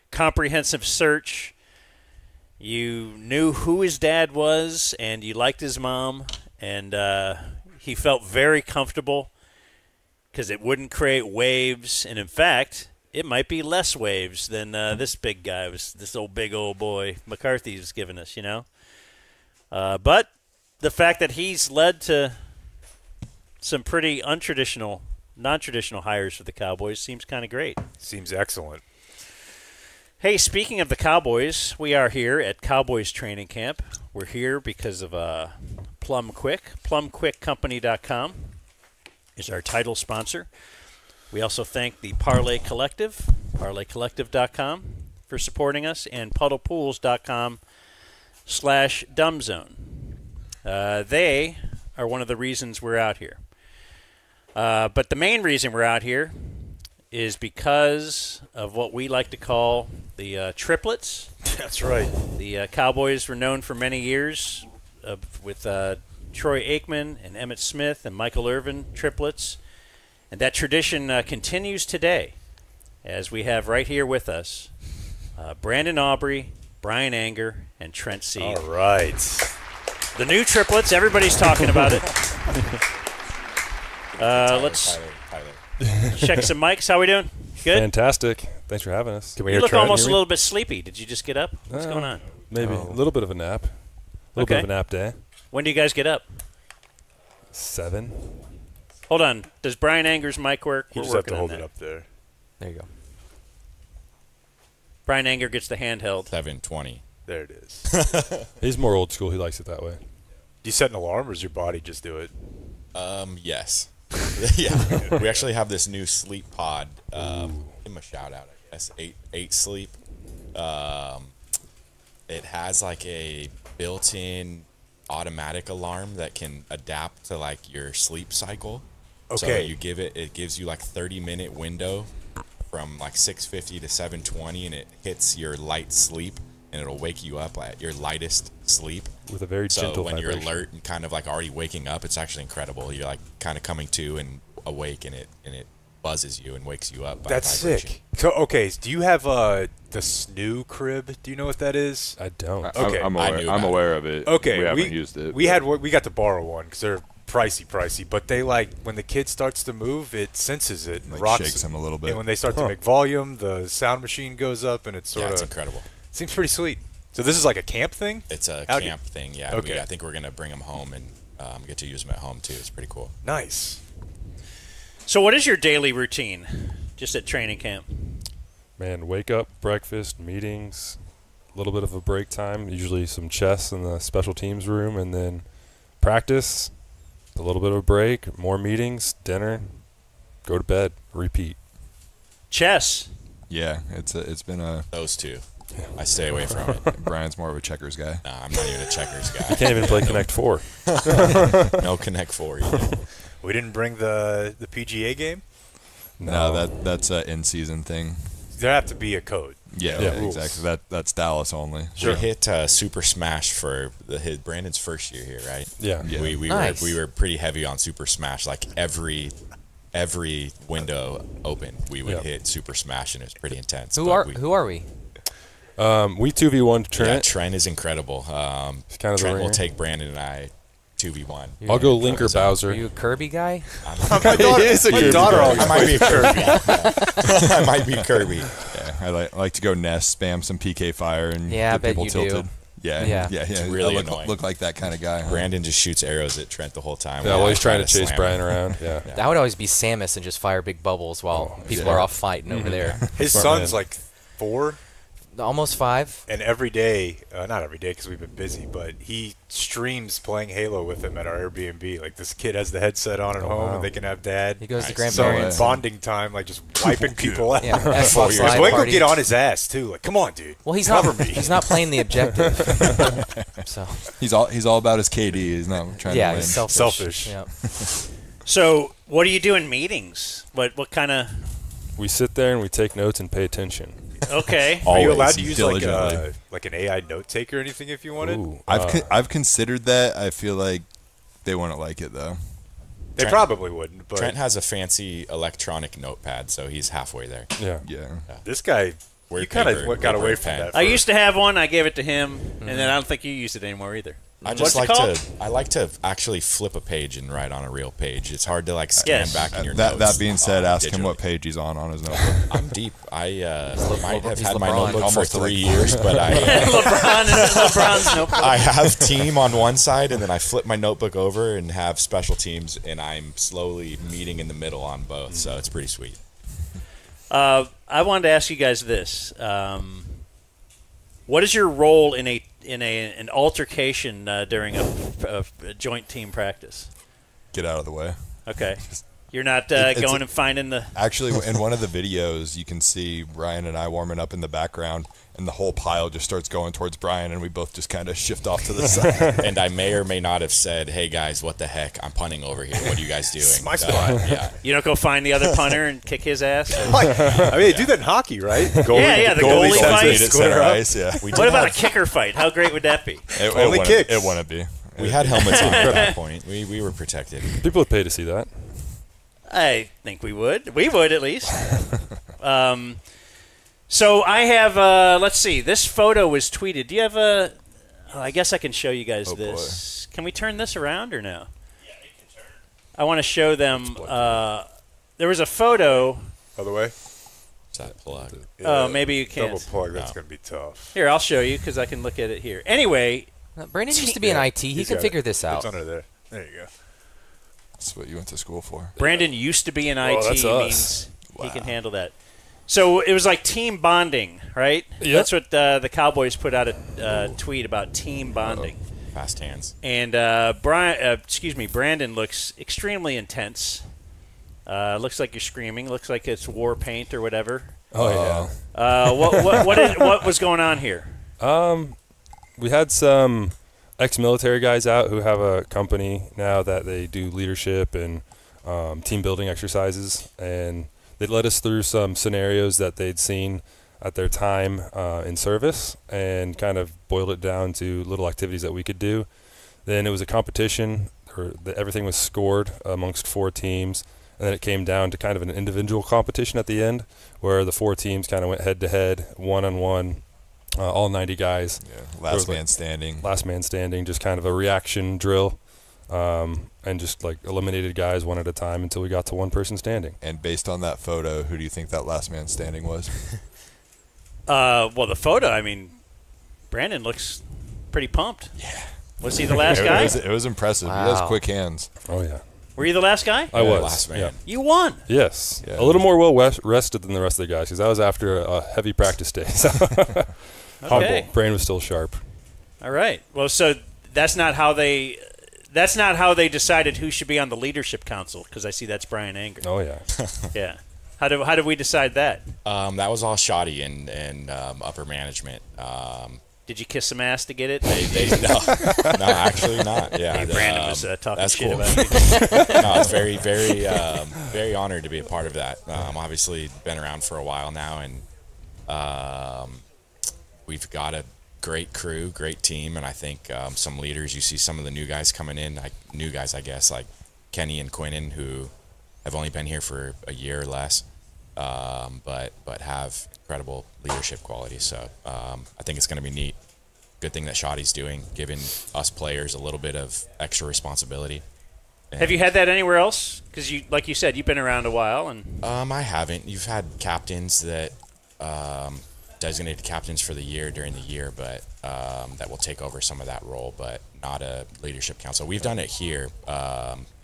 Speaker 3: comprehensive search. You knew who his dad was, and you liked his mom, and he felt very comfortable because it wouldn't create waves. And, in fact, it might be less waves than this big guy, this big old boy McCarthy was giving us, you know. But the fact that he's led to some pretty non-traditional hires for the Cowboys seems kind of great.
Speaker 2: Seems excellent.
Speaker 3: Hey, speaking of the Cowboys, we are here at Cowboys training camp. We're here because of Plum Quick. PlumQuickCompany.com is our title sponsor. We also thank the Parlay Collective, ParlayCollective.com, for supporting us, and PuddlePools.com/dumbzone. They are one of the reasons we're out here. But the main reason we're out here is because of what we like to call the triplets.
Speaker 2: That's right.
Speaker 3: The Cowboys were known for many years with Troy Aikman and Emmitt Smith and Michael Irvin triplets. And that tradition continues today, as we have right here with us Brandon Aubrey, Bryan Anger, and Trent Sieg.
Speaker 2: All right.
Speaker 3: The new triplets. Everybody's talking about it. Let's check some mics. How we doing? Good?
Speaker 13: Fantastic. Thanks for having us.
Speaker 3: You look almost a little bit sleepy. Did you just get up? What's going on?
Speaker 13: Maybe a little bit of a nap. A little bit of a nap day.
Speaker 3: When do you guys get up?
Speaker 13: 7.
Speaker 3: Hold on. Does Bryan Anger's mic work?
Speaker 2: You just have to hold it up there.
Speaker 4: There you go.
Speaker 3: Bryan Anger gets the handheld.
Speaker 14: 7:20.
Speaker 2: There it is.
Speaker 13: He's more old school. He likes it that way.
Speaker 2: Do you set an alarm, or does your body just do it?
Speaker 14: Yes. Yeah, we actually have this new sleep pod. Give him a shout out, I guess. 8 Sleep. It has like a built-in automatic alarm that can adapt to like your sleep cycle.
Speaker 2: Okay.
Speaker 14: So it gives you like 30-minute window from like 6:50 to 7:20, and it hits your light sleep, and it'll wake you up at your lightest sleep
Speaker 13: with a very gentle
Speaker 14: when
Speaker 13: vibration.
Speaker 14: you're alert and kind of like already waking up. It's actually incredible. You're like kind of coming to and awake, and it buzzes you and wakes you up. By
Speaker 2: That's
Speaker 14: vibration.
Speaker 2: sick. So okay, do you have the snoo crib? Do you know what that is?
Speaker 13: I don't.
Speaker 2: Okay,
Speaker 15: I'm aware of it.
Speaker 2: Okay,
Speaker 15: we haven't used it.
Speaker 2: We got to borrow one because they're pricey, but they like when the kid starts to move, it senses it and
Speaker 16: Like
Speaker 2: rocks
Speaker 16: shakes him a little bit.
Speaker 2: And when they start to make volume, the sound machine goes up, and it's
Speaker 14: it's incredible.
Speaker 2: Seems pretty sweet. So this is like a camp thing?
Speaker 14: It's a camp thing, yeah.
Speaker 2: Okay.
Speaker 14: I think we're gonna bring them home and get to use them at home too. It's pretty cool.
Speaker 2: Nice.
Speaker 3: So what is your daily routine just at training camp?
Speaker 13: Man, wake up, breakfast, meetings, a little bit of a break time, usually some chess in the special teams room, and then practice, a little bit of a break, more meetings, dinner, go to bed, repeat.
Speaker 3: Chess.
Speaker 16: Yeah, it's been a
Speaker 14: those two. I stay away from it.
Speaker 16: Brian's more of a checkers guy.
Speaker 14: No, I'm not even a checkers guy.
Speaker 13: You can't even play Connect 4.
Speaker 14: No Connect 4 either.
Speaker 2: We didn't bring the PGA game?
Speaker 16: No, that's an in-season thing.
Speaker 2: There have to be a code.
Speaker 16: Yeah, exactly. That's Dallas only.
Speaker 14: We hit Super Smash for Brandon's first year here, right?
Speaker 13: Yeah.
Speaker 14: We
Speaker 4: Nice.
Speaker 14: were pretty heavy on Super Smash. Like every window open, we would hit Super Smash, and it was pretty intense.
Speaker 4: Who are we?
Speaker 13: We 2v1 Trent.
Speaker 14: Yeah, Trent is incredible.
Speaker 13: Kind of the
Speaker 14: Trent will
Speaker 13: ringer.
Speaker 14: take Brandon and I 2v1.
Speaker 13: I'll go Link or Bowser.
Speaker 4: Are you a Kirby guy?
Speaker 2: My daughter always
Speaker 14: I might be
Speaker 2: plays
Speaker 14: Kirby. I might be Kirby.
Speaker 16: Yeah, I like to go nest, spam some PK fire, and
Speaker 4: Yeah, I
Speaker 16: get
Speaker 4: bet
Speaker 16: people
Speaker 4: you
Speaker 16: tilted.
Speaker 4: do.
Speaker 16: Yeah.
Speaker 14: It's really
Speaker 16: I
Speaker 14: annoying.
Speaker 16: look like that kind of guy. Huh?
Speaker 14: Brandon just shoots arrows at Trent the whole time.
Speaker 13: Yeah, while he's trying to
Speaker 14: slam
Speaker 13: chase
Speaker 14: him.
Speaker 13: Bryan around. Yeah.
Speaker 4: That would always be Samus and just fire big bubbles while people are off fighting over there.
Speaker 2: His
Speaker 13: Smart
Speaker 2: son's
Speaker 13: man.
Speaker 2: like 4.
Speaker 4: Almost 5.
Speaker 2: And every day, not every day because we've been busy, but he streams playing Halo with him at our Airbnb. Like this kid has the headset on at home,
Speaker 13: wow.
Speaker 2: and they can have dad.
Speaker 4: He goes to
Speaker 2: So
Speaker 4: grandparents.
Speaker 2: bonding time, like just wiping people out.
Speaker 4: Yeah, Xbox
Speaker 2: Because
Speaker 4: Live
Speaker 2: Wayne will
Speaker 4: party.
Speaker 2: get on his ass too. Like, come on, dude.
Speaker 4: Well, he's
Speaker 2: cover
Speaker 4: not.
Speaker 2: me.
Speaker 4: He's not playing the objective. So
Speaker 16: He's all about his KD. He's not trying to win.
Speaker 4: he's selfish.
Speaker 2: Selfish.
Speaker 4: Yeah.
Speaker 3: So what do you do in meetings? What kind of?
Speaker 13: We sit there and we take notes and pay attention.
Speaker 3: Okay.
Speaker 2: Are you
Speaker 14: Always,
Speaker 2: allowed to use
Speaker 16: diligently.
Speaker 2: like an AI note taker or anything if you wanted?
Speaker 13: Ooh,
Speaker 16: I've considered that. I feel like they wouldn't like it though.
Speaker 2: They
Speaker 14: Trent-
Speaker 2: probably wouldn't. But
Speaker 14: Trent has a fancy electronic notepad, so he's halfway there.
Speaker 13: yeah.
Speaker 2: this guy, you kind of got away from that.
Speaker 3: I used to have one. I gave it to him, and then I don't think you use it anymore either.
Speaker 14: I just
Speaker 3: What's it called?
Speaker 14: I like to actually flip a page and write on a real page. It's hard to like scan
Speaker 3: Yes.
Speaker 14: back in your
Speaker 16: That
Speaker 14: notes.
Speaker 16: being said, ask him
Speaker 14: digitally.
Speaker 16: what page he's on his notebook.
Speaker 14: I'm deep. I might have
Speaker 4: he's
Speaker 14: had my
Speaker 4: LeBron.
Speaker 14: notebook for
Speaker 16: Almost
Speaker 14: 3
Speaker 16: like-
Speaker 14: years, but
Speaker 3: LeBron's notebook.
Speaker 14: I have team on one side, and then I flip my notebook over and have special teams, and I'm slowly meeting in the middle on both. So it's pretty sweet.
Speaker 3: I wanted to ask you guys this: what is your role in an altercation during a joint team practice?
Speaker 16: Get out of the way.
Speaker 3: Okay, you're not
Speaker 16: It's
Speaker 3: going and finding the.
Speaker 16: Actually, in one of the videos, you can see Bryan and I warming up in the background, and the whole pile just starts going towards Bryan, and we both just kind of shift off to the side.
Speaker 14: And I may or may not have said, "Hey guys, what the heck? I'm punting over here. What are you guys doing?"
Speaker 2: It's my spot.
Speaker 14: Yeah.
Speaker 3: You don't go find the other punter and kick his ass.
Speaker 2: Like, I mean, they do that in hockey, right? Goalie,
Speaker 3: Yeah, the goalie fight.
Speaker 16: Made it center ice, yeah.
Speaker 3: What about a kicker fight? How great would that be?
Speaker 2: Only kicks.
Speaker 16: It wouldn't be.
Speaker 14: We had helmets on at that point. We were protected.
Speaker 13: People would pay to see that.
Speaker 3: I think we would. We would at least. So I have. Let's see. This photo was tweeted. Do you have a? I guess I can show you guys this. Can we turn this around or no? Yeah, it can turn. I want to show them. There was a photo.
Speaker 2: By the way,
Speaker 14: Is that plug?
Speaker 3: Oh, maybe you can't.
Speaker 2: Double plug. That's gonna be tough.
Speaker 3: Here, I'll show you because I can look at it here. Anyway,
Speaker 4: Brandon used to be in IT. He
Speaker 2: He's
Speaker 4: can
Speaker 2: got
Speaker 4: figure
Speaker 2: it.
Speaker 4: this out.
Speaker 2: It's under there. There you go.
Speaker 16: That's what you went to school for.
Speaker 3: Brandon used to be in IT.
Speaker 13: that's
Speaker 3: Means
Speaker 13: us.
Speaker 3: he can handle that. So it was like team bonding, right?
Speaker 13: Yep.
Speaker 3: That's what the Cowboys put out a tweet about team bonding.
Speaker 14: Fast hands.
Speaker 3: And Brandon looks extremely intense. Looks like you're screaming. Looks like it's war paint or whatever.
Speaker 13: Oh yeah.
Speaker 3: What was going on here?
Speaker 13: We had some ex-military guys out who have a company now that they do leadership and team building exercises, and they led us through some scenarios that they'd seen at their time in service and kind of boiled it down to little activities that we could do. Then it was a competition, everything was scored amongst 4 teams, and then it came down to kind of an individual competition at the end where the 4 teams kind of went head-to-head, one-on-one, all 90 guys.
Speaker 16: Yeah, last man standing.
Speaker 13: Last man standing, just kind of a reaction drill. And just like eliminated guys one at a time until we got to one person standing.
Speaker 16: And based on that photo, who do you think that last man standing was?
Speaker 3: Well, the photo, I mean, Brandon looks pretty pumped. Yeah. Was he the last guy?
Speaker 16: It was impressive. Wow. He has quick hands.
Speaker 13: Oh, yeah.
Speaker 3: Were you the last guy?
Speaker 13: I was.
Speaker 16: Last man.
Speaker 13: Yeah.
Speaker 3: You won.
Speaker 13: Yes. Yeah. A little more rested than the rest of the guys because I was after a heavy practice day. So
Speaker 3: okay.
Speaker 13: Brain was still sharp.
Speaker 3: All right. Well, so that's not how they decided who should be on the leadership council, because I see that's Bryan Anger.
Speaker 13: Oh yeah.
Speaker 3: Yeah. How did we decide that?
Speaker 14: That was all Shoddy and upper management.
Speaker 3: Did you kiss some ass to get it?
Speaker 14: No, actually not. Yeah,
Speaker 3: hey, Brandon was talking shit
Speaker 14: cool.
Speaker 3: about me.
Speaker 14: No, it's very, very, very honored to be a part of that. Obviously, been around for a while now, and we've got a great crew, great team, and I think some leaders. You see some of the new guys coming in, new guys, I guess, like Kenny and Quinnen, who have only been here for a year or less, but have incredible leadership qualities. So I think it's going to be neat. Good thing that Shoddy's doing, giving us players a little bit of extra responsibility.
Speaker 3: Have you had that anywhere else? Because like you said, you've been around a while, and
Speaker 14: I haven't. You've had captains that designated captains for the year during the year, but that will take over some of that role, but not a leadership council. We've done it here.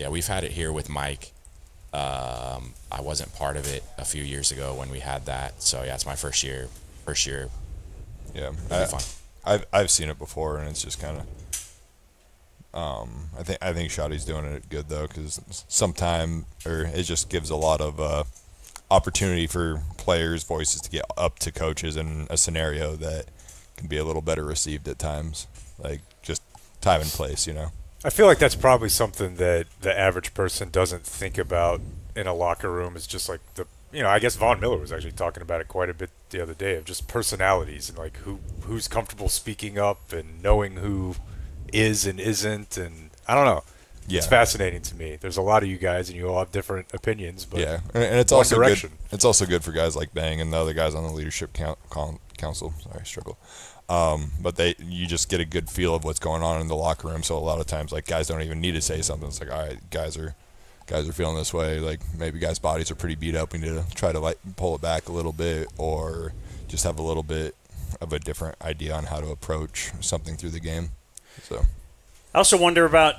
Speaker 14: We've had it here with Mike. I wasn't part of it a few years ago when we had that, so yeah, it's my first year.
Speaker 16: Yeah,
Speaker 14: fun.
Speaker 16: I've seen it before, and it's just kind of. I think Shoddy's doing it good though, because it just gives a lot of opportunity for players' voices to get up to coaches in a scenario that can be a little better received at times, like just time and place,
Speaker 2: I feel like that's probably something that the average person doesn't think about in a locker room. It's just like I guess Von Miller was actually talking about it quite a bit the other day, of just personalities and like who's comfortable speaking up and knowing who is and isn't, and I don't know. Yeah. It's fascinating to me. There's a lot of you guys, and you all have different opinions, but
Speaker 16: yeah, and it's also good. It's also good for guys like Bang and the other guys on the leadership council. Sorry, struggle. But you just get a good feel of what's going on in the locker room. So a lot of times, like, guys don't even need to say something. It's like, all right, guys are feeling this way. Like, maybe guys' bodies are pretty beat up. We need to try to pull it back a little bit, or just have a little bit of a different idea on how to approach something through the game. So,
Speaker 3: I also wonder about,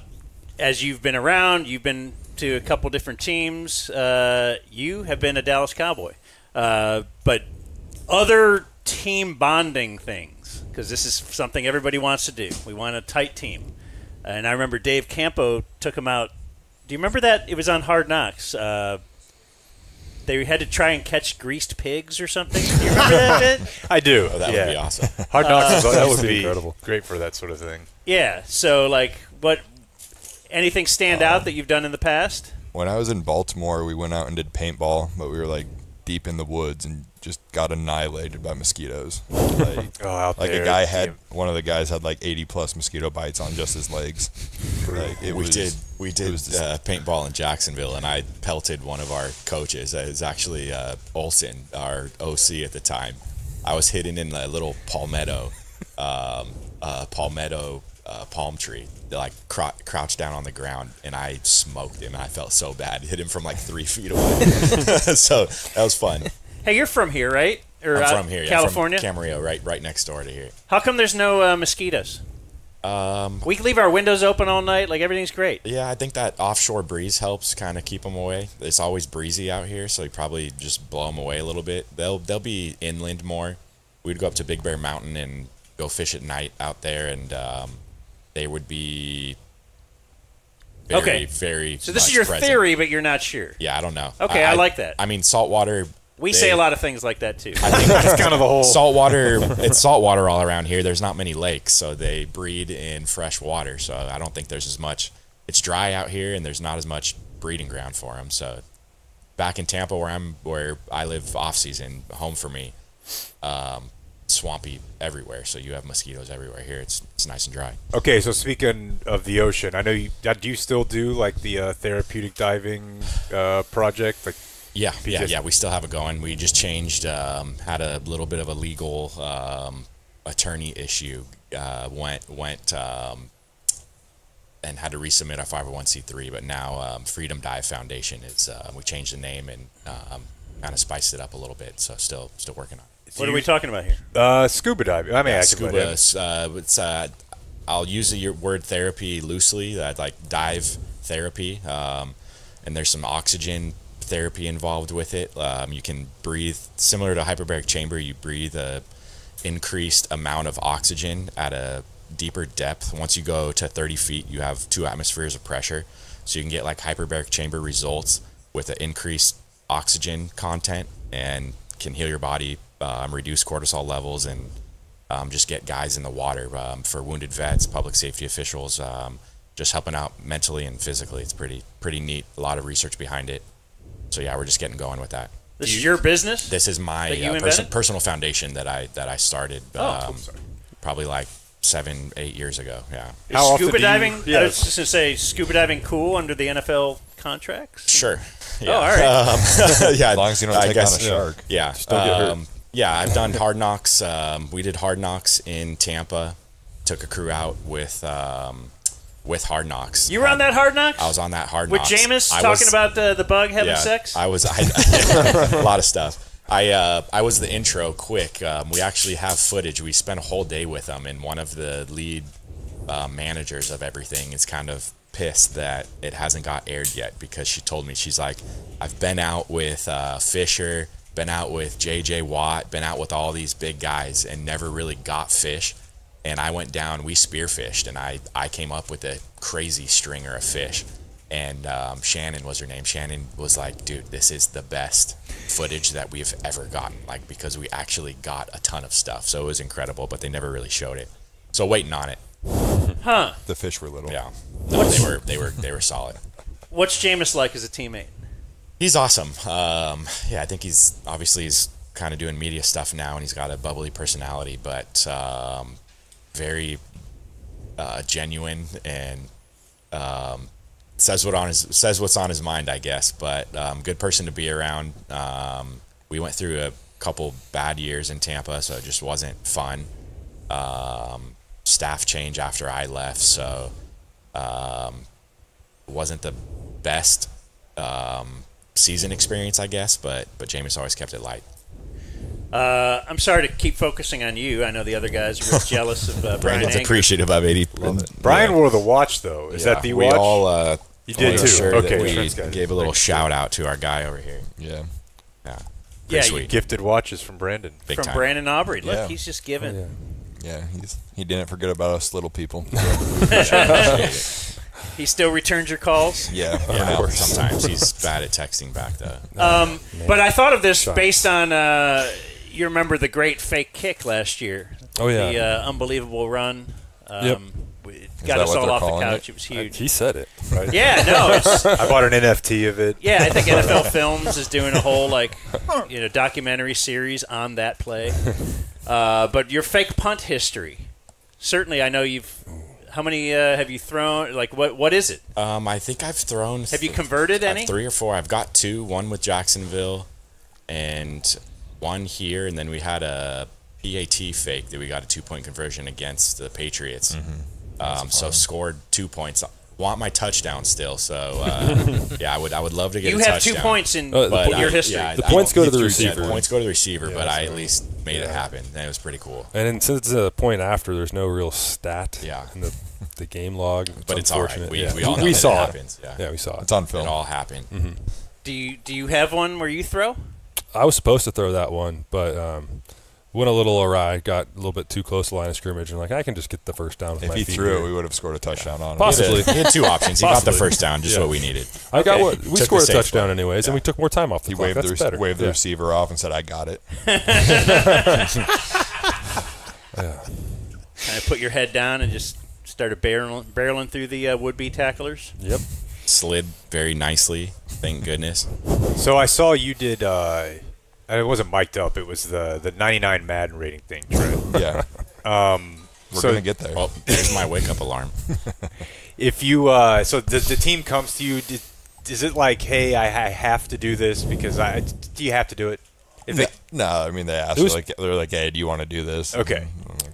Speaker 3: as you've been around, you've been to a couple different teams. You have been a Dallas Cowboy, but other team bonding things, because this is something everybody wants to do. We want a tight team. And I remember Dave Campo took him out. Do you remember that? It was on Hard Knocks. They had to try and catch greased pigs or something. Do you remember that bit?
Speaker 2: I do.
Speaker 14: Oh, that would be awesome.
Speaker 2: Hard Knocks that would be incredible. Great for that sort of thing.
Speaker 3: Yeah. So, anything stand out that you've done in the past?
Speaker 16: When I was in Baltimore, we went out and did paintball, but we were deep in the woods and just got annihilated by mosquitoes. One of the guys had 80 plus mosquito bites on just his legs.
Speaker 14: We did paintball in Jacksonville, and I pelted one of our coaches. It was actually Olsen, our OC at the time. I was hidden in a little palmetto palm tree, crouched down on the ground, and I smoked him, and I felt so bad. Hit him from 3 feet away. So that was fun.
Speaker 3: Hey, you're from here, right? Or,
Speaker 14: I'm from here,
Speaker 3: California?
Speaker 14: From Camarillo, right next door to here.
Speaker 3: How come there's no mosquitoes? We can leave our windows open all night. Everything's great.
Speaker 14: Yeah, I think that offshore breeze helps kind of keep them away. It's always breezy out here, so you probably just blow them away a little bit. They'll be inland more. We'd go up to Big Bear Mountain and go fish at night out there, and they would be Very, very.
Speaker 3: So this
Speaker 14: much
Speaker 3: is your
Speaker 14: present.
Speaker 3: theory, but you're not sure.
Speaker 14: Yeah, I don't know.
Speaker 3: Okay, I like that.
Speaker 14: I mean, saltwater.
Speaker 3: We say a lot of things like that too.
Speaker 14: I think that's kind of the whole saltwater. It's saltwater all around here. There's not many lakes, so they breed in fresh water. So I don't think there's as much. It's dry out here, and there's not as much breeding ground for them. So back in Tampa, where I live off season, home for me, swampy everywhere. So you have mosquitoes everywhere. Here it's nice and dry.
Speaker 2: Okay, so speaking of the ocean, I know you do you still do like the therapeutic diving project? Like,
Speaker 14: yeah, we still have it going. We just changed, had a little bit of a legal attorney issue. Went and had to resubmit our 501c3, but now Freedom Dive Foundation is. We changed the name and kind of spiced it up a little bit. So still working on it.
Speaker 3: What are we talking about here?
Speaker 2: Scuba diving. I mean,
Speaker 14: scuba. It's I'll use the word therapy loosely. Like dive therapy, and there's some oxygen therapy involved with it. You can breathe similar to hyperbaric chamber. You breathe a increased amount of oxygen at a deeper depth. Once you go to 30 feet, you have 2 atmospheres of pressure, so you can get like hyperbaric chamber results with an increased oxygen content, and can heal your body, reduce cortisol levels, and just get guys in the water for wounded vets, public safety officials, just helping out mentally and physically. It's pretty neat. A lot of research behind it. So yeah, we're just getting going with that.
Speaker 3: This is your business?
Speaker 14: This is my personal foundation that I started probably like 7-8 years ago. Yeah.
Speaker 3: Is scuba diving? I was just gonna say, scuba diving cool under the NFL contracts?
Speaker 14: Sure. Yeah.
Speaker 3: Oh, all right.
Speaker 14: Yeah,
Speaker 16: as long as you don't take on a shark.
Speaker 14: Yeah.
Speaker 16: Just don't get hurt.
Speaker 14: Yeah, I've done Hard Knocks. We did Hard Knocks in Tampa. Took a crew out with Hard Knocks.
Speaker 3: You were on that Hard Knocks?
Speaker 14: I was on that Hard
Speaker 3: with
Speaker 14: Knocks.
Speaker 3: Jameis talking about the bug having sex?
Speaker 14: I was. A lot of stuff. I was the intro quick. We actually have footage. We spent a whole day with them, and one of the lead managers of everything is kind of pissed that it hasn't got aired yet, because she told me, she's like, I've been out with Fisher, been out with J.J. Watt, been out with all these big guys, and never really got fish. And I went down, we spearfished, and I came up with a crazy stringer of fish. And Shannon was her name. Shannon was like, dude, this is the best footage that we've ever gotten, like, because we actually got a ton of stuff. So it was incredible, but they never really showed it. So waiting on it.
Speaker 3: Huh.
Speaker 16: The fish were little.
Speaker 14: Yeah. No, they were solid.
Speaker 3: What's Jameis like as a teammate?
Speaker 14: He's awesome. Yeah, I think he's kind of doing media stuff now, and he's got a bubbly personality, but very genuine, and says what's on his mind, I guess. But good person to be around. We went through a couple bad years in Tampa, so it just wasn't fun. Staff change after I left, so it wasn't the best season experience, I guess. But Jameis always kept it light.
Speaker 3: I'm sorry to keep focusing on you. I know the other guys are jealous of Bryan.
Speaker 14: Brandon's appreciative of 80.
Speaker 2: Bryan wore the watch, though. Is that the watch?
Speaker 14: We all
Speaker 2: you did too.
Speaker 14: Sure
Speaker 2: okay,
Speaker 14: we gave a little shout out to our guy over here.
Speaker 16: Yeah.
Speaker 14: Yeah.
Speaker 2: Sweet. Gifted watches from Brandon.
Speaker 3: From Brandon Aubrey. Look, he's just giving.
Speaker 16: Oh, yeah, he didn't forget about us little people.
Speaker 3: He still returns your calls?
Speaker 14: Yeah, sometimes. He's bad at texting back, though.
Speaker 3: But I thought of this based on, you remember the great fake kick last year?
Speaker 13: Oh, yeah.
Speaker 3: The unbelievable run.
Speaker 13: Yep.
Speaker 3: It got us all off the couch. It was huge.
Speaker 13: He said it, right?
Speaker 3: Yeah, no.
Speaker 2: I bought an NFT of it.
Speaker 3: Yeah, I think NFL Films is doing a whole documentary series on that play. But your fake punt history, certainly I know you've. How many have you thrown? Like, what is it?
Speaker 14: I think I've thrown.
Speaker 3: Have you converted any?
Speaker 14: 3 or 4. I've got 2. One with Jacksonville, and one here, and then we had a PAT fake that we got a 2-point conversion against the Patriots. So scored 2 points. Want my touchdown still, so yeah, I would love to get.
Speaker 3: You
Speaker 14: a
Speaker 3: have
Speaker 14: touchdown.
Speaker 3: 2 points in your history.
Speaker 14: Yeah,
Speaker 13: the points go to the receiver.
Speaker 14: The points go to the receiver, but I at least made it happen, and it was pretty cool.
Speaker 13: And since it's a point after, there's no real stat in the game log.
Speaker 14: But it's all right. We all know
Speaker 13: we
Speaker 14: that
Speaker 13: saw
Speaker 14: it happens.
Speaker 13: Yeah, we saw it.
Speaker 16: It's on film.
Speaker 14: It all happened.
Speaker 13: Mm-hmm.
Speaker 3: Do you have one where you throw?
Speaker 13: I was supposed to throw that one, but went a little awry, got a little bit too close to the line of scrimmage, and I can just get the first down with
Speaker 16: if
Speaker 13: my
Speaker 16: he
Speaker 13: feet
Speaker 16: threw
Speaker 13: here.
Speaker 16: it, we would have scored a touchdown on it.
Speaker 13: Possibly.
Speaker 14: He had two options. He got the first down, just what we needed.
Speaker 13: I got what we
Speaker 14: Took
Speaker 13: scored a
Speaker 14: the safe
Speaker 13: touchdown
Speaker 14: play.
Speaker 13: anyways, and we took more time off the
Speaker 16: He
Speaker 13: clock. That's better.
Speaker 16: waved the receiver off and said, "I got it."
Speaker 3: Kind of put your head down and just started barreling through the would-be tacklers.
Speaker 13: Yep.
Speaker 14: Slid very nicely, thank goodness.
Speaker 2: So I saw you did. It wasn't mic'd up. It was the 99 Madden rating thing, Trent.
Speaker 16: Yeah. We're gonna get there.
Speaker 14: Well, there's my wake-up alarm.
Speaker 2: If you so the team comes to you, is it like, hey, I have to do this because do you have to do it?
Speaker 16: No, I mean they asked. They're like, hey, do you want to do this?
Speaker 2: Okay.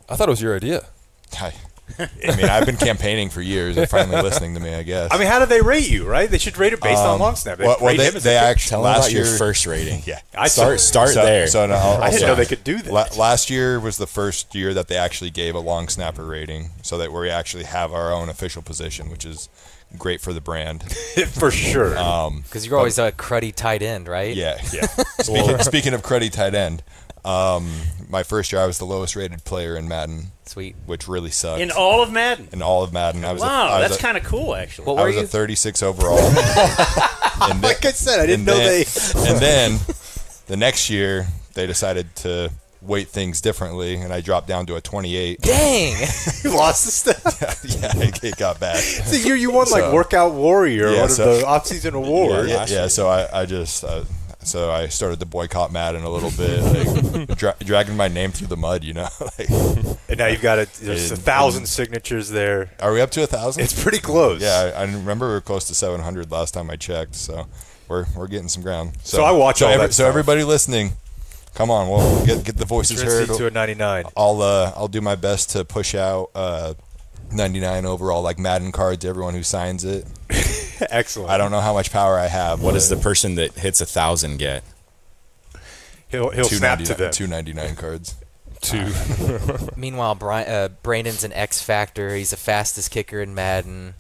Speaker 13: I thought it was your idea.
Speaker 16: I mean, I've been campaignning for years. They're finally listening to me, I guess.
Speaker 2: I mean, how do they rate you? Right? They should rate it based on long snap.
Speaker 16: They actually
Speaker 14: tell
Speaker 16: last
Speaker 14: about
Speaker 16: year
Speaker 14: your first rating.
Speaker 16: Yeah,
Speaker 14: start there.
Speaker 16: So no,
Speaker 2: I didn't know they could do that.
Speaker 16: Last year was the first year that they actually gave a long snapper rating, so that we actually have our own official position, which is great for the brand.
Speaker 2: For sure.
Speaker 4: Because you're always a cruddy tight end, right?
Speaker 16: Yeah. Speaking of cruddy tight end, my first year I was the lowest rated player in Madden.
Speaker 4: Sweet.
Speaker 16: Which really sucked.
Speaker 3: In all of Madden?
Speaker 16: In all of Madden. I was
Speaker 3: that's kind of cool, actually.
Speaker 4: What were
Speaker 16: you? I was a 36 overall.
Speaker 2: Like I said, I didn't know they...
Speaker 16: And then the next year, they decided to weight things differently, and I dropped down to a 28.
Speaker 4: Dang!
Speaker 2: You lost the step.
Speaker 16: Yeah, it got bad.
Speaker 2: It's the year you won, like, Workout Warrior, one of the off-season awards.
Speaker 16: Yeah, so I just... So I started to boycott Madden a little bit, like dragging my name through the mud, and
Speaker 2: now you've got there's 1,000 signatures there.
Speaker 16: Are we up to 1,000?
Speaker 2: It's pretty close.
Speaker 16: Yeah, I remember we were close to 700 last time I checked, so we're getting some ground.
Speaker 2: So I watch all that stuff.
Speaker 16: So everybody listening, come on, we'll get the voices heard.
Speaker 2: To a 99.
Speaker 16: I'll do my best to push out 99 overall, like Madden card to everyone who signs it.
Speaker 2: Excellent.
Speaker 16: I don't know how much power I have.
Speaker 14: What does the person that hits 1,000 get?
Speaker 2: He'll snap to them.
Speaker 16: 299 cards.
Speaker 4: Meanwhile, Brandon's an X factor. He's the fastest kicker in Madden.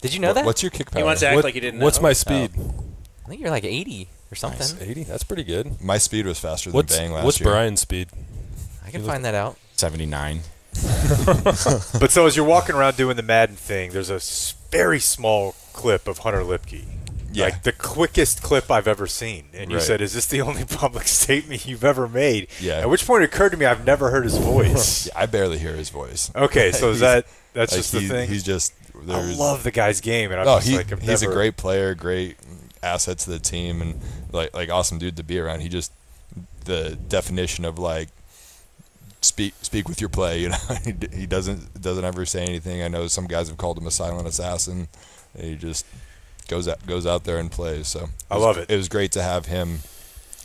Speaker 4: Did you know that?
Speaker 16: What's your kick power?
Speaker 3: He wants to act like he didn't know.
Speaker 13: What's my speed?
Speaker 4: I think you're like 80 or something.
Speaker 13: Nice. 80? That's pretty good.
Speaker 16: My speed was faster than Bang last year.
Speaker 13: What's Bryan's speed?
Speaker 4: I can find that out.
Speaker 14: 79.
Speaker 2: But so as you're walking around doing the Madden thing, there's a very small clip of Hunter Lipke.
Speaker 16: Yeah.
Speaker 2: Like the quickest clip I've ever seen. And you said, is this the only public statement you've ever made?
Speaker 16: Yeah.
Speaker 2: At which point it occurred to me I've never heard his voice.
Speaker 16: I barely hear his voice.
Speaker 2: Okay, so that's just the thing?
Speaker 16: He's just...
Speaker 2: I love the guy's game. And I'm
Speaker 16: he's a great player, great asset to the team, and like awesome dude to be around. He just... The definition of like... Speak with your play, He doesn't ever say anything. I know some guys have called him a silent assassin. He just goes out there and plays. So
Speaker 2: I love it.
Speaker 16: It was great to have him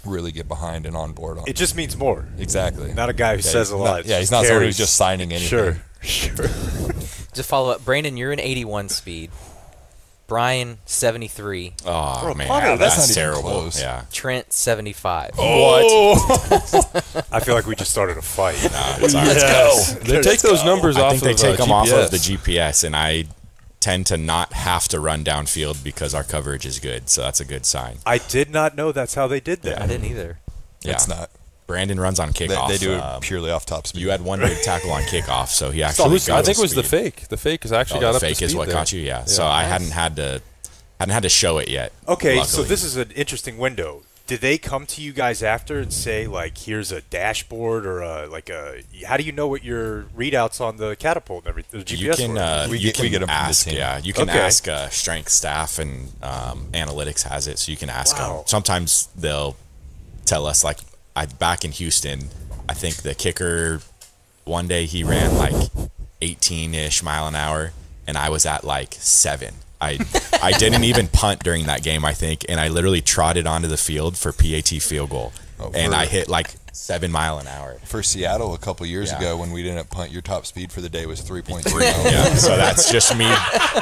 Speaker 16: really get behind and on board on
Speaker 2: it. Just means more.
Speaker 16: Exactly.
Speaker 2: Not a guy who says a lot.
Speaker 16: He's not someone who's just signing anything.
Speaker 2: Sure.
Speaker 4: Just follow up. Brandon, you're an 81 speed. Bryan, 73.
Speaker 14: Oh, man.
Speaker 16: That's not
Speaker 14: terrible.
Speaker 16: Even close.
Speaker 14: Yeah.
Speaker 4: Trent, 75.
Speaker 2: What? I feel like we just started a fight.
Speaker 14: Let's
Speaker 13: go. They take those numbers off of
Speaker 14: I think they take them off of the
Speaker 13: GPS.
Speaker 14: GPS, and I tend to not have to run downfield because our coverage is good, so that's a good sign.
Speaker 2: I did not know that's how they did that.
Speaker 4: I didn't either.
Speaker 14: Yeah.
Speaker 16: It's not.
Speaker 14: Brandon runs on kickoff.
Speaker 16: They do it purely off top speed.
Speaker 14: You had one big tackle on kickoff, so he actually
Speaker 13: I think it was the fake. The fake has actually got up to
Speaker 14: speed. The fake is what caught you, yeah. So I hadn't had to show it yet.
Speaker 2: Okay,
Speaker 14: luckily.
Speaker 2: so this is an interesting window. Did they come to you guys after and say, like, here's a dashboard or how do you know what your readouts on the catapult and everything, the GPS
Speaker 14: you can get them ask, you can ask strength staff, and analytics has it, so you can ask them. Sometimes they'll tell us, like, back in Houston, I think the kicker, one day he ran like 18-ish mile an hour, and I was at like 7. I didn't even punt during that game, I think, and I literally trotted onto the field for PAT field goal, and I hit like 7 mile an hour.
Speaker 16: For Seattle a couple years ago, when we didn't punt, your top speed for the day was 3.3 miles.
Speaker 14: Yeah, so that's just me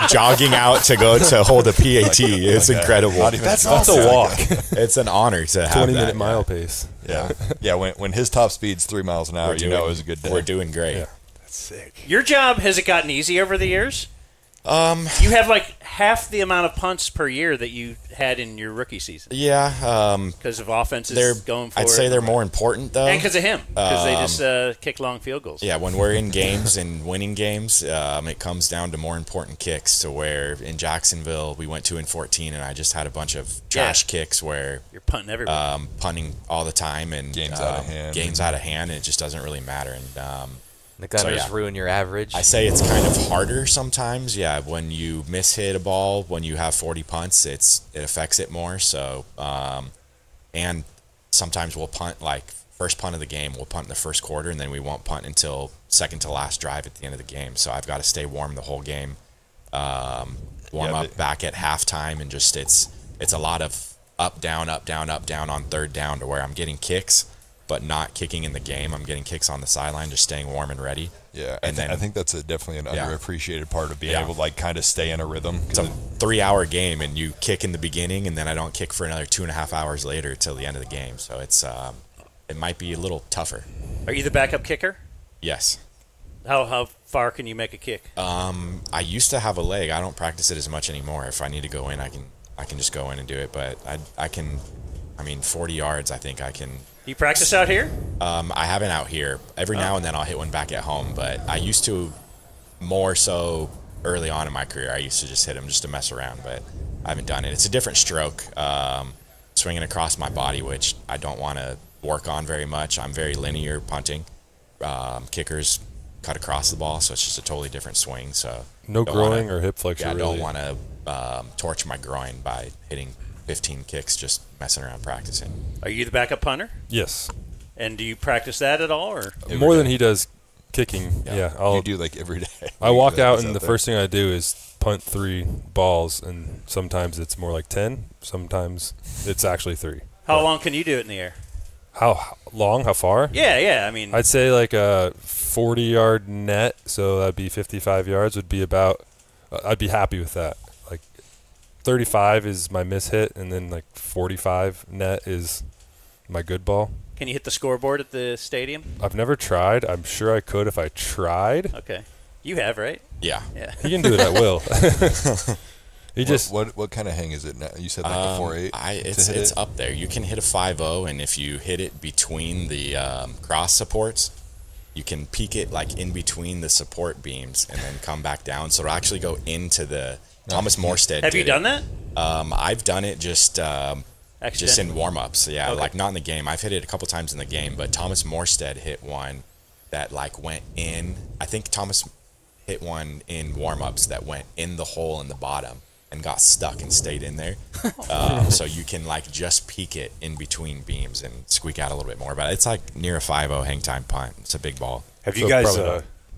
Speaker 14: jogging out to go to hold a PAT. It's incredible.
Speaker 13: That's a walk.
Speaker 14: It's an honor to have
Speaker 13: 20-minute mile pace.
Speaker 16: Yeah. When his top speed's 3 miles an hour, it was a good day.
Speaker 14: We're doing great.
Speaker 2: That's sick.
Speaker 3: Your job, has it gotten easy over the years? You have like half the amount of punts per year that you had in your rookie season.
Speaker 14: Yeah.
Speaker 3: Because of offenses going for it.
Speaker 14: I'd say they're more important, though.
Speaker 3: And because of him. Because they just kick long field goals.
Speaker 14: Yeah, when we're in games and winning games, it comes down to more important kicks. To where in Jacksonville, we went 2-14, and I just had a bunch of trash kicks where
Speaker 3: you're punting everywhere.
Speaker 14: Punting all the time, and
Speaker 16: games out of hand.
Speaker 14: Games out of hand, and it just doesn't really matter. And
Speaker 4: the gunners ruin your average.
Speaker 14: I say it's kind of harder sometimes. Yeah, when you mishit a ball, when you have 40 punts, it affects it more. So, and sometimes we'll punt like first punt of the game. We'll punt in the first quarter, and then we won't punt until second to last drive at the end of the game. So I've got to stay warm the whole game. Warm up back at halftime, and just it's a lot of up down on third down to where I'm getting kicks, but not kicking in the game. I'm getting kicks on the sideline, just staying warm and ready.
Speaker 16: Yeah,
Speaker 14: and
Speaker 16: I think that's definitely an underappreciated part of being able to like kind of stay in a rhythm.
Speaker 14: It's a 3-hour game, and you kick in the beginning, and then I don't kick for another 2.5 hours later till the end of the game. So it's it might be a little tougher.
Speaker 3: Are you the backup kicker?
Speaker 14: Yes.
Speaker 3: How far can you make a kick?
Speaker 14: I used to have a leg. I don't practice it as much anymore. If I need to go in, I can just go in and do it. But I can, 40 yards. I think I can.
Speaker 3: You practice out here?
Speaker 14: I haven't out here. Every now and then I'll hit one back at home, but I used to more so early on in my career. I used to just hit them just to mess around, but I haven't done it. It's a different stroke, swinging across my body, which I don't want to work on very much. I'm very linear punting. Kickers cut across the ball, so it's just a totally different swing. So
Speaker 13: no groin or hip flexor.
Speaker 14: Yeah, I don't want to torch my groin by hitting 15 kicks just messing around practicing.
Speaker 3: Are you the backup punter?
Speaker 13: Yes.
Speaker 3: And do you practice that at all, or
Speaker 13: more than he does kicking? Yeah,
Speaker 16: I'll do like every day.
Speaker 13: I walk out and the first thing I do is punt 3 balls, and sometimes it's more like 10. Sometimes it's actually 3.
Speaker 3: How long can you do it in the air?
Speaker 13: How long? How far?
Speaker 3: Yeah. I mean,
Speaker 13: I'd say like a 40-yard net, so that'd be 55 yards. Would be about. I'd be happy with that. 35 is my miss hit, and then 45 net is my good ball.
Speaker 3: Can you hit the scoreboard at the stadium?
Speaker 13: I've never tried. I'm sure I could if I tried.
Speaker 3: Okay. You have, right?
Speaker 14: Yeah.
Speaker 13: He can do it at will. He just
Speaker 16: what kind of hang is it now? You said like a 4.8.
Speaker 14: It's up there. You can hit a 5.0, and if you hit it between the cross supports, you can peek it in between the support beams and then come back down. So it'll actually go into the. Thomas Morstead.
Speaker 3: Have you done that?
Speaker 14: I've done it just in warm-ups. Yeah,
Speaker 3: okay.
Speaker 14: Not in the game. I've hit it a couple times in the game, but Thomas Morstead hit one that went in. I think Thomas hit one in warm-ups that went in the hole in the bottom and got stuck and stayed in there. So you can just peek it in between beams and squeak out a little bit more. But it's near a 5.0 hang time punt. It's a big ball.
Speaker 2: Have you guys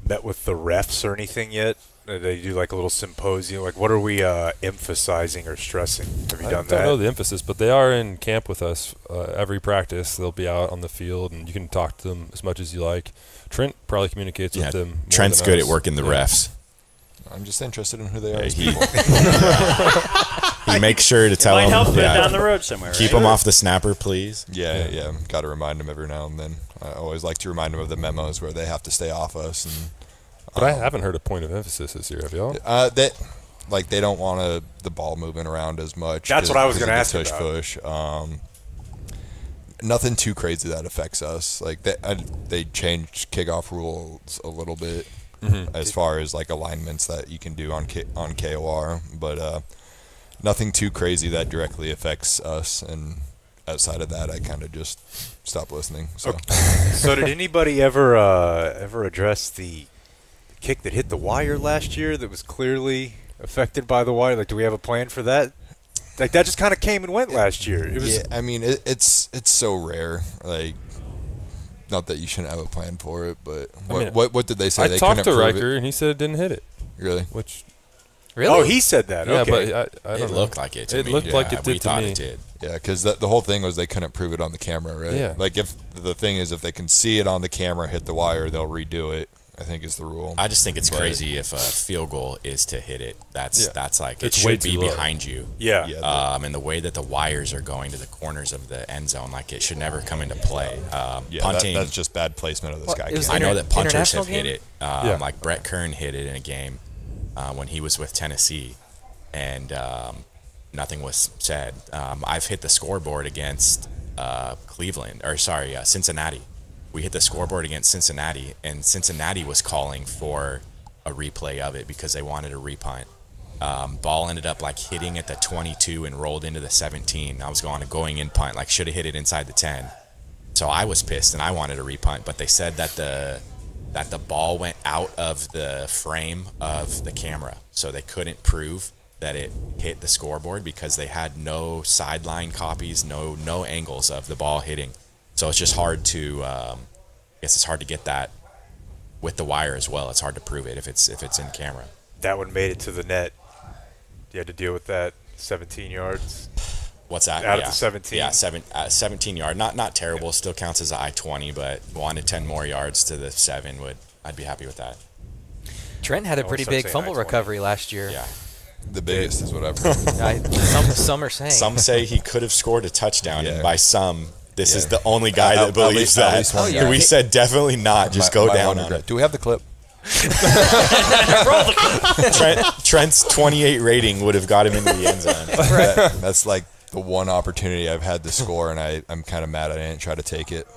Speaker 2: met with the refs or anything yet? They do a little symposium. What are we emphasizing or stressing? Have you done that?
Speaker 13: I don't know the emphasis, but they are in camp with us every practice. They'll be out on the field, and you can talk to them as much as you like. Trent probably communicates with them.
Speaker 14: Trent's good at working the refs.
Speaker 16: I'm just interested in who they are as people.
Speaker 14: He makes sure to tell
Speaker 3: them. Might help them
Speaker 14: down
Speaker 3: the road somewhere.
Speaker 14: Keep them off the snapper, please.
Speaker 16: Yeah. Got to remind them every now and then. I always like to remind them of the memos where they have to stay off us.
Speaker 13: But I haven't heard a point of emphasis this year. Have y'all?
Speaker 16: They don't want the ball moving around as much.
Speaker 2: That's what I was going to ask
Speaker 16: about. Push. Nothing too crazy that affects us. They changed kickoff rules a little bit as far as alignments that you can do on KOR, but nothing too crazy that directly affects us. And outside of that, I kind of just stopped listening. So,
Speaker 2: So did anybody ever address the kick that hit the wire last year that was clearly affected by the wire? Do we have a plan for that? That just kind of came and went last year. It was.
Speaker 16: Yeah, it's so rare. Not that you shouldn't have a plan for it, but what did they say?
Speaker 13: I talked to Riker, and he said it didn't hit it.
Speaker 16: Really?
Speaker 2: Really? Oh, he said that.
Speaker 13: Yeah,
Speaker 2: okay.
Speaker 13: but I don't know.
Speaker 14: Looked like it to me.
Speaker 13: It looked like it did to me.
Speaker 14: It did.
Speaker 16: Yeah, because the whole thing was they couldn't prove it on the camera, right?
Speaker 13: Yeah.
Speaker 16: If the thing is, if they can see it on the camera hit the wire, they'll redo it. I think is the rule.
Speaker 14: I just think it's crazy if a field goal is to hit it. That's it
Speaker 13: it's
Speaker 14: should be behind you.
Speaker 2: Yeah.
Speaker 14: And the way that the wires are going to the corners of the end zone, it should never come into play. Punting.
Speaker 16: That's just bad placement of this guy.
Speaker 14: I know that punters have hit it. Brett Kern hit it in a game. when he was with Tennessee, and nothing was said. I've hit the scoreboard against Cincinnati. We hit the scoreboard against Cincinnati, and Cincinnati was calling for a replay of it because they wanted a repunt. Ball ended up like hitting at the 22 and rolled into the 17. I was going in punt, like should have hit it inside the 10. So I was pissed and I wanted a repunt, but they said that the ball went out of the frame of the camera, so they couldn't prove that it hit the scoreboard because they had no sideline copies, no angles of the ball hitting. So it's just hard to, I guess it's hard to get that with the wire as well. It's hard to prove it if it's in camera.
Speaker 2: That one made it to the net. You had to deal with that 17 yards.
Speaker 14: What's that?
Speaker 2: Out of the 17.
Speaker 14: Yeah, 17 yard. Not terrible. Still counts as an I-20, but wanted 10 more yards to the 7 I'd be happy with that.
Speaker 4: Trent had a pretty big fumble recovery last year.
Speaker 14: Yeah.
Speaker 16: The biggest is what I've heard.
Speaker 4: Some are saying.
Speaker 14: Some say he could have scored a touchdown, and by some, this is the only guy that believes that. We said definitely not. Just go down on it.
Speaker 16: Do we have the clip?
Speaker 14: Trent's 28 rating would have got him into the end zone.
Speaker 16: That's like the one opportunity I've had to score, and I'm kind of mad I didn't try to take it.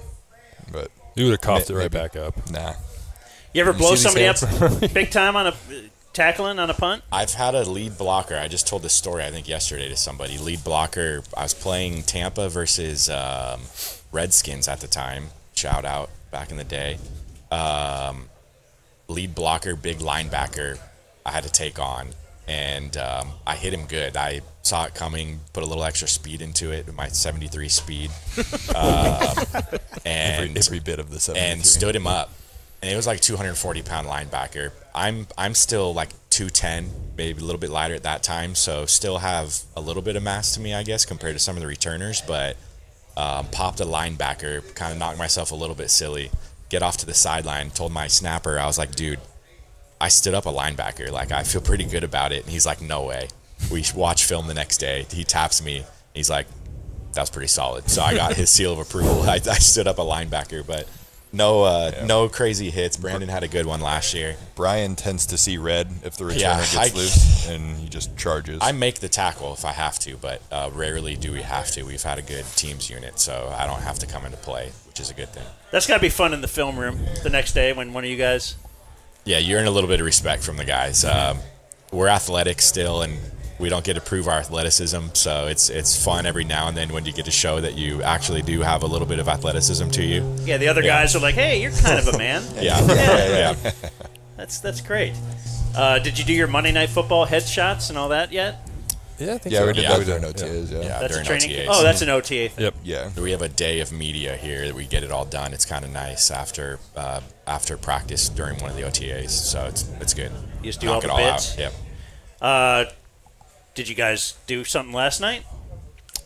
Speaker 16: But
Speaker 13: you would have coughed it right back up.
Speaker 16: Nah.
Speaker 3: You ever blow somebody up big time on a tackling on a punt?
Speaker 14: I've had a lead blocker. I just told this story, I think, yesterday to somebody. Lead blocker. I was playing Tampa versus Redskins at the time. Shout out back in the day. Lead blocker, big linebacker I had to take on, and I hit him good. I saw it coming, put a little extra speed into it with my 73 speed, and
Speaker 16: every bit of the 73.
Speaker 14: And stood him up. And it was like 240-pound linebacker. I'm still like 210, maybe a little bit lighter at that time, so still have a little bit of mass to me, I guess, compared to some of the returners, but popped a linebacker, kind of knocked myself a little bit silly. Get off to the sideline, told my snapper, I was like, dude, I stood up a linebacker. Like, I feel pretty good about it. And he's like, no way. We watch film the next day. He taps me. He's like, that was pretty solid. So I got his seal of approval. I stood up a linebacker, but no crazy hits. Brandon had a good one last year.
Speaker 16: Bryan tends to see red if the returner gets loose, and he just charges.
Speaker 14: I make the tackle if I have to, but rarely do we have to. We've had a good teams unit, so I don't have to come into play, which is a good thing.
Speaker 3: That's got to be fun in the film room the next day when one of you guys...
Speaker 14: Yeah, you earn a little bit of respect from the guys. We're athletic still, and we don't get to prove our athleticism, so it's fun every now and then when you get to show that you actually do have a little bit of athleticism to you.
Speaker 3: Yeah, the other guys are like, hey, you're kind of a man.
Speaker 14: Yeah.
Speaker 3: That's great. Did you do your Monday Night Football headshots and all that yet?
Speaker 13: Yeah, I think so.
Speaker 16: We did that during OTAs.
Speaker 14: Yeah,
Speaker 3: that's
Speaker 14: during
Speaker 3: a training.
Speaker 14: OTAs.
Speaker 3: Oh, that's an OTA thing.
Speaker 13: Yep.
Speaker 16: Yeah.
Speaker 14: We have a day of media here that we get it all done. It's kind of nice after practice during one of the OTAs, so it's good.
Speaker 3: You just do
Speaker 14: Knock
Speaker 3: all the
Speaker 14: it
Speaker 3: bits?
Speaker 14: Out. Yep.
Speaker 3: Did you guys do something last night?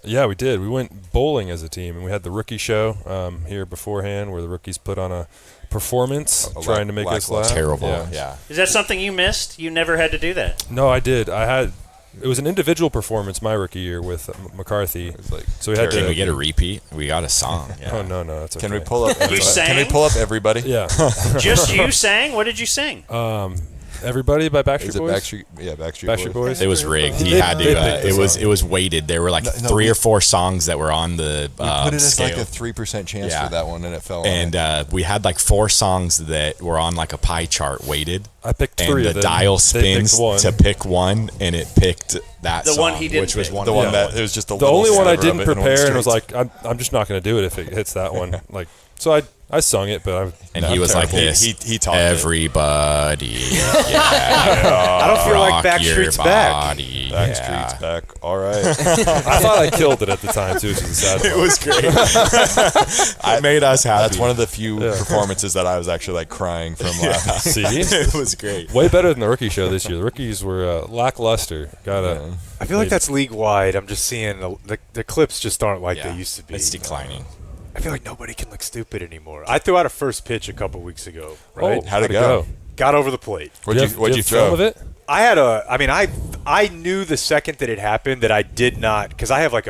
Speaker 13: Yeah, we did. We went bowling as a team, and we had the rookie show here beforehand where the rookies put on a performance trying to make us laugh.
Speaker 14: Terrible. Yeah.
Speaker 3: Is that something you missed? You never had to do that?
Speaker 13: No, I did. It was an individual performance my rookie year with McCarthy. So we had
Speaker 14: Can we get a repeat? We got a song. Yeah.
Speaker 13: Oh no, that's okay.
Speaker 16: Can we pull up?
Speaker 3: You sang?
Speaker 16: Can we pull up everybody?
Speaker 13: Yeah.
Speaker 3: Just you sang? What did you sing?
Speaker 13: Everybody by Backstreet
Speaker 16: Is it
Speaker 13: Boys.
Speaker 16: Backstreet
Speaker 13: Boys.
Speaker 14: It was rigged. He had to. It was weighted. There were like 3 or 4 songs that were on the
Speaker 16: we put it as
Speaker 14: scale.
Speaker 16: like a 3% chance for that one, and it fell.
Speaker 14: And we had like 4 songs that were on like a pie chart weighted.
Speaker 13: I picked 3
Speaker 14: and
Speaker 13: of
Speaker 14: the
Speaker 13: them.
Speaker 14: dial spins to pick one, and it picked that
Speaker 3: the
Speaker 14: song,
Speaker 3: one he didn't
Speaker 14: which was
Speaker 3: pick.
Speaker 14: one.
Speaker 16: The
Speaker 14: of
Speaker 16: one
Speaker 14: the
Speaker 16: that it was just
Speaker 13: the only one I didn't prepare, and was like, I'm just not going to do it if it hits that one. Like, so I sung it, but
Speaker 14: he was like this.
Speaker 16: He taught
Speaker 14: everybody.
Speaker 2: I don't feel like Backstreet's back.
Speaker 16: Backstreet's back. All right.
Speaker 13: I thought I killed it at the time too. Which is a sad part.
Speaker 14: It was great. It made us happy.
Speaker 16: That's one of the few performances that I was actually like crying from laughing.
Speaker 13: See,
Speaker 14: it was great.
Speaker 13: Way better than the rookie show this year. The rookies were lackluster.
Speaker 2: I feel like that's league wide. I'm just seeing the clips just aren't like they used to be.
Speaker 14: It's declining.
Speaker 2: I feel like nobody can look stupid anymore. I threw out a first pitch a couple weeks ago. Right?
Speaker 16: Oh, how'd it go?
Speaker 2: Got over the plate.
Speaker 16: What'd you throw?
Speaker 13: Film of it?
Speaker 2: I knew the second that it happened that I did not, because I have like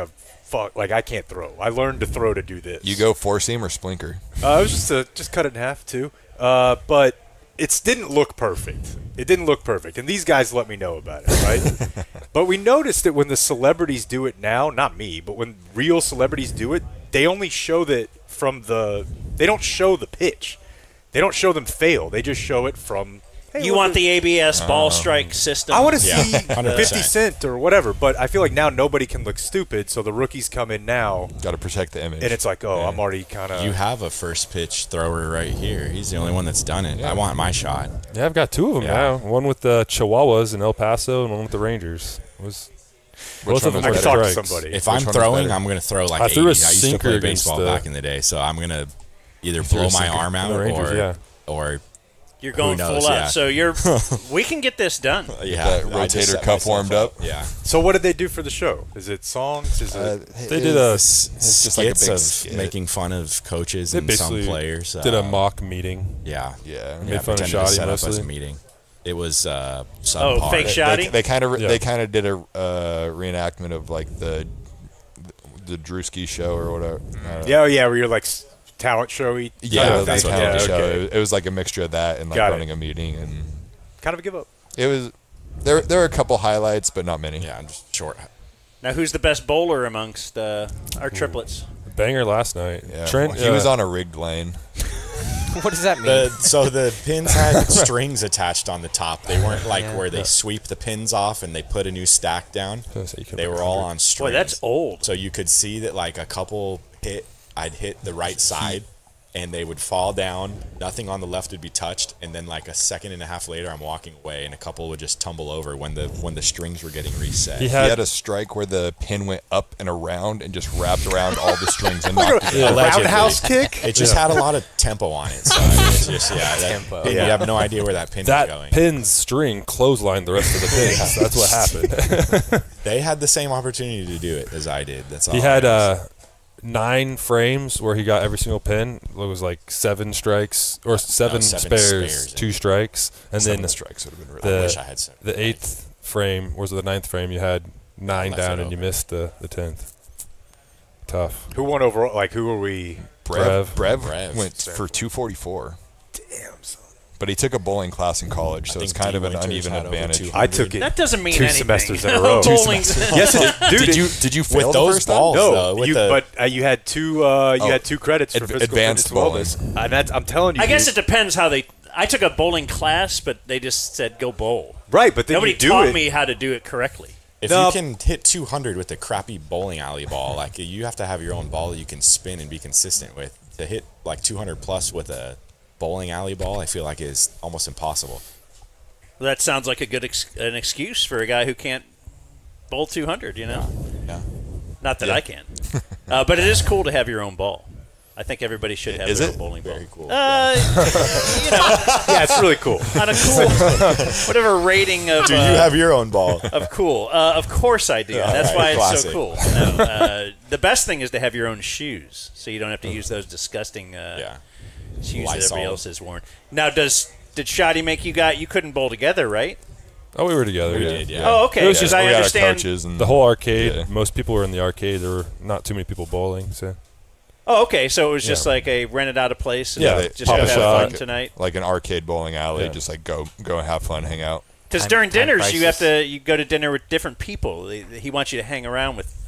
Speaker 2: I can't throw. I learned to throw to do this.
Speaker 16: You go 4-seam or splinker?
Speaker 2: It was just cut it in half too. But it didn't look perfect. It didn't look perfect, and these guys let me know about it, right? But we noticed that when the celebrities do it now, not me, but when real celebrities do it, they only show that they don't show the pitch. They don't show them fail. They just show it from. Hey,
Speaker 3: you want the ABS ball strike system?
Speaker 2: I want to see 50 Cent or whatever, but I feel like now nobody can look stupid, so the rookies come in now.
Speaker 16: Got to protect the image.
Speaker 2: And it's like, I'm already kind of.
Speaker 14: You have a first pitch thrower right here. He's the only one that's done it. I want my shot.
Speaker 13: Yeah, I've got two of them now. One with the Chihuahuas in El Paso and one with the Rangers. Both of them were strikes.
Speaker 2: To somebody.
Speaker 14: If I'm throwing, I'm going to throw like 80.
Speaker 13: I
Speaker 14: used to play baseball back in the day, so I'm going to either blow my arm out or
Speaker 3: you're going full out. So we can get this done.
Speaker 16: That rotator cuff warmed up.
Speaker 14: Yeah.
Speaker 2: So what did they do for the show? Is it songs? Is it?
Speaker 16: They did skits
Speaker 14: like a big making fun of coaches and some players.
Speaker 13: Did a mock meeting.
Speaker 14: Yeah.
Speaker 13: Made fun of Shoddy
Speaker 14: set up
Speaker 13: mostly.
Speaker 14: as a meeting. It was
Speaker 3: fake Shoddy.
Speaker 16: They kind of did a reenactment of like the Drewski show or whatever.
Speaker 2: Yeah, where you're like talent showy.
Speaker 16: Yeah, that's what talent show. It was like a mixture of that and like running a meeting and
Speaker 2: kind of a give up.
Speaker 16: It was there were a couple highlights, but not many.
Speaker 14: Yeah, just short.
Speaker 3: Now, who's the best bowler amongst our triplets?
Speaker 13: Banger last night.
Speaker 16: Yeah.
Speaker 13: Trent.
Speaker 16: He was on a rigged lane.
Speaker 4: What does that mean?
Speaker 14: So the pins had strings attached on the top. They weren't like where they sweep the pins off and they put a new stack down. They were all on strings.
Speaker 3: Boy, that's old.
Speaker 14: So you could see that like a couple I'd hit the right side and they would fall down. Nothing on the left would be touched, and then like a second and a half later, I'm walking away, and a couple would just tumble over when the strings were getting reset.
Speaker 16: He had a strike where the pin went up and around and just wrapped around all the strings and knocked it.
Speaker 2: Roundhouse kick.
Speaker 14: It just had a lot of tempo on it. So it's just tempo. You have no idea where that pin is going.
Speaker 13: That pin's string clotheslined the rest of the pins. That's what happened.
Speaker 14: They had the same opportunity to do it as I did. That's all.
Speaker 13: He had 9 frames where he got every single pin. It was like 7 strikes or 7 spares, 2 strikes, and
Speaker 16: 7
Speaker 13: then
Speaker 16: strikes would have been really.
Speaker 14: I wish I had 7.
Speaker 13: The 8th frame was the 9th frame. You had 9 down and you missed the 10th. Tough.
Speaker 2: Who won overall? Like who were we?
Speaker 16: Brev went for 244.
Speaker 2: Damn, son.
Speaker 16: But he took a bowling class in college, so it's kind of an uneven advantage.
Speaker 2: I took it.
Speaker 3: That doesn't mean
Speaker 2: 2
Speaker 3: anything.
Speaker 2: semesters in a row.
Speaker 16: Yes, it did. Did you fail
Speaker 14: with
Speaker 16: the
Speaker 14: those
Speaker 16: first
Speaker 14: balls?
Speaker 16: time?
Speaker 2: No, but you had 2. You had 2 credits for physical
Speaker 16: advanced
Speaker 2: fitness
Speaker 16: bowling.
Speaker 2: wellness. And I'm telling you.
Speaker 3: I guess it depends how they. I took a bowling class, but they just said go bowl.
Speaker 2: Right, but then
Speaker 3: nobody
Speaker 2: you do
Speaker 3: taught
Speaker 2: it.
Speaker 3: me how to do it correctly.
Speaker 14: If you can hit 200 with a crappy bowling alley ball, like you have to have your own ball that you can spin and be consistent with. To hit like 200 plus with a bowling alley ball, I feel like is almost impossible.
Speaker 3: Well, that sounds like a good an excuse for a guy who can't bowl 200. You know, not that I can, but it is cool to have your own ball. I think everybody should have their own bowling ball.
Speaker 14: Very cool.
Speaker 3: You know,
Speaker 2: yeah, it's really cool.
Speaker 3: On a cool, whatever rating of.
Speaker 14: Do you have your own ball?
Speaker 3: Of cool. Of course I do. That's why
Speaker 14: classic.
Speaker 3: it's so cool. No, the best thing is to have your own shoes, so you don't have to use those disgusting shoes that everybody else has worn. Now, did Shoddy make you couldn't bowl together, right?
Speaker 13: Oh, we were together.
Speaker 14: We did, yeah.
Speaker 3: Oh, okay.
Speaker 13: It was just
Speaker 3: I understand
Speaker 13: the whole arcade. Most people were in the arcade. There were not too many people bowling, so.
Speaker 3: Oh, okay. So it was just like a rented out a place. And
Speaker 16: they
Speaker 3: just have fun tonight.
Speaker 16: Like an arcade bowling alley. Just like go and have fun, hang out.
Speaker 3: Because during dinners, you go to dinner with different people. He wants you to hang around with.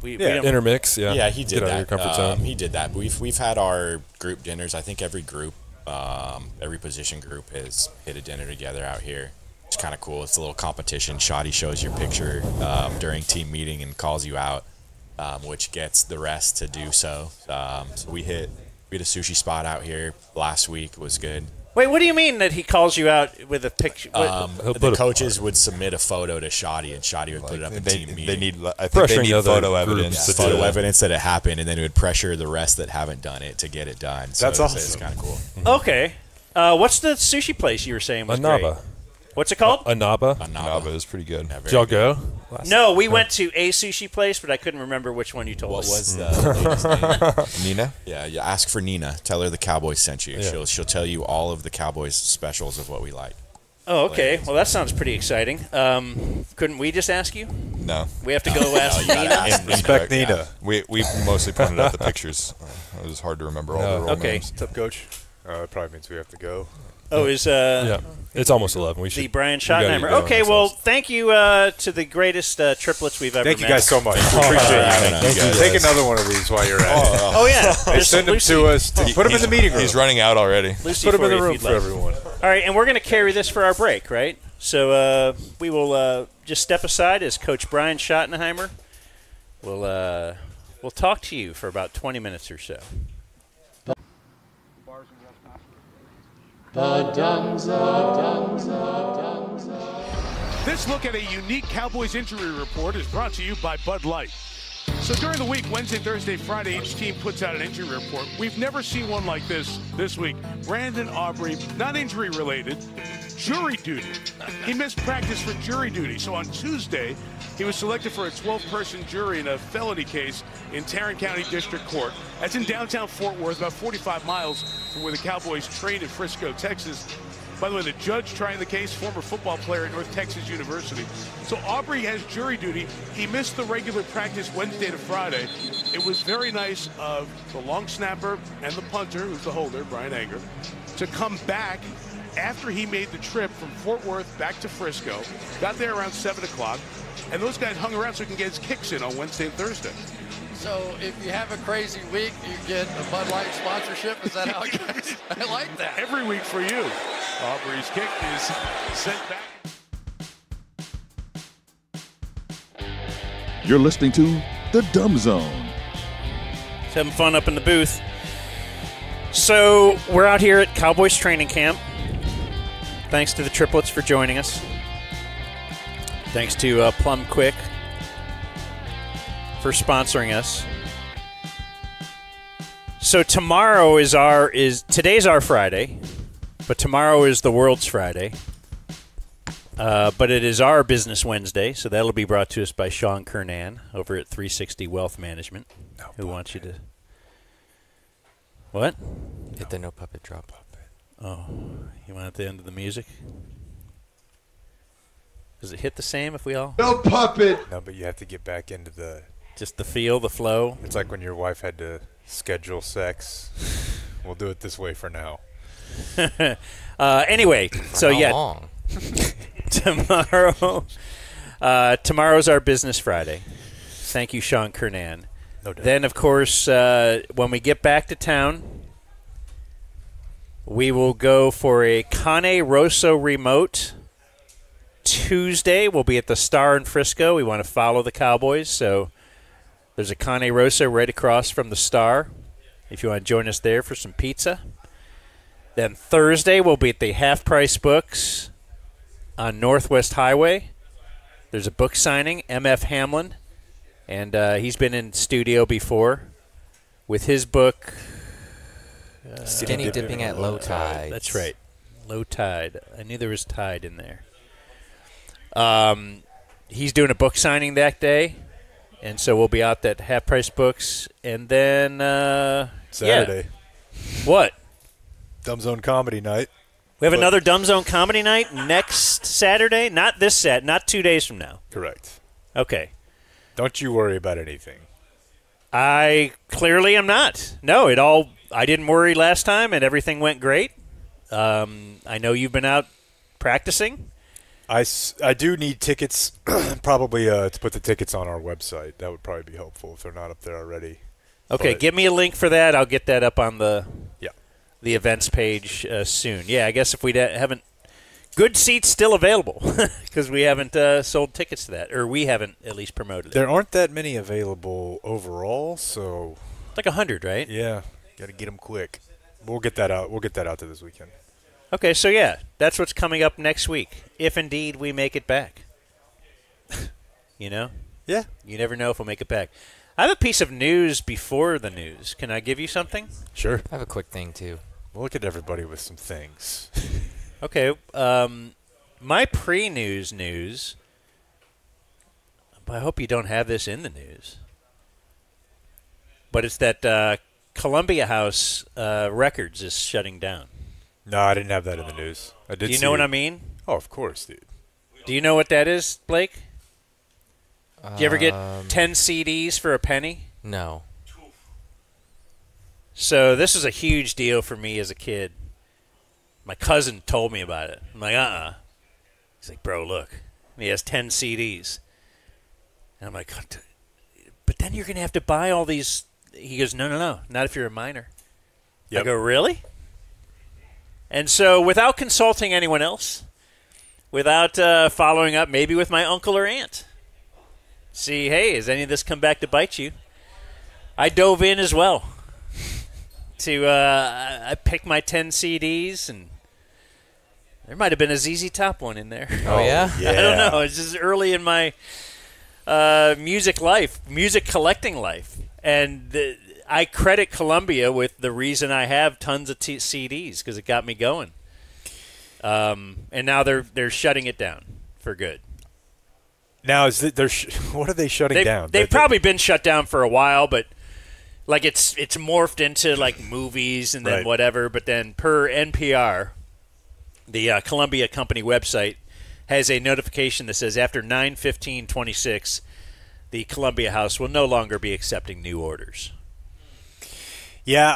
Speaker 3: We don't,
Speaker 13: intermix. Yeah,
Speaker 14: he did
Speaker 13: Get out
Speaker 14: that.
Speaker 13: of your comfort zone.
Speaker 14: He did that. We've had our group dinners. I think every group, every position group has hit a dinner together out here. It's kind of cool. It's a little competition. Shoddy shows your picture during team meeting and calls you out. Which gets the rest to do so. So we hit a sushi spot out here last week. It was good.
Speaker 3: Wait, what do you mean that he calls you out with a picture?
Speaker 14: The coaches would submit a photo to Shoddy, and Shoddy would put it up in team meeting.
Speaker 16: I think they need photo evidence.
Speaker 14: Photo evidence that it happened, and then it would pressure the rest that haven't done it to get it done. So
Speaker 2: That's awesome.
Speaker 14: It's kind of cool.
Speaker 3: Okay. What's the sushi place you were saying was
Speaker 13: Anaba.
Speaker 3: great? What's it called?
Speaker 13: Anaba.
Speaker 16: Anaba is pretty good.
Speaker 13: Did y'all go?
Speaker 3: No, we went to a sushi place, but I couldn't remember which one you told
Speaker 14: What
Speaker 3: us.
Speaker 14: was the lady's name?
Speaker 16: Nina?
Speaker 14: Yeah, you ask for Nina. Tell her the Cowboys sent you.
Speaker 13: Yeah.
Speaker 14: She'll tell you all of the Cowboys specials of what we like.
Speaker 3: Oh, okay. Well, that sounds pretty exciting. Couldn't we just ask you?
Speaker 16: No.
Speaker 3: We have to go ask
Speaker 14: you gotta
Speaker 3: Nina?
Speaker 14: ask
Speaker 2: Respect Nina.
Speaker 16: We mostly pointed out the pictures. It was hard to remember all the real names.
Speaker 2: What's up, Coach? That probably means we have to go.
Speaker 3: Oh, is
Speaker 13: yeah, it's almost 11. We should.
Speaker 3: The Bryan Schottenheimer. Okay, well, thank you to the greatest triplets we've ever met.
Speaker 2: Thank you guys so much. We appreciate you. Take another one of these while you're at it.
Speaker 3: Oh, yeah.
Speaker 2: Send them to us. Put them in the meeting room.
Speaker 16: He's running out already.
Speaker 3: Lucy
Speaker 2: Put them in the
Speaker 3: you
Speaker 2: room
Speaker 3: if
Speaker 2: for
Speaker 3: you'd like.
Speaker 2: everyone.
Speaker 3: All right, and we're going to carry this for our break, right? So we will just step aside as Coach Bryan Schottenheimer will talk to you for about 20 minutes or so.
Speaker 17: This look at a unique Cowboys injury report is brought to you by Bud Light. So during the week, Wednesday, Thursday, Friday, each team puts out an injury report. We've never seen one like this week. Brandon Aubrey, not injury related, jury duty. He missed practice for jury duty. So on Tuesday, he was selected for a 12-person jury in a felony case in Tarrant County District Court. That's in downtown Fort Worth, about 45 miles from where the Cowboys trained in Frisco, Texas. By the way, the judge trying the case, former football player at North Texas University. So Aubrey has jury duty. He missed the regular practice Wednesday to Friday. It was very nice of the long snapper and the punter, who's the holder, Brian Anger, to come back after he made the trip from Fort Worth back to Frisco. Got there around 7 o'clock, and those guys hung around so he can get his kicks in on Wednesday and Thursday.
Speaker 18: So if you have a crazy week, you get a Bud Light sponsorship? Is that how it goes? I like that.
Speaker 17: Every week for you. Aubrey's kick is sent back.
Speaker 19: You're listening to The Dumb Zone.
Speaker 3: Just having fun up in the booth. So we're out here at Cowboys training camp. Thanks to the Triplets for joining us. Thanks to Plum Quick for sponsoring us. So today's our Friday, but tomorrow is the world's Friday. But it is our Business Wednesday, so that'll be brought to us by Sean Kernan over at 360 Wealth Management, who wants you to... What?
Speaker 4: Hit the no puppet drop.
Speaker 3: Oh, you want at the end of the music? Does it hit the same if we all...
Speaker 2: No puppet! No, but you have to get back into the...
Speaker 3: Just the feel, the flow.
Speaker 2: It's like when your wife had to schedule sex. We'll do it this way for now.
Speaker 3: Anyway, so
Speaker 4: how
Speaker 3: yeah.
Speaker 4: long?
Speaker 3: Tomorrow's our Business Friday. Thank you, Sean Kernan.
Speaker 2: No doubt.
Speaker 3: Then, of course, when we get back to town, we will go for a Cane Rosso remote. Tuesday, we'll be at the Star in Frisco. We want to follow the Cowboys, so there's a Cane Rosso right across from the Star if you want to join us there for some pizza. Then Thursday, we'll be at the Half Price Books on Northwest Highway. There's a book signing, M.F. Hamlin, and he's been in studio before with his book.
Speaker 4: Skinny Dipping at Low Tide.
Speaker 3: That's right. Low Tide. I knew there was tide in there. He's doing a book signing that day, and so we'll be out at Half Price Books. And then
Speaker 2: Saturday.
Speaker 3: Yeah. What?
Speaker 2: Dumb Zone Comedy Night.
Speaker 3: We have another Dumb Zone Comedy Night next Saturday? Not this not 2 days from now.
Speaker 2: Correct.
Speaker 3: Okay.
Speaker 2: Don't you worry about anything.
Speaker 3: I clearly am not. No, I didn't worry last time, and everything went great. I know you've been out practicing.
Speaker 2: I do need tickets, probably to put the tickets on our website. That would probably be helpful if they're not up there already.
Speaker 3: Okay, give me a link for that. I'll get that up on the
Speaker 2: the
Speaker 3: events page soon. Yeah, I guess if we haven't – good seats still available because we haven't sold tickets to that, or we haven't at least promoted it.
Speaker 2: There aren't that many available overall, so
Speaker 3: – like 100, right?
Speaker 2: Yeah, got to get them quick. We'll get that out. We'll get that out to this weekend.
Speaker 3: Okay, so yeah, that's what's coming up next week, if indeed we make it back. You know?
Speaker 2: Yeah.
Speaker 3: You never know if we'll make it back. I have a piece of news before the news. Can I give you something?
Speaker 2: Sure.
Speaker 4: I have a quick thing, too.
Speaker 2: We'll look at everybody with some things.
Speaker 3: Okay. My pre-news news, but I hope you don't have this in the news, but it's that Columbia House Records is shutting down.
Speaker 2: No, I didn't have that in the news. I did.
Speaker 3: Do you know what I mean?
Speaker 2: Oh, of course, dude.
Speaker 3: Do you know what that is, Blake? Do you ever get 10 CDs for a penny?
Speaker 4: No.
Speaker 3: So this is a huge deal for me as a kid. My cousin told me about it. I'm like, He's like, bro, look. And he has 10 CDs. And I'm like, but then you're going to have to buy all these. He goes, no, not if you're a minor. Yep. I go, really? And so without consulting anyone else, without following up maybe with my uncle or aunt, see, hey, has any of this come back to bite you? I dove in as well. I picked my 10 CDs, and there might have been a ZZ Top one in there.
Speaker 4: Oh, yeah?
Speaker 3: I don't know. It's just early in my music collecting life. And I credit Columbia with the reason I have tons of CDs, because it got me going. And now they're shutting it down for good.
Speaker 2: Now, what are they shutting down?
Speaker 3: They've probably been shut down for a while, but like it's morphed into like movies and then
Speaker 2: right.
Speaker 3: whatever. But then per NPR, the Columbia Company website has a notification that says after 9/15/26, the Columbia House will no longer be accepting new orders.
Speaker 2: Yeah,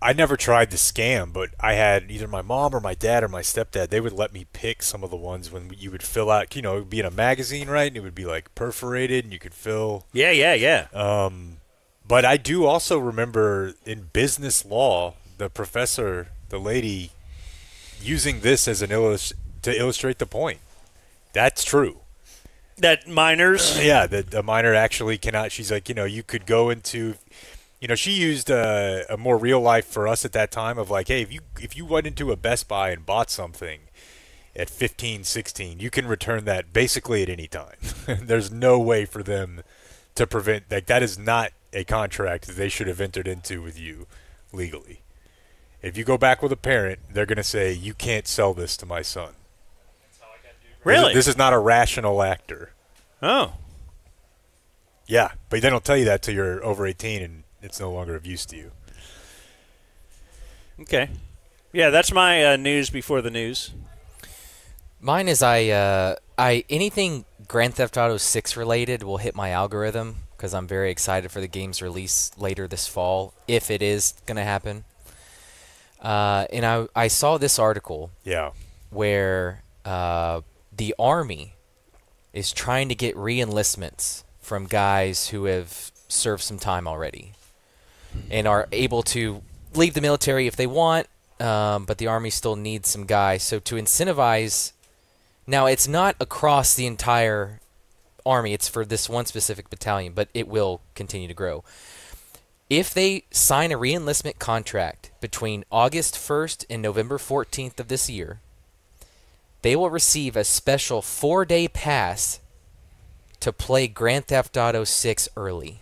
Speaker 2: I never tried the scam, but I had either my mom or my dad or my stepdad. They would let me pick some of the ones when you would fill out. It would be in a magazine, right? And it would be like perforated, and you could fill.
Speaker 3: Yeah.
Speaker 2: But I do also remember in business law, the professor, the lady, using this as to illustrate the point. That's true.
Speaker 3: That minors.
Speaker 2: That a minor actually cannot. She's like, you could go into. She used a more real life for us at that time of like, hey, if you went into a Best Buy and bought something at 15, 16, you can return that basically at any time. There's no way for them to prevent that is not a contract that they should have entered into with you legally. If you go back with a parent, they're going to say, you can't sell this to my son.
Speaker 3: Really?
Speaker 2: This is not a rational actor.
Speaker 3: Oh.
Speaker 2: Yeah, but they don't tell you that till you're over 18 and it's no longer of use to you.
Speaker 3: Okay. Yeah, that's my news before the news.
Speaker 4: Mine is anything Grand Theft Auto 6 related will hit my algorithm because I'm very excited for the game's release later this fall, if it is going to happen. And I saw this article where the Army is trying to get re-enlistments from guys who have served some time already and are able to leave the military if they want, but the Army still needs some guys. So to incentivize, now it's not across the entire Army, it's for this one specific battalion, but it will continue to grow. If they sign a re-enlistment contract between August 1st and November 14th of this year, they will receive a special 4-day pass to play Grand Theft Auto 6 early.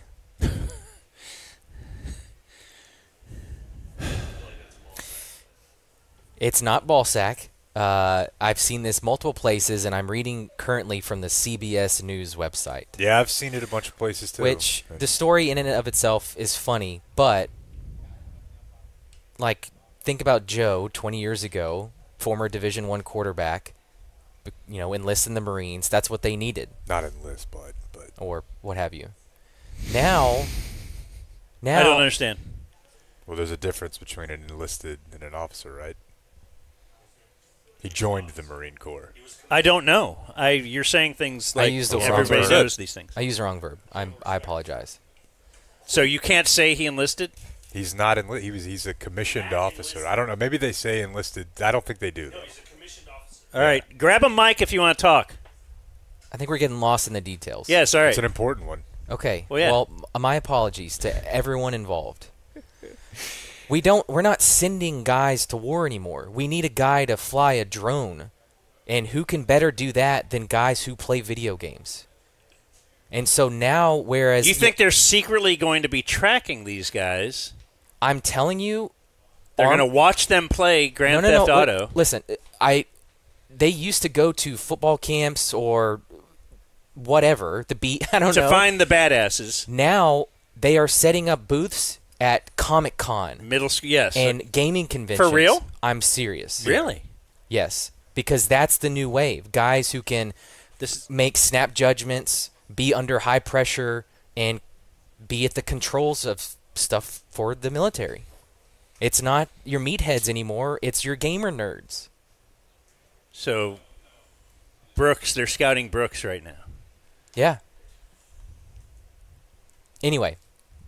Speaker 4: It's not ballsack. I've seen this multiple places, and I'm reading currently from the CBS News website.
Speaker 2: Yeah, I've seen it a bunch of places too.
Speaker 4: Which the story in and of itself is funny, but like think about Joe 20 years ago, former Division I quarterback, enlist in the Marines. That's what they needed.
Speaker 2: Not enlist, but
Speaker 4: or what have you. Now
Speaker 3: I don't understand.
Speaker 2: Well, there's a difference between an enlisted and an officer, right? He joined the Marine Corps.
Speaker 3: I don't know. You're saying things like everybody knows these things.
Speaker 4: I used the wrong verb. I apologize.
Speaker 3: So you can't say he enlisted?
Speaker 2: He's not enlisted. He's a commissioned officer. I don't know. Maybe they say enlisted. I don't think they do.
Speaker 3: No, he's a commissioned officer. All right. Grab a mic if you want to talk.
Speaker 4: I think we're getting lost in the details.
Speaker 3: Yeah, sorry.
Speaker 2: It's an important one.
Speaker 4: Okay.
Speaker 3: Well, yeah.
Speaker 4: Well, my apologies to everyone involved. We're not sending guys to war anymore. We need a guy to fly a drone. And who can better do that than guys who play video games? And so now, whereas...
Speaker 3: You think they're secretly going to be tracking these guys?
Speaker 4: I'm telling you...
Speaker 3: They're going to watch them play Grand Theft Auto.
Speaker 4: Listen, they used to go to football camps or whatever, I don't know.
Speaker 3: To find the badasses.
Speaker 4: Now, they are setting up booths at Comic-Con.
Speaker 3: Middle school, yes.
Speaker 4: And gaming conventions.
Speaker 3: For real?
Speaker 4: I'm serious.
Speaker 3: Really?
Speaker 4: Yes. Because that's the new wave. Guys who can make snap judgments, be under high pressure, and be at the controls of stuff for the military. It's not your meatheads anymore. It's your gamer nerds.
Speaker 3: So, Brooks, they're scouting Brooks right now.
Speaker 4: Yeah. Anyway,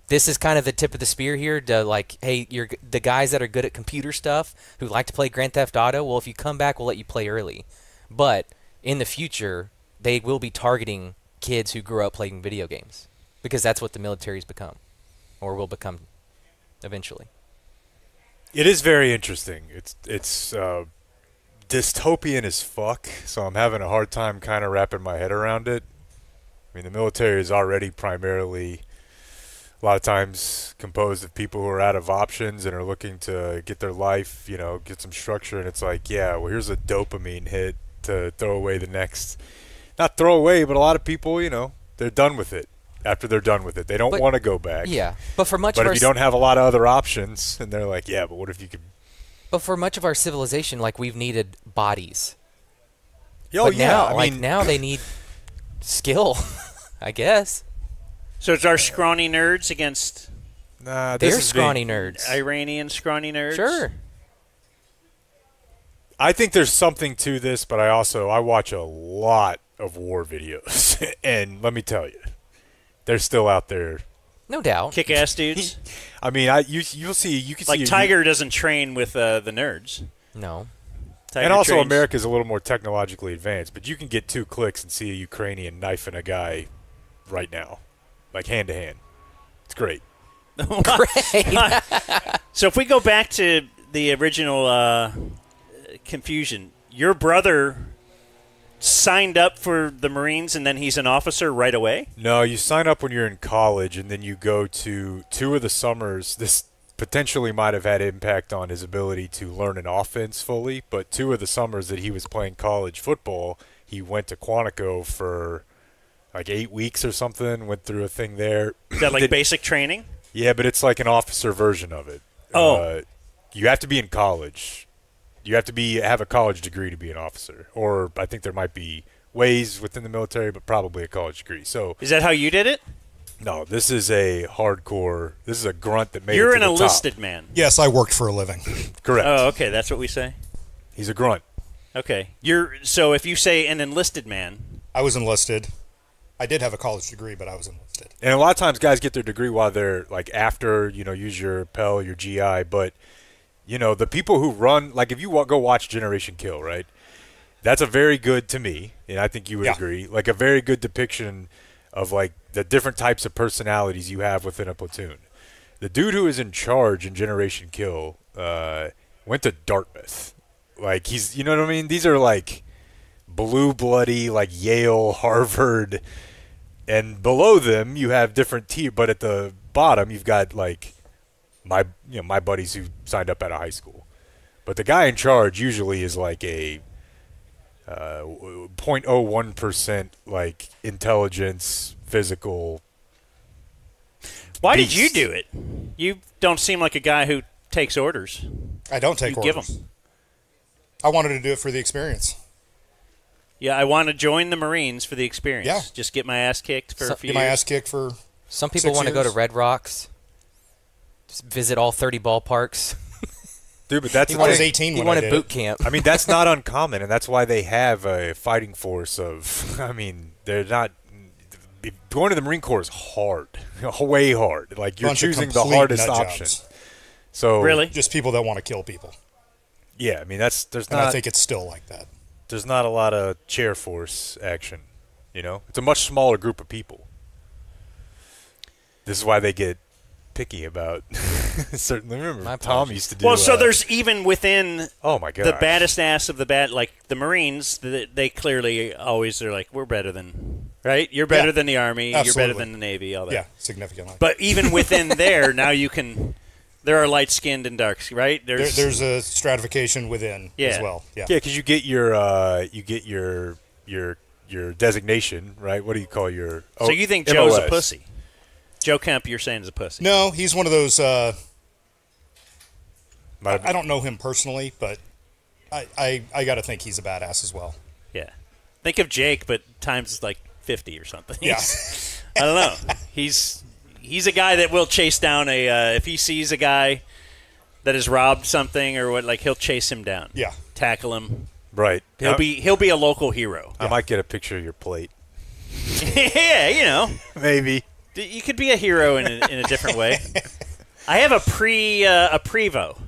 Speaker 4: this is kind of the tip of the spear here to like, hey, you're the guys that are good at computer stuff who like to play Grand Theft Auto. Well, if you come back, we'll let you play early. But in the future, they will be targeting kids who grew up playing video games because that's what the military's become or will become eventually.
Speaker 2: It is very interesting. It's dystopian as fuck, so I'm having a hard time kind of wrapping my head around it. I mean, the military is already primarily a lot of times composed of people who are out of options and are looking to get their life, get some structure, and it's like, yeah, well, here's a dopamine hit to throw away the next, not throw away, but a lot of people, they're done with it. After they're done with it, they don't want to go back.
Speaker 4: Yeah, but for much
Speaker 2: but
Speaker 4: of
Speaker 2: if you don't have a lot of other options, and they're like, yeah, but what if you could?
Speaker 4: But for much of our civilization, like we've needed bodies.
Speaker 2: Oh
Speaker 4: but
Speaker 2: yeah,
Speaker 4: now, now they need skill, I guess.
Speaker 3: So it's our scrawny nerds against.
Speaker 4: They're scrawny nerds.
Speaker 3: Iranian scrawny nerds.
Speaker 4: Sure.
Speaker 2: I think there's something to this, but I watch a lot of war videos, and let me tell you, they're still out there.
Speaker 4: No doubt.
Speaker 3: Kick-ass dudes.
Speaker 2: I mean, you'll see. You can
Speaker 3: like
Speaker 2: see
Speaker 3: Tiger doesn't train with the nerds.
Speaker 4: No.
Speaker 3: Tiger
Speaker 2: and also,
Speaker 3: trains.
Speaker 2: America's a little more technologically advanced, but you can get 2 clicks and see a Ukrainian knifing a guy right now, like hand to hand. It's great.
Speaker 4: Great.
Speaker 3: So if we go back to the original confusion, your brother signed up for the Marines and then he's an officer right away?
Speaker 2: No, you sign up when you're in college and then you go to 2 of the summers. This potentially might have had impact on his ability to learn an offense fully, but 2 of the summers that he was playing college football, he went to Quantico for like 8 weeks or something, went through a thing there.
Speaker 3: Is that like basic training?
Speaker 2: Yeah, but it's like an officer version of it.
Speaker 3: Oh.
Speaker 2: You have to be in college. You have to have a college degree to be an officer. Or I think there might be ways within the military, but probably a college degree. So
Speaker 3: is that how you did it?
Speaker 2: No, this is a hardcore. This is a grunt that made
Speaker 3: You're
Speaker 2: it to
Speaker 3: an
Speaker 2: the
Speaker 3: enlisted
Speaker 2: top.
Speaker 3: man.
Speaker 5: Yes, I worked for a living.
Speaker 2: Correct.
Speaker 3: Oh, okay, that's what we say.
Speaker 2: He's a grunt.
Speaker 3: Okay. So if you say an enlisted man,
Speaker 5: I was enlisted. I did have a college degree, but I was enlisted.
Speaker 2: And a lot of times guys get their degree while they're like after, use your Pell, your GI, but the people who run, like if you go watch Generation Kill, right? That's a very good, to me, and I think you would agree, like a very good depiction of like the different types of personalities you have within a platoon. The dude who is in charge in Generation Kill went to Dartmouth. Like he's, you know what I mean? These are like blue bloody, like Yale, Harvard, and below them you have different tier, but at the bottom you've got like my buddies who signed up out of high school. But the guy in charge usually is like a 0.01% like intelligence, physical.
Speaker 3: Why
Speaker 2: beast.
Speaker 3: did you do it? You don't seem like a guy who takes orders.
Speaker 5: I don't take orders.
Speaker 3: Give them.
Speaker 5: I wanted to do it for the experience.
Speaker 3: Yeah, I want to join the Marines for the experience.
Speaker 5: Yeah.
Speaker 3: Just get my ass kicked for a few
Speaker 5: Get my
Speaker 3: years.
Speaker 5: ass kicked for
Speaker 4: Some people want to go to Red Rocks, just visit all 30 ballparks.
Speaker 2: Dude, but that's
Speaker 5: I was 18 when I
Speaker 4: wanted
Speaker 5: did
Speaker 4: boot
Speaker 5: it.
Speaker 4: camp.
Speaker 2: I mean, that's not uncommon, and that's why they have a fighting force of. I mean, they're not. Going to the Marine Corps is hard, way hard. Like you're
Speaker 5: Bunch of
Speaker 2: choosing the
Speaker 5: complete
Speaker 2: hardest
Speaker 5: nut
Speaker 2: option.
Speaker 5: jobs.
Speaker 2: So
Speaker 3: Really?
Speaker 5: Just people that want to kill people.
Speaker 2: Yeah, I mean there's
Speaker 5: And
Speaker 2: not.
Speaker 5: I think it's still like that.
Speaker 2: There's not a lot of chair force action. It's a much smaller group of people. This is why they get picky about. Certainly, remember Tom used to do.
Speaker 3: Well, so there's even within.
Speaker 2: Oh my god.
Speaker 3: The baddest ass of the bad, like the Marines, they clearly always are like, we're better than, right? You're better than the Army.
Speaker 5: Absolutely.
Speaker 3: You're better than the Navy. All that.
Speaker 5: Yeah, significantly.
Speaker 3: But even within there, now you can. There are light skinned and dark, right?
Speaker 5: There's a stratification within as well. Yeah.
Speaker 2: Yeah, because you get your designation, right? What do you call your?
Speaker 3: So you think Joe's a
Speaker 2: MOS.
Speaker 3: pussy? Joe Kemp, you're saying is a pussy?
Speaker 5: No, he's one of those. I don't know him personally, but I got to think he's a badass as well.
Speaker 3: Yeah. Think of Jake, but times like 50 or something.
Speaker 5: Yeah.
Speaker 3: I don't know. He's he's a guy that will chase down if he sees a guy that has robbed something or what, like he'll chase him down.
Speaker 5: Yeah.
Speaker 3: Tackle him.
Speaker 2: Right.
Speaker 3: He'll be a local hero.
Speaker 2: I might get a picture of your plate.
Speaker 3: Yeah,
Speaker 2: Maybe.
Speaker 3: You could be a hero in a different way. I have a prevo.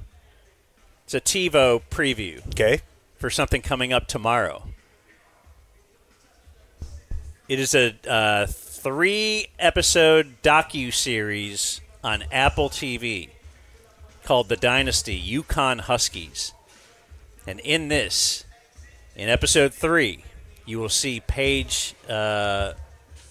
Speaker 3: It's a TiVo preview.
Speaker 2: Okay.
Speaker 3: For something coming up tomorrow. It is a 3-episode docu-series on Apple TV called The Dynasty, Yukon Huskies. And in this, in episode 3, you will see Paige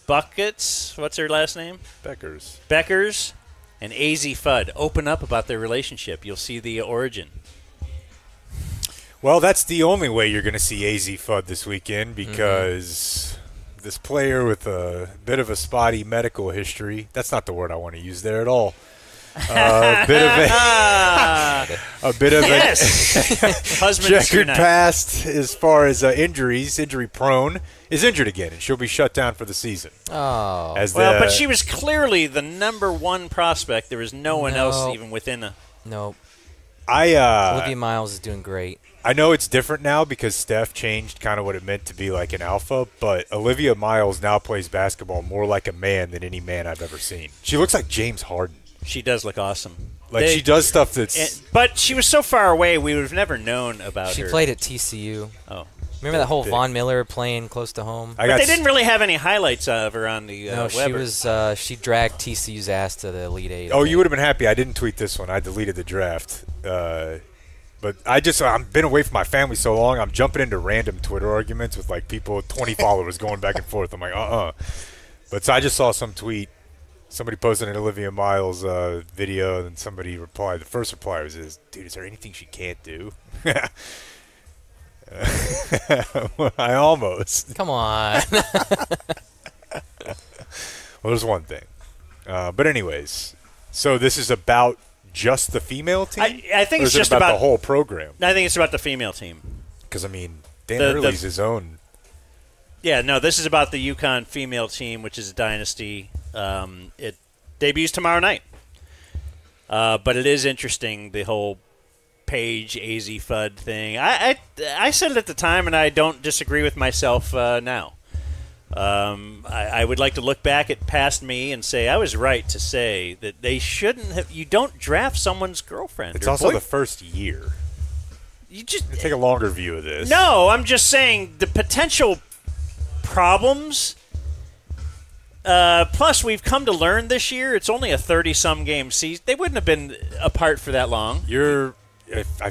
Speaker 3: Buckets, what's her last name? Beckers and AZ Fudd open up about their relationship. You'll see the origin.
Speaker 2: Well, that's the only way you're going to see AZ Fudd this weekend because this player with a bit of a spotty medical history, that's not the word I want to use there at all. A bit of a checkered past as far as injury prone, is injured again, and she'll be shut down for the season.
Speaker 4: Oh,
Speaker 3: but she was clearly the number one prospect. There was no one else even within a.
Speaker 4: Nope.
Speaker 2: Olivia
Speaker 4: Miles is doing great.
Speaker 2: I know it's different now because Steph changed kind of what it meant to be like an alpha, but Olivia Miles now plays basketball more like a man than any man I've ever seen. She looks like James Harden.
Speaker 3: She does look awesome.
Speaker 2: She does stuff that's...
Speaker 3: But she was so far away, we would have never known about her.
Speaker 4: She played at TCU.
Speaker 3: Oh.
Speaker 4: Remember that whole Von Miller playing close to home?
Speaker 3: But they didn't really have any highlights of her on the
Speaker 4: No,
Speaker 3: Weber.
Speaker 4: she dragged TCU's ass to the Elite Eight.
Speaker 2: Oh, you would have been happy. I didn't tweet this one. I deleted the draft. But I've been away from my family so long, I'm jumping into random Twitter arguments with, like, people with 20 followers going back and forth. I'm like, But so I just saw some tweet. Somebody posted an Olivia Miles video, and somebody replied. The first reply was, dude, is there anything she can't do? I almost.
Speaker 4: Come on.
Speaker 2: Well, there's one thing. But anyways, so this is about just the female team?
Speaker 3: I think it's just
Speaker 2: about the whole program.
Speaker 3: I think it's about the female team.
Speaker 2: Because, I mean, Dan Hurley's his own.
Speaker 3: Yeah, no, this is about the Yukon female team, which is a dynasty. It debuts tomorrow night. But it is interesting, the whole Paige AZ Fudd thing. I said it at the time, and I don't disagree with myself now. I would like to look back at past me and say I was right to say that they shouldn't have. You don't draft someone's girlfriend.
Speaker 2: It's also the first year.
Speaker 3: You just
Speaker 2: take a longer view of this.
Speaker 3: No, I'm just saying the potential problems. Plus, we've come to learn this year it's only a 30-some game season. They wouldn't have been apart for that long.
Speaker 2: I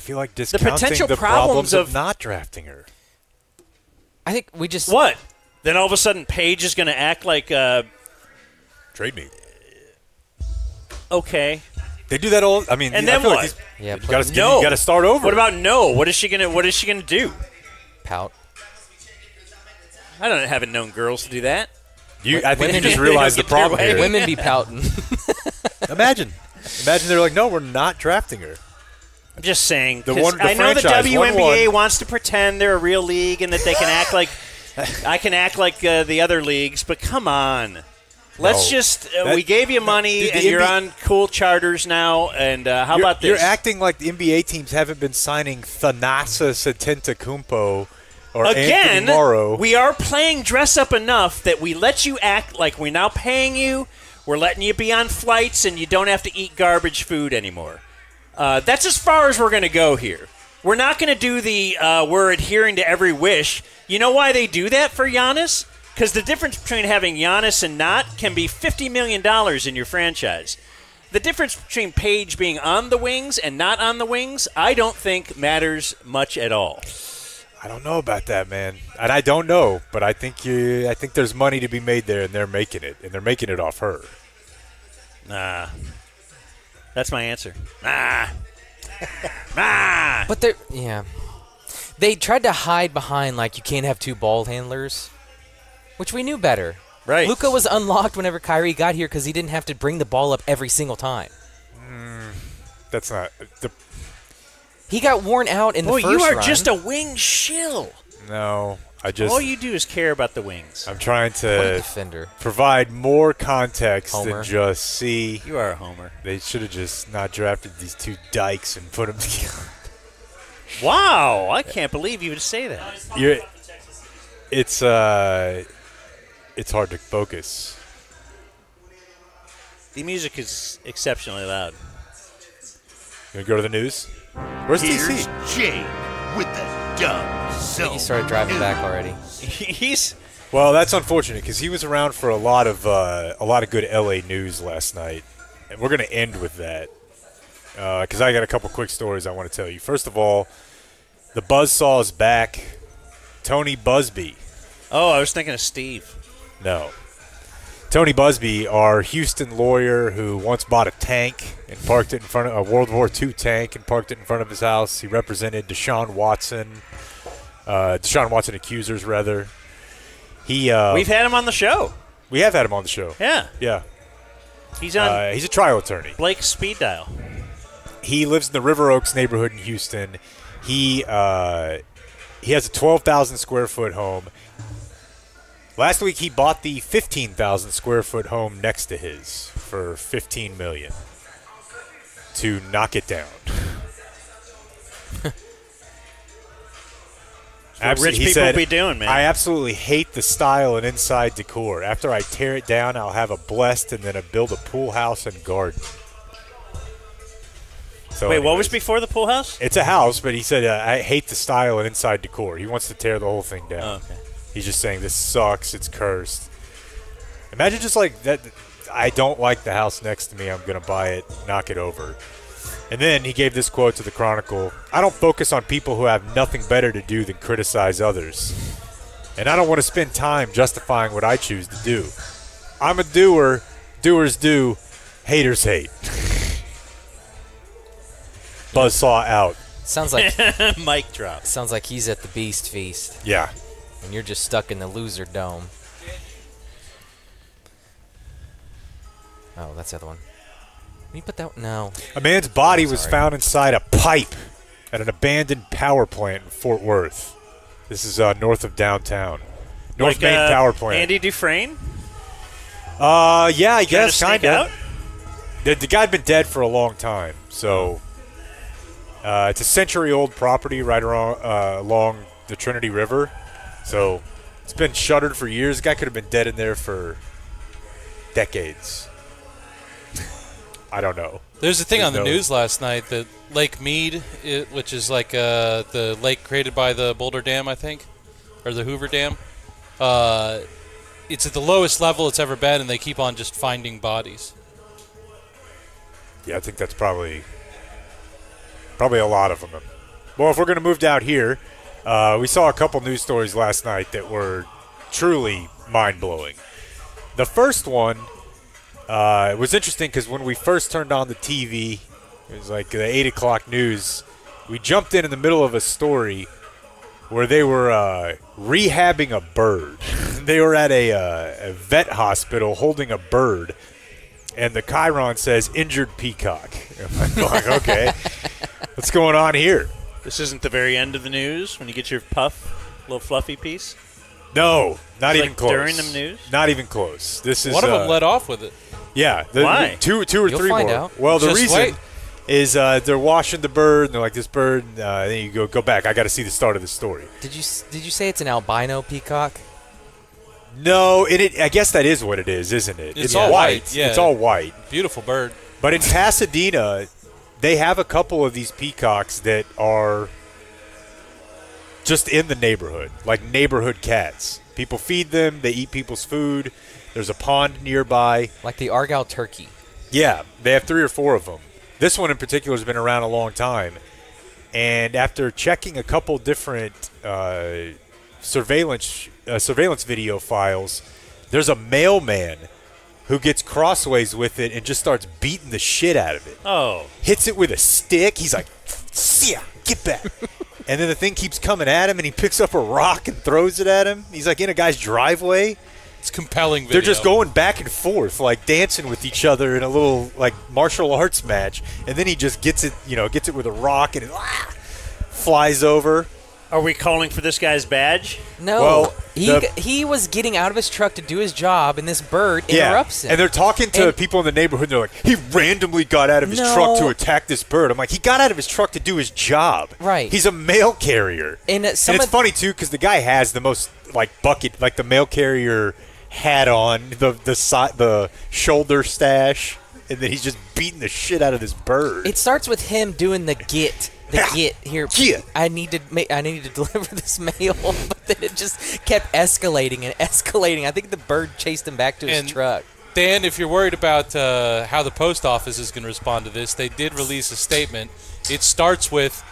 Speaker 2: feel like discounting
Speaker 3: potential
Speaker 2: the
Speaker 3: problems
Speaker 2: of not drafting her.
Speaker 4: I think we just
Speaker 3: what? Then all of a sudden, Paige is going to act like
Speaker 2: trade me.
Speaker 3: Okay.
Speaker 2: They do that all. I mean,
Speaker 3: and then what?
Speaker 2: You got to start over.
Speaker 3: What about no? What is she gonna do?
Speaker 4: Pout.
Speaker 3: I haven't known girls to do that.
Speaker 2: I think you just realized the problem here.
Speaker 4: Women be pouting.
Speaker 2: Imagine they're like, no, we're not drafting her.
Speaker 3: I'm just saying.
Speaker 2: The
Speaker 3: I know the WNBA wants to pretend they're a real league and that they can act like I can act like the other leagues, but come on. Let's we gave you money and you're on cool charters now, and how about this?
Speaker 2: You're acting like the NBA teams haven't been signing Thanasis Antetokounmpo or Anthony Morrow.
Speaker 3: We are playing dress up enough that we let you act like we're now paying you, we're letting you be on flights, and you don't have to eat garbage food anymore. That's as far as we're going to go here. We're not going to do we're adhering to every wish. You know why they do that for Giannis? Because the difference between having Giannis and not can be $50 million in your franchise. The difference between Paige being on the wings and not on the wings, I don't think matters much at all.
Speaker 2: I don't know about that, man. And I don't know, but I think there's money to be made there, and they're making it. And they're making it off her.
Speaker 3: Nah. That's my answer. Nah.
Speaker 4: But they tried to hide behind, like, you can't have two ball handlers, which we knew better.
Speaker 3: Right.
Speaker 4: Luka was unlocked whenever Kyrie got here because he didn't have to bring the ball up every single time.
Speaker 2: That's not
Speaker 4: He got worn out in the first run.
Speaker 3: You are just a wing shill.
Speaker 2: No.
Speaker 3: All you do is care about the wings.
Speaker 2: I'm trying
Speaker 4: What a
Speaker 2: to
Speaker 4: defender.
Speaker 2: provide more context
Speaker 4: Homer.
Speaker 2: than just see.
Speaker 3: You are a homer.
Speaker 2: They should have just not drafted these two dykes and put them together.
Speaker 3: Wow, I can't believe you would say that.
Speaker 2: It's hard to focus.
Speaker 3: The music is exceptionally loud.
Speaker 2: You want to go to the news? Where's
Speaker 20: Here's
Speaker 2: TC?
Speaker 20: Jake with the dumb
Speaker 4: I think
Speaker 20: zone.
Speaker 4: he started driving back already.
Speaker 2: Well, that's unfortunate because he was around for a lot of good LA news last night, and we're going to end with that because I got a couple quick stories I want to tell you. First of all, the buzzsaw is back. Tony Busby.
Speaker 3: Oh, I was thinking of Steve.
Speaker 2: No. Tony Busby, our Houston lawyer who once bought a tank and parked it in front of a World War II tank and parked it in front of his house. He represented Deshaun Watson accusers, rather. We've
Speaker 3: had him on the show.
Speaker 2: We have had him on the show.
Speaker 3: Yeah.
Speaker 2: Yeah.
Speaker 3: He's on.
Speaker 2: He's a trial attorney.
Speaker 3: Blake's speed dial.
Speaker 2: He lives in the River Oaks neighborhood in Houston. He has a 12,000 square foot home. Last week he bought the 15,000 square foot home next to his for $15 million to knock it down.
Speaker 3: Rich people be doing, man.
Speaker 2: I absolutely hate the style and inside decor. After I tear it down, I'll have a blessed and then build a pool house and garden. So
Speaker 3: Wait, what was before the pool house?
Speaker 2: It's a house, but he said, I hate the style and inside decor. He wants to tear the whole thing down.
Speaker 3: Oh, okay.
Speaker 2: He's just saying, this sucks, it's cursed. Imagine just like that. I don't like the house next to me. I'm going to buy it, knock it over. And then he gave this quote to the Chronicle. I don't focus on people who have nothing better to do than criticize others. And I don't want to spend time justifying what I choose to do. I'm a doer. Doers do. Haters hate. Buzzsaw out.
Speaker 4: Sounds like
Speaker 3: mic drop.
Speaker 4: Sounds like he's at the Beast Feast.
Speaker 2: Yeah.
Speaker 4: And you're just stuck in the loser dome. Oh, that's the other one. Can you put that? No.
Speaker 2: A man's body was found inside a pipe at an abandoned power plant in Fort Worth. This is north of downtown. North Main Power Plant.
Speaker 3: Andy Dufresne?
Speaker 2: Yeah, I guess,
Speaker 3: kind
Speaker 2: of. The guy had been dead for a long time, so it's a century-old property right along the Trinity River. So it's been shuttered for years. The guy could have been dead in there for decades. I don't know.
Speaker 6: There's a thing on the news last night that Lake Mead, which is like the lake created by the Boulder Dam, I think, or the Hoover Dam. It's at the lowest level it's ever been, and they keep on just finding bodies.
Speaker 2: Yeah, I think that's probably a lot of them. Well, if we're going to move down here, we saw a couple news stories last night that were truly mind-blowing. The first one was interesting because when we first turned on the TV, it was like the 8 o'clock news, we jumped in the middle of a story where they were rehabbing a bird. They were at a vet hospital holding a bird, and the chyron says, injured peacock. I'm like, okay, what's going on here?
Speaker 3: This isn't the very end of the news when you get your puff, little fluffy piece?
Speaker 2: No, not even close.
Speaker 3: During the news?
Speaker 2: Not even close. This is
Speaker 6: one of them let off with it.
Speaker 2: Yeah.
Speaker 3: Why?
Speaker 2: Two or
Speaker 4: You'll
Speaker 2: three
Speaker 4: find
Speaker 2: more.
Speaker 4: out.
Speaker 2: Well, the
Speaker 6: Just
Speaker 2: reason
Speaker 6: wait.
Speaker 2: is they're washing the bird, and they're like, this bird, then you go back. I got to see the start of the story.
Speaker 4: Did you say it's an albino peacock?
Speaker 2: No, I guess that is what it is, isn't it?
Speaker 6: It's all white. Yeah.
Speaker 2: It's all white.
Speaker 6: Beautiful bird.
Speaker 2: But in Pasadena, they have a couple of these peacocks that are just in the neighborhood, like neighborhood cats. People feed them. They eat people's food. There's a pond nearby.
Speaker 4: Like the Argyle turkey.
Speaker 2: Yeah, they have 3 or 4 of them. This one in particular has been around a long time. And after checking a couple different surveillance video files, there's a mailman who gets crossways with it and just starts beating the shit out of it.
Speaker 3: Oh.
Speaker 2: Hits it with a stick. He's like, "Yeah, get back." And then the thing keeps coming at him, and he picks up a rock and throws it at him. He's like in a guy's driveway.
Speaker 6: It's compelling video.
Speaker 2: They're just going back and forth, like dancing with each other in a little like martial arts match. And then he just gets it with a rock, and it flies over.
Speaker 3: Are we calling for this guy's badge?
Speaker 4: No.
Speaker 2: Well,
Speaker 4: he was getting out of his truck to do his job, and this bird interrupts him.
Speaker 2: And they're talking to people in the neighborhood, and they're like, he randomly got out of his truck to attack this bird. I'm like, he got out of his truck to do his job.
Speaker 4: Right.
Speaker 2: He's a mail carrier.
Speaker 4: And
Speaker 2: it's funny, too, because the guy has the most, bucket, the mail carrier hat on, the shoulder stash, and then he's just beating the shit out of this bird.
Speaker 4: It starts with him doing the get here. I need to deliver this mail, but then it just kept escalating and escalating. I think the bird chased him back to his truck.
Speaker 6: Dan, if you're worried about how the post office is going to respond to this, they did release a statement. It starts with,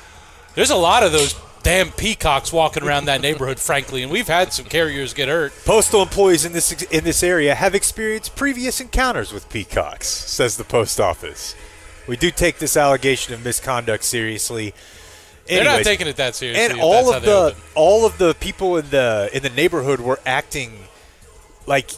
Speaker 6: there's a lot of those damn peacocks walking around that neighborhood, frankly, and we've had some carriers get hurt.
Speaker 2: Postal employees in this area have experienced previous encounters with peacocks, says the post office. We do take this allegation of misconduct seriously.
Speaker 6: They're not taking it that seriously.
Speaker 2: And all of the people in the neighborhood were acting like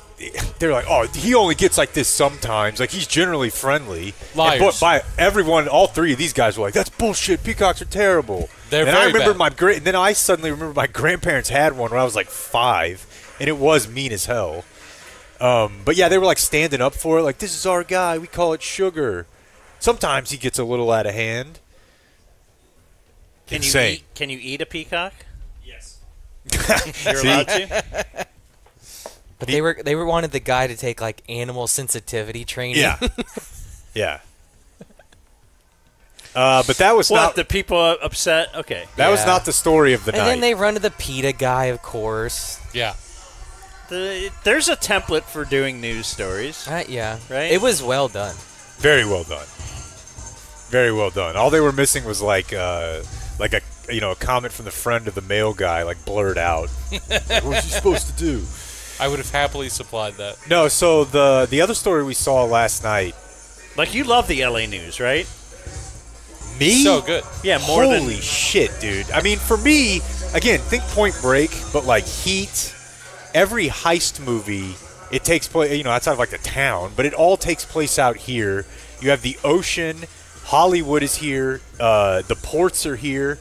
Speaker 2: they're like, oh, he only gets like this sometimes. Like, he's generally friendly.
Speaker 6: Liars.
Speaker 2: But by everyone, all three of these guys were like, that's bullshit. Peacocks are terrible.
Speaker 6: They're
Speaker 2: and
Speaker 6: very
Speaker 2: I remember
Speaker 6: bad.
Speaker 2: and then I suddenly remember my grandparents had one when I was like 5, and it was mean as hell. But yeah, they were like standing up for it. Like, this is our guy. We call it Sugar. Sometimes he gets a little out of hand.
Speaker 3: Can you eat a peacock?
Speaker 7: Yes.
Speaker 3: You're allowed to?
Speaker 4: But they were wanted the guy to take like animal sensitivity training.
Speaker 2: Yeah. Yeah. But that was not
Speaker 3: the people upset. Okay.
Speaker 2: That was not the story of the night.
Speaker 4: And then they run to the PETA guy, of course.
Speaker 6: Yeah.
Speaker 3: There's a template for doing news stories.
Speaker 4: Yeah.
Speaker 3: Right?
Speaker 4: It was well done.
Speaker 2: Very well done. Very well done. All they were missing was like a comment from the friend of the mail guy, like blurred out. What was he supposed to do?
Speaker 6: I would have happily supplied that.
Speaker 2: No, so the other story we saw last night.
Speaker 3: Like, you love the LA news, right?
Speaker 2: Me?
Speaker 6: So good.
Speaker 3: Yeah, more than...
Speaker 2: Holy shit, dude. I mean, for me, again, think Point Break, but like Heat, every heist movie, it takes place, outside of like the town, but it all takes place out here. You have the ocean, Hollywood is here, the ports are here.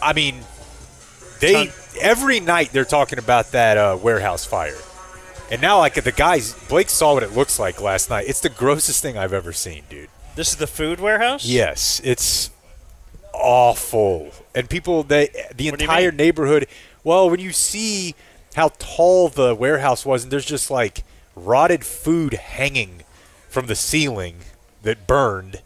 Speaker 2: I mean, every night they're talking about that warehouse fire. And now, like, the guys, Blake saw what it looks like last night. It's the grossest thing I've ever seen, dude.
Speaker 3: This is the food warehouse?
Speaker 2: Yes, it's awful. And people, the entire neighborhood, well, when you see how tall the warehouse was, and there's just, like, rotted food hanging from the ceiling that burned,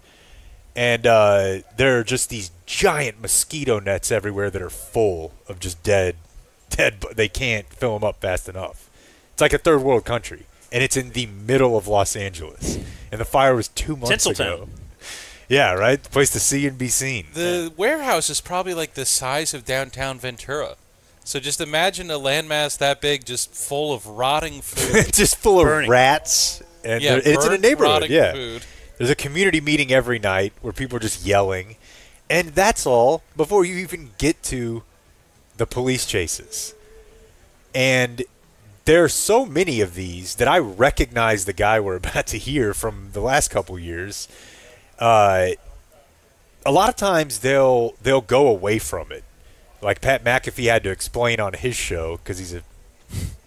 Speaker 2: and there are just these giant mosquito nets everywhere that are full of just dead, they can't fill them up fast enough. It's like a third world country, and it's in the middle of Los Angeles. And the fire was 2 months ago. Yeah, right? The place to see and be seen.
Speaker 6: The warehouse is probably like the size of downtown Ventura. So just imagine a landmass that big just full of rotting food.
Speaker 2: Just full of rats. And it's in a neighborhood. Yeah.
Speaker 6: Food.
Speaker 2: There's a community meeting every night where people are just yelling. And that's all before you even get to the police chases. And there are so many of these that I recognize the guy we're about to hear from the last couple years. A lot of times they'll go away from it. Like Pat McAfee had to explain on his show, because he's a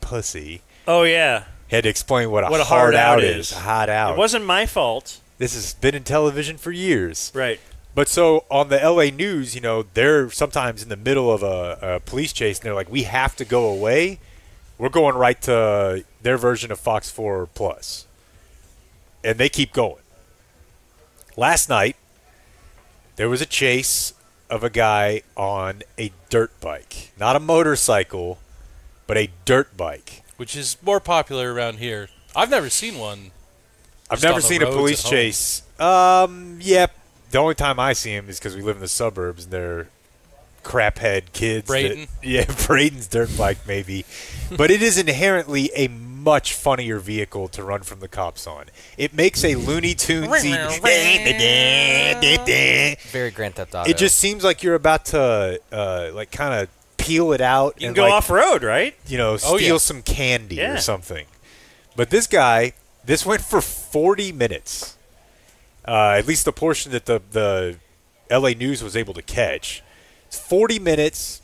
Speaker 2: pussy.
Speaker 3: Oh, yeah.
Speaker 2: He had to explain what a hard out is. A hot out.
Speaker 3: It wasn't my fault.
Speaker 2: This has been in television for years.
Speaker 3: Right.
Speaker 2: But so on the LA news, they're sometimes in the middle of a police chase, and they're like, we have to go away. We're going right to their version of Fox 4 Plus. And they keep going. Last night, there was a chase of a guy on a dirt bike. Not a motorcycle, but a dirt bike.
Speaker 6: Which is more popular around here. I've never seen one.
Speaker 2: I've never seen a police chase. Yeah, the only time I see him is because we live in the suburbs and they're craphead kids.
Speaker 6: Braden?
Speaker 2: Braden's dirt bike maybe. But it is inherently a much funnier vehicle to run from the cops on. It makes a Looney Tunesy
Speaker 4: very Grand Theft Auto.
Speaker 2: It just seems like you're about to like kind of peel it out.
Speaker 3: You can go off road, right?
Speaker 2: Steal some candy or something. But this guy, this went for 40 minutes. At least the portion that the LA News was able to catch. It's 40 minutes.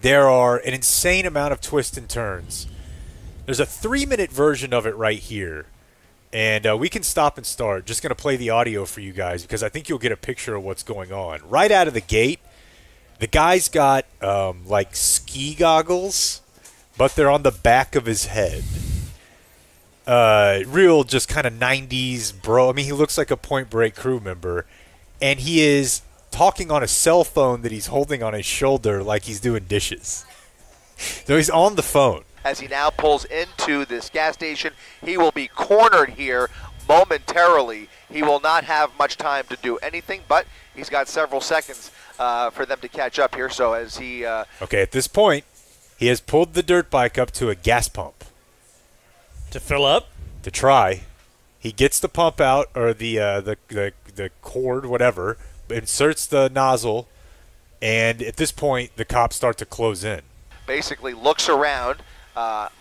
Speaker 2: there are an insane amount of twists and turns. There's a 3-minute version of it right here. And we can stop and start. Just going to play the audio for you guys because I think you'll get a picture of what's going on. Right out of the gate, the guy's got like ski goggles, but they're on the back of his head. Real just kind of 90s bro. I mean, he looks like a Point Break crew member. And he is talking on a cell phone that he's holding on his shoulder like he's doing dishes. So he's on the phone.
Speaker 21: As he now pulls into this gas station, he will be cornered here momentarily. He will not have much time to do anything, but he's got several seconds for them to catch up here. So as he
Speaker 2: okay, at this point, he has pulled the dirt bike up to a gas pump
Speaker 3: to fill up.
Speaker 2: To try, he gets the pump out or the cord, whatever, inserts the nozzle, and at this point, the cops start to close in.
Speaker 21: basically looks around.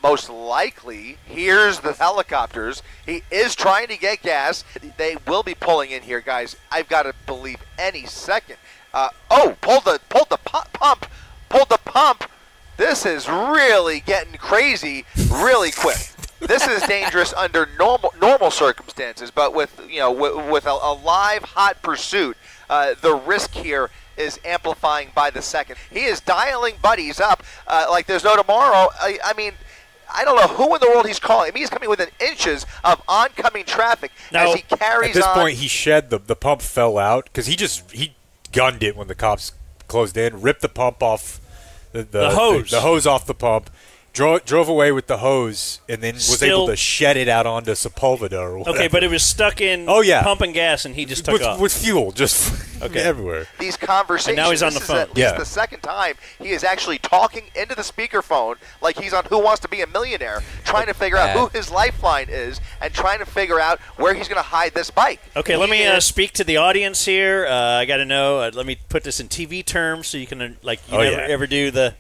Speaker 21: Most likely hears the helicopters. He is trying to get gas. They will be pulling in here, guys. I've got to believe any second. Pulled the pump. This is really getting crazy really quick. This is dangerous under normal circumstances, but with a live hot pursuit, the risk here is amplifying by the second. He is dialing buddies up like there's no tomorrow. I mean, I don't know who in the world he's calling. I mean, he's coming within inches of oncoming traffic as he carries on.
Speaker 2: At this point, he shed the pump fell out because he gunned it when the cops closed in, ripped the pump off the hose, the hose off the pump. Drove away with the hose and then was able to shed it out onto Sepulveda or whatever.
Speaker 3: Okay, but it was stuck in pumping gas and he just took off.
Speaker 2: With fuel just everywhere.
Speaker 21: These conversations.
Speaker 3: And now he's on the phone.
Speaker 21: This is the second time he is actually talking into the speakerphone like he's on Who Wants to Be a Millionaire, trying to figure out who his lifeline is and trying to figure out where he's going to hide this bike.
Speaker 3: Okay, let me speak to the audience here. I got to know. Let me put this in TV terms so you can ever do the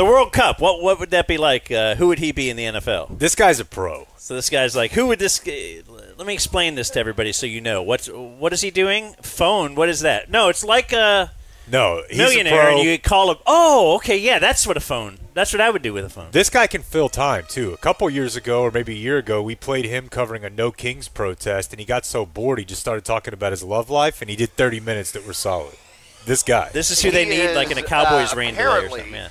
Speaker 3: World Cup. What would that be like? Who would he be in the NFL?
Speaker 2: This guy's a pro.
Speaker 3: So this guy's like, who would this? Let me explain this to everybody so you know. What is he doing? Phone. What is that? No, it's like a
Speaker 2: he's
Speaker 3: millionaire,
Speaker 2: a pro.
Speaker 3: and you call him. Oh, okay, yeah, that's what a phone. That's what I would do with a phone.
Speaker 2: This guy can fill time too. A couple years ago, or maybe a year ago, we played him covering a No Kings protest, and he got so bored he just started talking about his love life, and he did 30 minutes that were solid. This guy.
Speaker 3: This is who they need, like in a Cowboys rain delay or something. Yeah.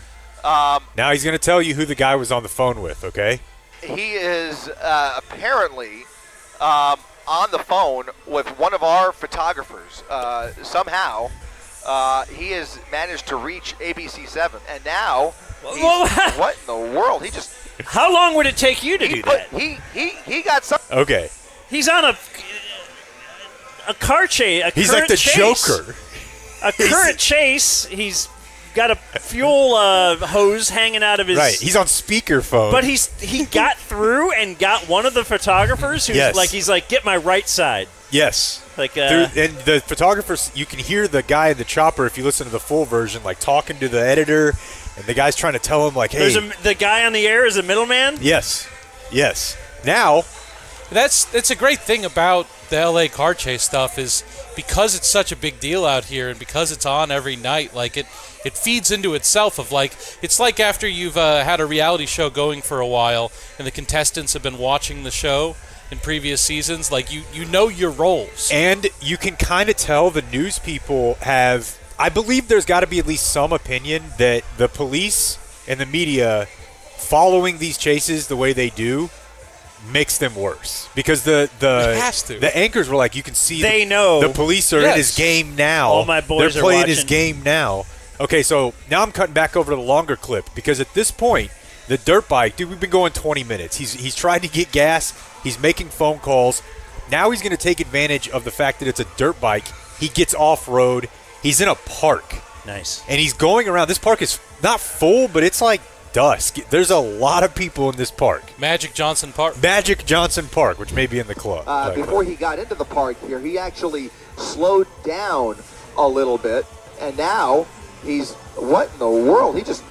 Speaker 2: Now he's going to tell you who the guy was on the phone with, okay?
Speaker 21: He is apparently on the phone with one of our photographers. Somehow, he has managed to reach ABC7, and now, what in the world? He just.
Speaker 3: How long would it take you to do that?
Speaker 21: He got some.
Speaker 2: Okay.
Speaker 3: He's on a car chase.
Speaker 2: He's like the Joker.
Speaker 3: A current chase. He's got a fuel hose hanging out of his.
Speaker 2: Right, he's on speakerphone.
Speaker 3: But he got through and got one of the photographers who's he's like, get my right side.
Speaker 2: Yes.
Speaker 3: Like
Speaker 2: and the photographers, you can hear the guy in the chopper if you listen to the full version, like talking to the editor, and the guy's trying to tell him like, hey,
Speaker 3: the guy on the air is a middleman.
Speaker 2: Yes. Now,
Speaker 6: that's a great thing about the LA car chase stuff is because it's such a big deal out here and because it's on every night, like it feeds into itself of like, it's like after you've had a reality show going for a while and the contestants have been watching the show in previous seasons, like you know your roles.
Speaker 2: And you can kind of tell the news people have, I believe there's got to be at least some opinion that the police and the media following these chases the way they do makes them worse because the anchors were like, you can see
Speaker 3: they know
Speaker 2: the police are in his game now.
Speaker 3: All my boys
Speaker 2: they're playing
Speaker 3: are
Speaker 2: his game now. Okay, so now I'm cutting back over to the longer clip because at this point, the dirt bike, dude, we've been going 20 minutes. He's trying to get gas. He's making phone calls. Now he's going to take advantage of the fact that it's a dirt bike. He gets off-road. He's in a park.
Speaker 3: Nice.
Speaker 2: And he's going around. This park is not full, but it's like dusk. There's a lot of people in this park.
Speaker 6: Magic Johnson Park,
Speaker 2: which may be in the club.
Speaker 21: Before he got into the park here, he actually slowed down a little bit, and now he's, what in the world? He just...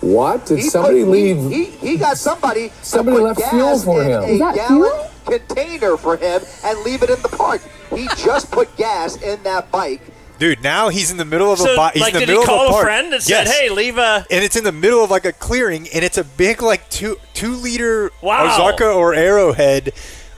Speaker 22: What? Did somebody leave?
Speaker 21: He got somebody
Speaker 22: left fuel for him.
Speaker 21: Is that gallon container for him and leave it in the park. He just put gas in that bike,
Speaker 2: Dude, now he's in the middle of
Speaker 3: So,
Speaker 2: he's
Speaker 3: like,
Speaker 2: in the
Speaker 3: did
Speaker 2: middle
Speaker 3: he call
Speaker 2: of a park.
Speaker 3: a friend and
Speaker 2: Yes.
Speaker 3: said, "Hey, leave a"?
Speaker 2: And it's in the middle of like a clearing, and it's a big like 2-liter
Speaker 3: Wow.
Speaker 2: Ozarka or Arrowhead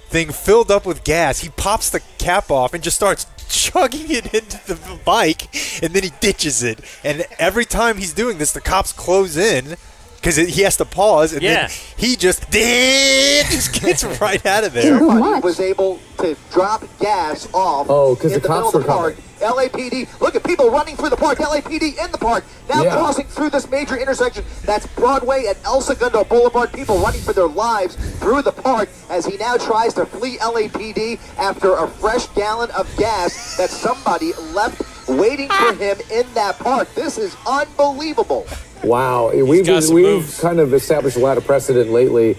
Speaker 2: thing filled up with gas. He pops the cap off and just starts chugging it into the bike, and then he ditches it. And every time he's doing this, the cops close in because he has to pause, and then he just gets right out of there.
Speaker 21: Somebody was able to drop gas off.
Speaker 22: Oh, because
Speaker 21: in
Speaker 22: the
Speaker 21: middle
Speaker 22: cops
Speaker 21: of
Speaker 22: were
Speaker 21: the park.
Speaker 22: coming.
Speaker 21: LAPD, look at people running through the park. LAPD in the park, now
Speaker 22: Yeah.
Speaker 21: crossing through this major intersection. That's Broadway and El Segundo Boulevard. People running for their lives through the park as he now tries to flee LAPD after a fresh gallon of gas that somebody left waiting for him in that park. This is unbelievable.
Speaker 22: Wow, we've kind of established a lot of precedent lately,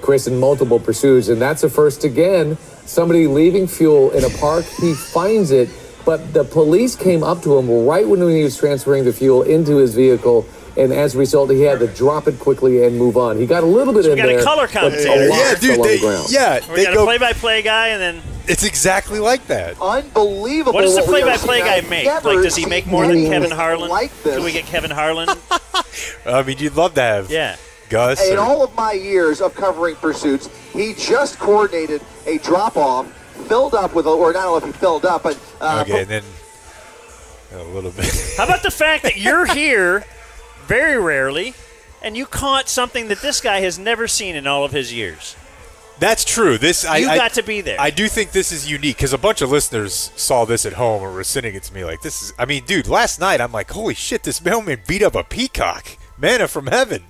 Speaker 22: Chris, in multiple pursuits, and that's a first again. Somebody leaving fuel in a park, he finds it, but the police came up to him right when he was transferring the fuel into his vehicle, and as a result, he had to drop it quickly and move on. He got a little bit in there.
Speaker 3: We got a color commentator.
Speaker 2: Yeah, dude,
Speaker 3: We got a play-by-play guy, and then
Speaker 2: it's exactly like that.
Speaker 21: Unbelievable.
Speaker 3: What does the
Speaker 21: what we are
Speaker 3: play-by-play
Speaker 21: seeing.
Speaker 3: guy
Speaker 21: I've
Speaker 3: make?
Speaker 21: never
Speaker 3: Like, does he make more than
Speaker 21: seen
Speaker 3: Kevin
Speaker 21: anything
Speaker 3: Harlan?
Speaker 21: like this.
Speaker 3: Can we get Kevin Harlan?
Speaker 2: I mean, you'd love to have Gus.
Speaker 21: In
Speaker 2: or-
Speaker 21: all of my years of covering pursuits, he just coordinated a drop-off, filled up with, or I don't know if he filled up, but
Speaker 2: okay, and then a little bit.
Speaker 3: How about the fact that you're here very rarely, and you caught something that this guy has never seen in all of his years?
Speaker 2: That's true.
Speaker 3: You got to be there.
Speaker 2: I do think this is unique because a bunch of listeners saw this at home and were sending it to me like, this is, I mean, dude, last night I'm like, holy shit, this mailman beat up a peacock. Manna from heaven.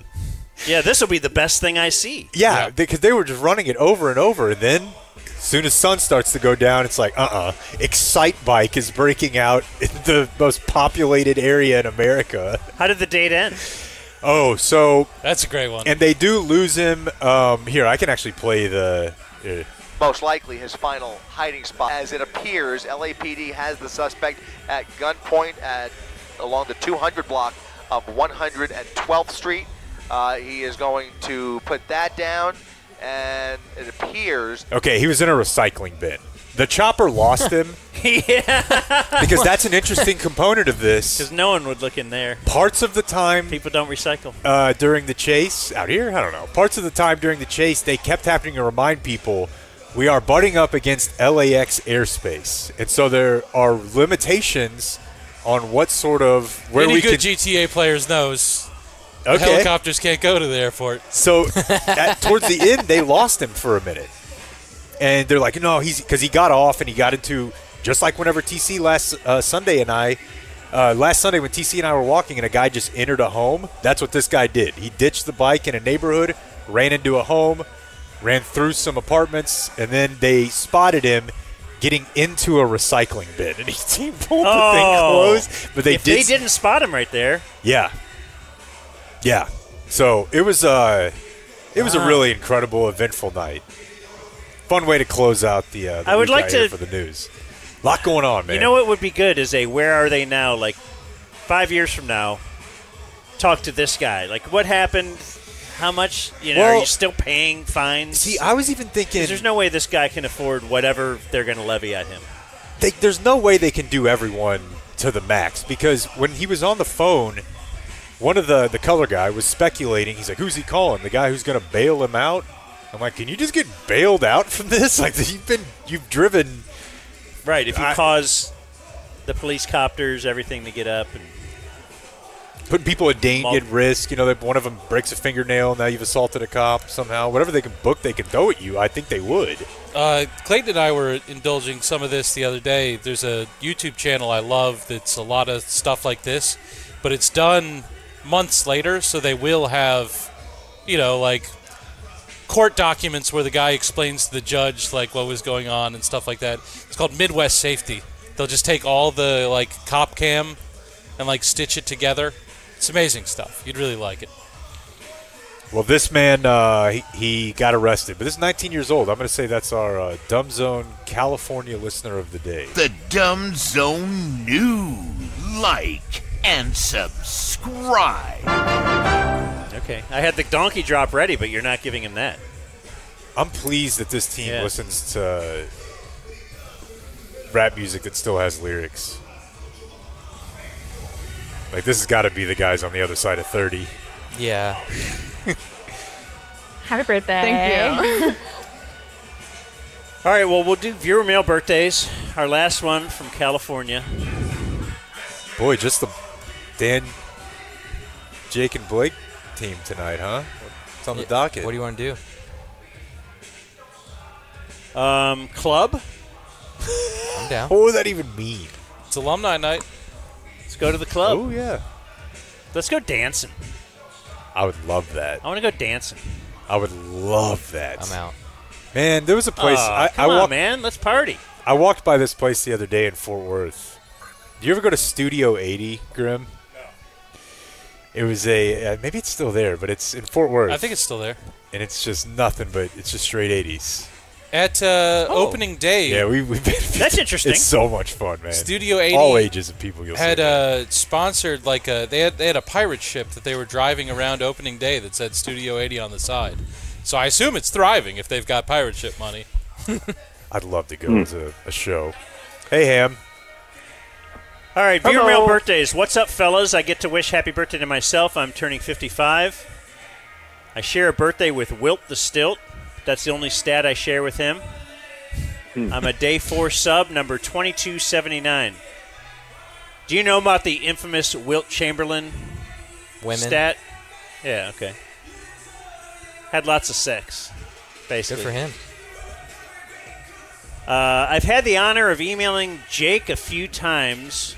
Speaker 3: Yeah, this will be the best thing I see.
Speaker 2: Yeah, because they were just running it over and over, and then as soon as sun starts to go down, it's like, Excite Bike is breaking out in the most populated area in America.
Speaker 3: How did the date end?
Speaker 2: Oh, so
Speaker 6: that's a great one.
Speaker 2: And they do lose him. Here, I can actually play the.
Speaker 21: most likely his final hiding spot. As it appears, LAPD has the suspect at gunpoint along the 200 block of 112th Street. He is going to put that down, and it appears...
Speaker 2: Okay, he was in a recycling bin. The chopper lost him. Because that's an interesting component of this.
Speaker 3: Because no one would look in there.
Speaker 2: Parts of the time...
Speaker 3: People don't recycle.
Speaker 2: During the chase, out here, I don't know. Parts of the time during the chase, they kept having to remind people, we are butting up against LAX airspace. And so there are limitations on what sort of... where
Speaker 6: Any
Speaker 2: we
Speaker 6: good
Speaker 2: can,
Speaker 6: GTA players knows
Speaker 2: Okay.
Speaker 6: helicopters can't go to the airport.
Speaker 2: So towards the end, they lost him for a minute. And they're like, no, because he got off and he got into, just like whenever TC last Sunday when TC and I were walking and a guy just entered a home, that's what this guy did. He ditched the bike in a neighborhood, ran into a home, ran through some apartments, and then they spotted him getting into a recycling bin. And he pulled the thing closed. But they
Speaker 3: didn't spot him right there.
Speaker 2: Yeah. Yeah. So it was a really incredible, eventful night. Fun way to close out the
Speaker 3: I would
Speaker 2: week
Speaker 3: like
Speaker 2: out here
Speaker 3: to-
Speaker 2: for the news. A lot going on, man.
Speaker 3: You know what would be good is a where are they now? Like 5 years from now, talk to this guy. Like what happened? How much? Are
Speaker 2: Well,
Speaker 3: you still paying fines?
Speaker 2: See, I was even thinking
Speaker 3: 'Cause there's no way this guy can afford whatever they're going to levy at him.
Speaker 2: there's no way they can do everyone to the max because when he was on the phone, one of the color guy was speculating. He's like, who's he calling? The guy who's going to bail him out? I'm like, can you just get bailed out from this? Like, you've driven.
Speaker 3: Right, if you cause the police copters, everything to get up and
Speaker 2: putting people at risk. That one of them breaks a fingernail. Now you've assaulted a cop somehow. Whatever they can book, they can throw at you. I think they would.
Speaker 6: Clayton and I were indulging some of this the other day. There's a YouTube channel I love that's a lot of stuff like this, but it's done months later, so they will have, like court documents where the guy explains to the judge like what was going on and stuff like that. It's called Midwest Safety. They'll just take all the like cop cam and like stitch it together. It's amazing stuff. You'd really like it.
Speaker 2: Well, this man, he got arrested, but this is 19 years old. I'm going to say that's our Dumb Zone California listener of the day.
Speaker 20: The Dumb Zone News. Like and subscribe.
Speaker 3: Okay. I had the donkey drop ready, but you're not giving him that.
Speaker 2: I'm pleased that this team listens to rap music that still has lyrics. Like, this has got to be the guys on the other side of 30.
Speaker 4: Yeah.
Speaker 1: Happy birthday.
Speaker 9: Thank you.
Speaker 3: All right, well, we'll do viewer mail birthdays. Our last one from California.
Speaker 2: Boy, just the Dan, Jake, and Blake team tonight, huh? It's on the docket.
Speaker 4: What do you want to do?
Speaker 3: Club?
Speaker 4: I'm down.
Speaker 2: What would that even mean?
Speaker 6: It's alumni night.
Speaker 3: Let's go to the club.
Speaker 2: Oh, yeah.
Speaker 3: Let's go dancing.
Speaker 2: I would love that.
Speaker 3: I want to go dancing.
Speaker 2: I would love that.
Speaker 4: I'm out.
Speaker 2: Man, there was a place.
Speaker 3: Come on, man. Let's party.
Speaker 2: I walked by this place the other day in Fort Worth. Do you ever go to Studio 80, Grim? No. It was maybe it's still there, but it's in Fort Worth.
Speaker 6: I think it's still there.
Speaker 2: And it's just nothing but it's just straight 80s.
Speaker 6: At opening day.
Speaker 2: Yeah, we've been.
Speaker 3: That's interesting.
Speaker 2: It's so much fun, man.
Speaker 6: Studio 80.
Speaker 2: All ages of people you'll
Speaker 6: had
Speaker 2: see.
Speaker 6: Sponsored like they had a pirate ship that they were driving around opening day that said Studio 80 on the side. So I assume it's thriving if they've got pirate ship money.
Speaker 2: I'd love to go to a show. Hey, Ham.
Speaker 3: All right, viewer mail birthdays. What's up, fellas? I get to wish happy birthday to myself. I'm turning 55. I share a birthday with Wilt the Stilt. That's the only stat I share with him. I'm a day 4 sub, number 2279. Do you know about the infamous Wilt Chamberlain stat? Yeah, okay. Had lots of sex, basically.
Speaker 4: Good for him.
Speaker 3: I've had the honor of emailing Jake a few times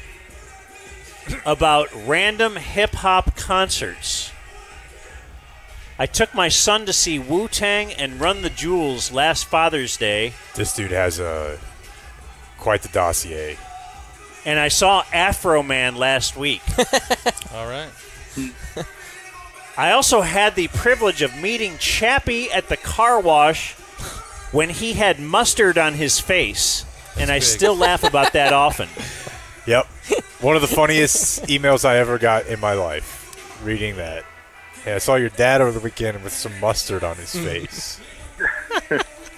Speaker 3: about random hip-hop concerts. I took my son to see Wu-Tang and Run the Jewels last Father's Day.
Speaker 2: This dude has quite the dossier.
Speaker 3: And I saw Afro Man last week.
Speaker 6: All right.
Speaker 3: I also had the privilege of meeting Chappie at the car wash when he had mustard on his face, and I still laugh about that often.
Speaker 2: Yep. One of the funniest emails I ever got in my life, reading that. Hey, I saw your dad over the weekend with some mustard on his face.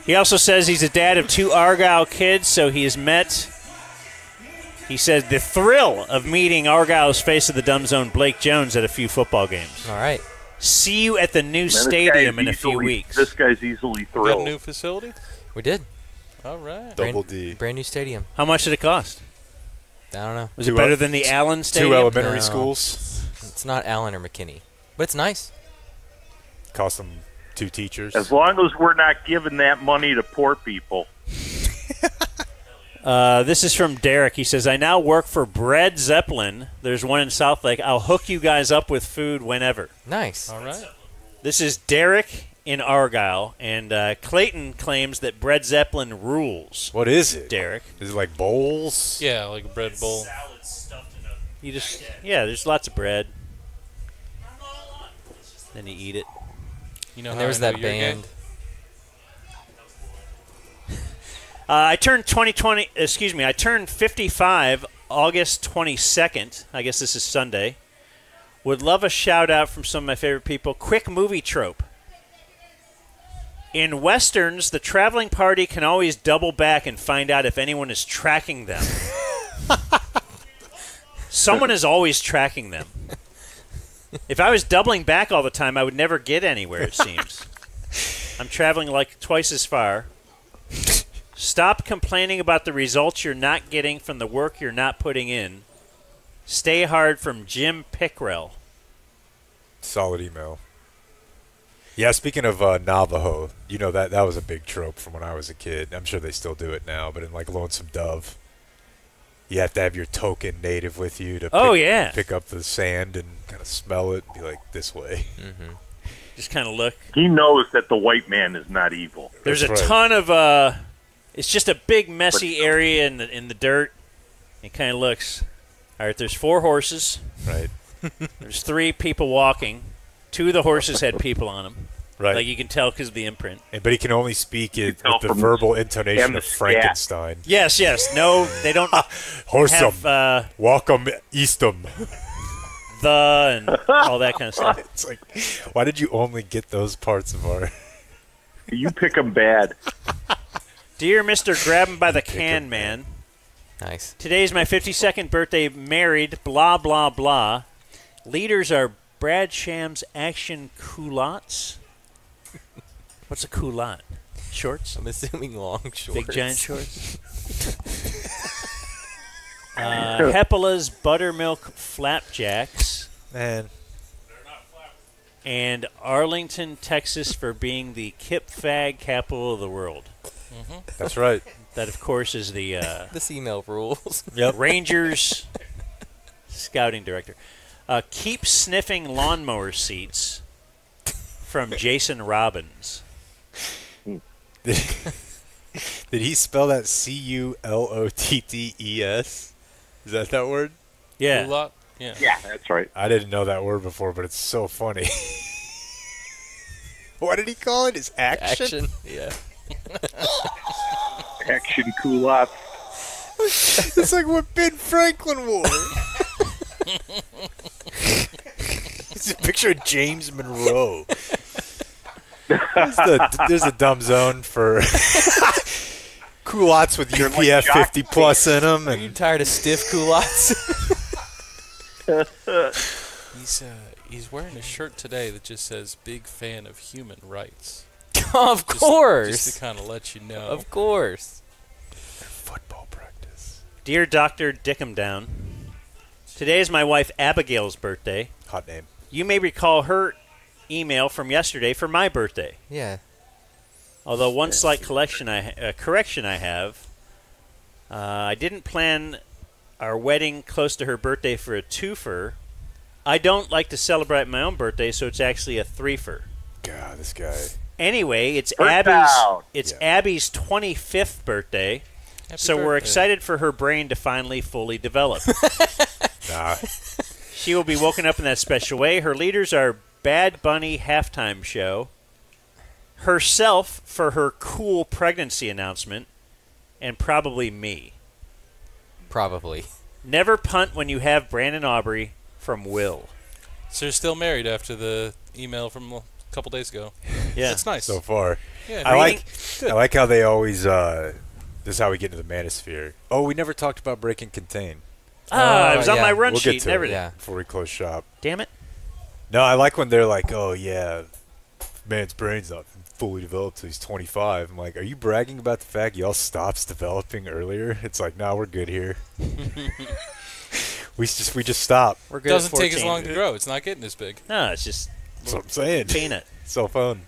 Speaker 3: He also says he's a dad of 2 Argyle kids, so he has met, he says, the thrill of meeting Argyle's face of the Dumb Zone, Blake Jones, at a few football games.
Speaker 4: All right.
Speaker 3: See you at the new stadium in a few weeks.
Speaker 23: This guy's easily thrilled.
Speaker 6: Got a new facility?
Speaker 4: We did.
Speaker 6: All right.
Speaker 2: Double D.
Speaker 4: Brand new stadium.
Speaker 3: How much did it cost?
Speaker 4: I don't know.
Speaker 3: Was it better than the Allen Stadium?
Speaker 2: 2 elementary schools.
Speaker 4: It's not Allen or McKinney, but it's nice.
Speaker 2: Cost them 2 teachers.
Speaker 23: As long as we're not giving that money to poor people.
Speaker 3: This is from Derek. He says, I now work for Bread Zeppelin. There's one in South Lake. I'll hook you guys up with food whenever.
Speaker 4: Nice.
Speaker 6: All right.
Speaker 3: This is Derek in Argyle, and Clayton claims that Bread Zeppelin rules.
Speaker 2: What is it?
Speaker 3: Derek.
Speaker 2: Is it like bowls?
Speaker 6: Yeah, like a bread bowl.
Speaker 3: You just there's lots of bread. Then you eat it.
Speaker 6: You know
Speaker 4: and
Speaker 6: how
Speaker 4: there was
Speaker 6: I know
Speaker 4: that
Speaker 6: you're
Speaker 4: band.
Speaker 6: gay?
Speaker 3: I turned 55 August 22nd. I guess this is Sunday. Would love a shout out from some of my favorite people. Quick movie trope. In Westerns, the traveling party can always double back and find out if anyone is tracking them. Someone is always tracking them. If I was doubling back all the time, I would never get anywhere, it seems. I'm traveling like twice as far. Stop complaining about the results you're not getting from the work you're not putting in. Stay hard, from Jim Pickrell.
Speaker 2: Solid email. Yeah, speaking of Navajo, you know that was a big trope from when I was a kid. I'm sure they still do it now, but in like Lonesome Dove, you have to have your token native with you to pick up the sand and kind of smell it and be like, this way.
Speaker 3: Mm-hmm. Just kind of look.
Speaker 23: He knows that the white man is not evil.
Speaker 3: There's a ton of it's just a big messy area in the dirt. It kind of looks. All right, there's 4 horses.
Speaker 2: Right.
Speaker 3: There's 3 people walking. 2 of the horses had people on them.
Speaker 2: Right.
Speaker 3: Like you can tell because of the imprint.
Speaker 2: But he can only speak it with the verbal intonation of Frankenstein.
Speaker 3: Yes. No, they don't
Speaker 2: Horsem. Welcome Eastum.
Speaker 3: And all that kind of stuff.
Speaker 2: It's like, why did you only get those parts of our...
Speaker 23: You pick them bad.
Speaker 3: Dear Mr. Grab him by the can, man.
Speaker 4: Nice.
Speaker 3: Today's my 52nd birthday. Married. Blah blah blah. Leaders are Brad Sham's action culottes. What's a culotte? Shorts?
Speaker 4: I'm assuming long shorts.
Speaker 3: Big giant shorts. Hepela's buttermilk flapjacks.
Speaker 2: Man.
Speaker 3: And Arlington, Texas, for being the Kip Fag capital of the world.
Speaker 4: Mm-hmm.
Speaker 2: That's right.
Speaker 3: That, of course, is the
Speaker 4: this email rules.
Speaker 2: Yep.
Speaker 3: Rangers scouting director. Keep sniffing lawnmower seats from Jason Robbins.
Speaker 2: Did he spell that C-U-L-O-T-T-E-S? Is that word?
Speaker 3: Yeah.
Speaker 6: Culotte? Yeah.
Speaker 23: Yeah, that's right.
Speaker 2: I didn't know that word before, but it's so funny. What did he call it? His action?
Speaker 4: Yeah.
Speaker 23: Action culottes.
Speaker 2: It's like what Ben Franklin wore. It's a picture of James Monroe. There's a dumb zone for culottes with UPF 50 plus in them.
Speaker 4: Are you tired of stiff culottes?
Speaker 6: He's wearing a shirt today that just says "Big fan of human rights."
Speaker 4: Of course.
Speaker 6: Just to kind of let you know.
Speaker 4: Of course.
Speaker 2: Football practice.
Speaker 3: Dear Dr. Dick'em today is my wife Abigail's birthday.
Speaker 2: Hot name.
Speaker 3: You may recall her email from yesterday for my birthday.
Speaker 4: Yeah.
Speaker 3: Although one slight correction I have, I didn't plan our wedding close to her birthday for a twofer. I don't like to celebrate my own birthday, so it's actually a threefer.
Speaker 2: God, this guy.
Speaker 3: Anyway, it's
Speaker 23: Bird
Speaker 3: Abby's.
Speaker 23: down.
Speaker 3: It's Abby's 25th birthday, so we're excited for her brain to finally fully develop.
Speaker 2: Nah.
Speaker 3: She will be woken up in that special way. Her leaders are Bad Bunny halftime show, herself for her cool pregnancy announcement, and probably me.
Speaker 4: Probably.
Speaker 3: Never punt when you have Brandon Aubrey from Will.
Speaker 6: So you're still married after the email from a couple days ago.
Speaker 3: Yeah.
Speaker 6: That's nice.
Speaker 2: So far.
Speaker 6: Yeah,
Speaker 2: I like how they always this is how we get into the manosphere. Oh, we never talked about break and contain.
Speaker 3: It was on my run
Speaker 2: we'll
Speaker 3: sheet
Speaker 2: get to
Speaker 3: and everything.
Speaker 2: it before we close shop.
Speaker 3: Damn it.
Speaker 2: No, I like when they're like, oh, yeah, man's brain's not fully developed till he's 25. I'm like, are you bragging about the fact y'all stops developing earlier? It's like, nah, we're good here. we just stop.
Speaker 3: We're good.
Speaker 6: It doesn't take as long to grow. It's not getting this big.
Speaker 3: No, it's just
Speaker 2: That's what I'm saying.
Speaker 3: peanut.
Speaker 2: So fun.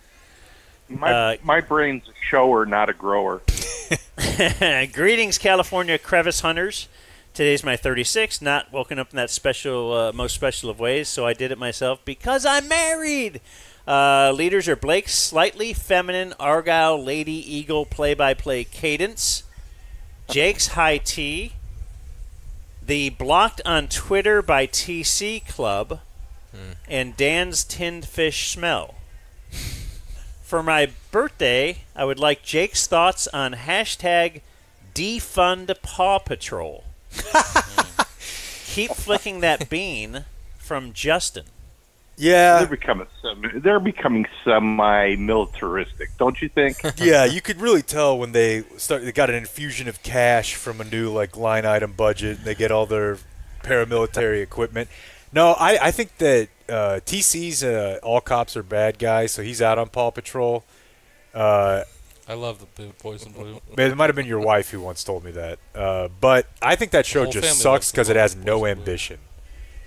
Speaker 23: My brain's a shower, not a grower.
Speaker 3: Greetings, California crevice hunters. Today's my 36th. Not woken up in that special, most special of ways, so I did it myself because I'm married. Leaders are Blake's slightly feminine Argyle Lady Eagle play-by-play cadence, Jake's high tea, the blocked on Twitter by TC Club, and Dan's tinned fish smell. For my birthday, I would like Jake's thoughts on hashtag defund Paw Patrol. Keep flicking that bean from Justin.
Speaker 2: Yeah.
Speaker 23: They're becoming semi-militaristic, don't you think?
Speaker 2: Yeah, you could really tell when they got an infusion of cash from a new line item budget. They get all their paramilitary equipment. No, I think that TC's all cops are bad guys, so he's out on Paw Patrol.
Speaker 6: I love the boys in blue.
Speaker 2: It might have been your wife who once told me that. But I think that show just sucks because it has no ambition.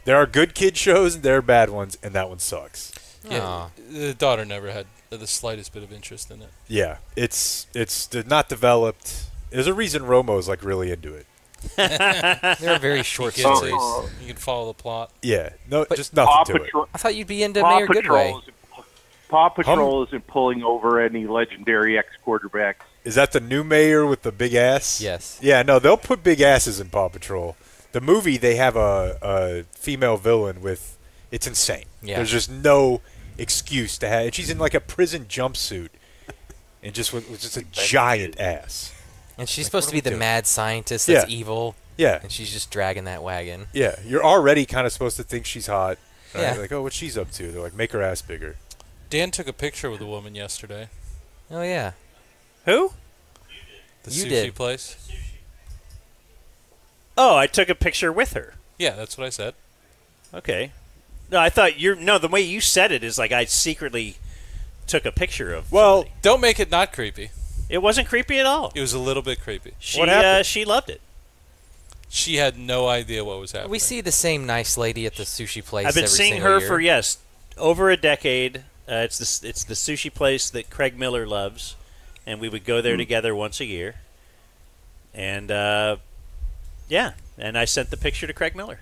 Speaker 2: There are good kid shows and there are bad ones, and that one sucks.
Speaker 6: Yeah, the daughter never had the slightest bit of interest in it.
Speaker 2: Yeah, it's not developed. There's a reason Romo's really into it.
Speaker 4: They're very short
Speaker 6: stories.
Speaker 4: stories.
Speaker 6: You can follow the plot.
Speaker 2: Yeah, just nothing to it.
Speaker 4: I thought you'd be into Mayor Goodway.
Speaker 23: Paw Patrol isn't pulling over any legendary ex-quarterbacks.
Speaker 2: Is that the new mayor with the big ass?
Speaker 4: Yes.
Speaker 2: Yeah, no, they'll put big asses in Paw Patrol. The movie, they have a female villain with... It's insane.
Speaker 4: Yeah.
Speaker 2: There's just no excuse to have... And she's in a prison jumpsuit and just with just a giant ass.
Speaker 4: And she's supposed to be the mad scientist that's evil.
Speaker 2: Yeah.
Speaker 4: And she's just dragging that wagon.
Speaker 2: Yeah, you're already kind of supposed to think she's hot. Right?
Speaker 4: Yeah.
Speaker 2: Like, oh, what's she's up to? They're like, make her ass bigger.
Speaker 6: Dan took a picture with a woman yesterday.
Speaker 4: Oh, yeah.
Speaker 3: Who?
Speaker 6: The
Speaker 4: You
Speaker 6: sushi
Speaker 4: did.
Speaker 6: place.
Speaker 3: Oh, I took a picture with her.
Speaker 6: Yeah, that's what I said.
Speaker 3: Okay. No, I thought the way you said it is like I secretly took a picture of.
Speaker 6: Well,
Speaker 3: somebody.
Speaker 6: don't make it not creepy.
Speaker 3: It wasn't creepy at all.
Speaker 6: It was a little bit creepy.
Speaker 3: What happened? She loved it.
Speaker 6: She had no idea what was happening.
Speaker 4: We see the same nice lady at the sushi place.
Speaker 3: I've been
Speaker 4: every
Speaker 3: seeing
Speaker 4: single
Speaker 3: her
Speaker 4: year.
Speaker 3: for over a decade. It's the sushi place that Craig Miller loves, and we would go there together once a year. And and I sent the picture to Craig Miller.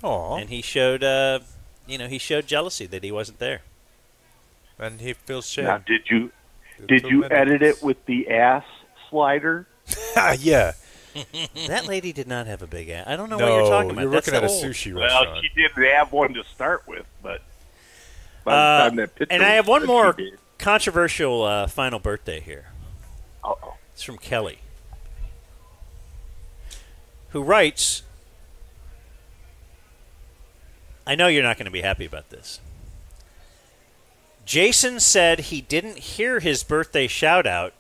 Speaker 2: Aw.
Speaker 3: And he showed jealousy that he wasn't there.
Speaker 2: And he feels shame.
Speaker 23: Now, did you edit it with the ass slider?
Speaker 2: Yeah.
Speaker 3: That lady did not have a big ass. I don't know what you're talking about.
Speaker 2: You're
Speaker 3: That's
Speaker 2: looking at a
Speaker 3: old.
Speaker 2: sushi
Speaker 23: Well,
Speaker 2: restaurant.
Speaker 23: she didn't have one to start with, but by the time that picture
Speaker 3: and I have
Speaker 23: was
Speaker 3: one
Speaker 23: said,
Speaker 3: more
Speaker 23: she did.
Speaker 3: controversial final birthday here.
Speaker 23: Uh-oh.
Speaker 3: It's from Kelly, who writes, I know you're not going to be happy about this. Jason said he didn't hear his birthday shout-out.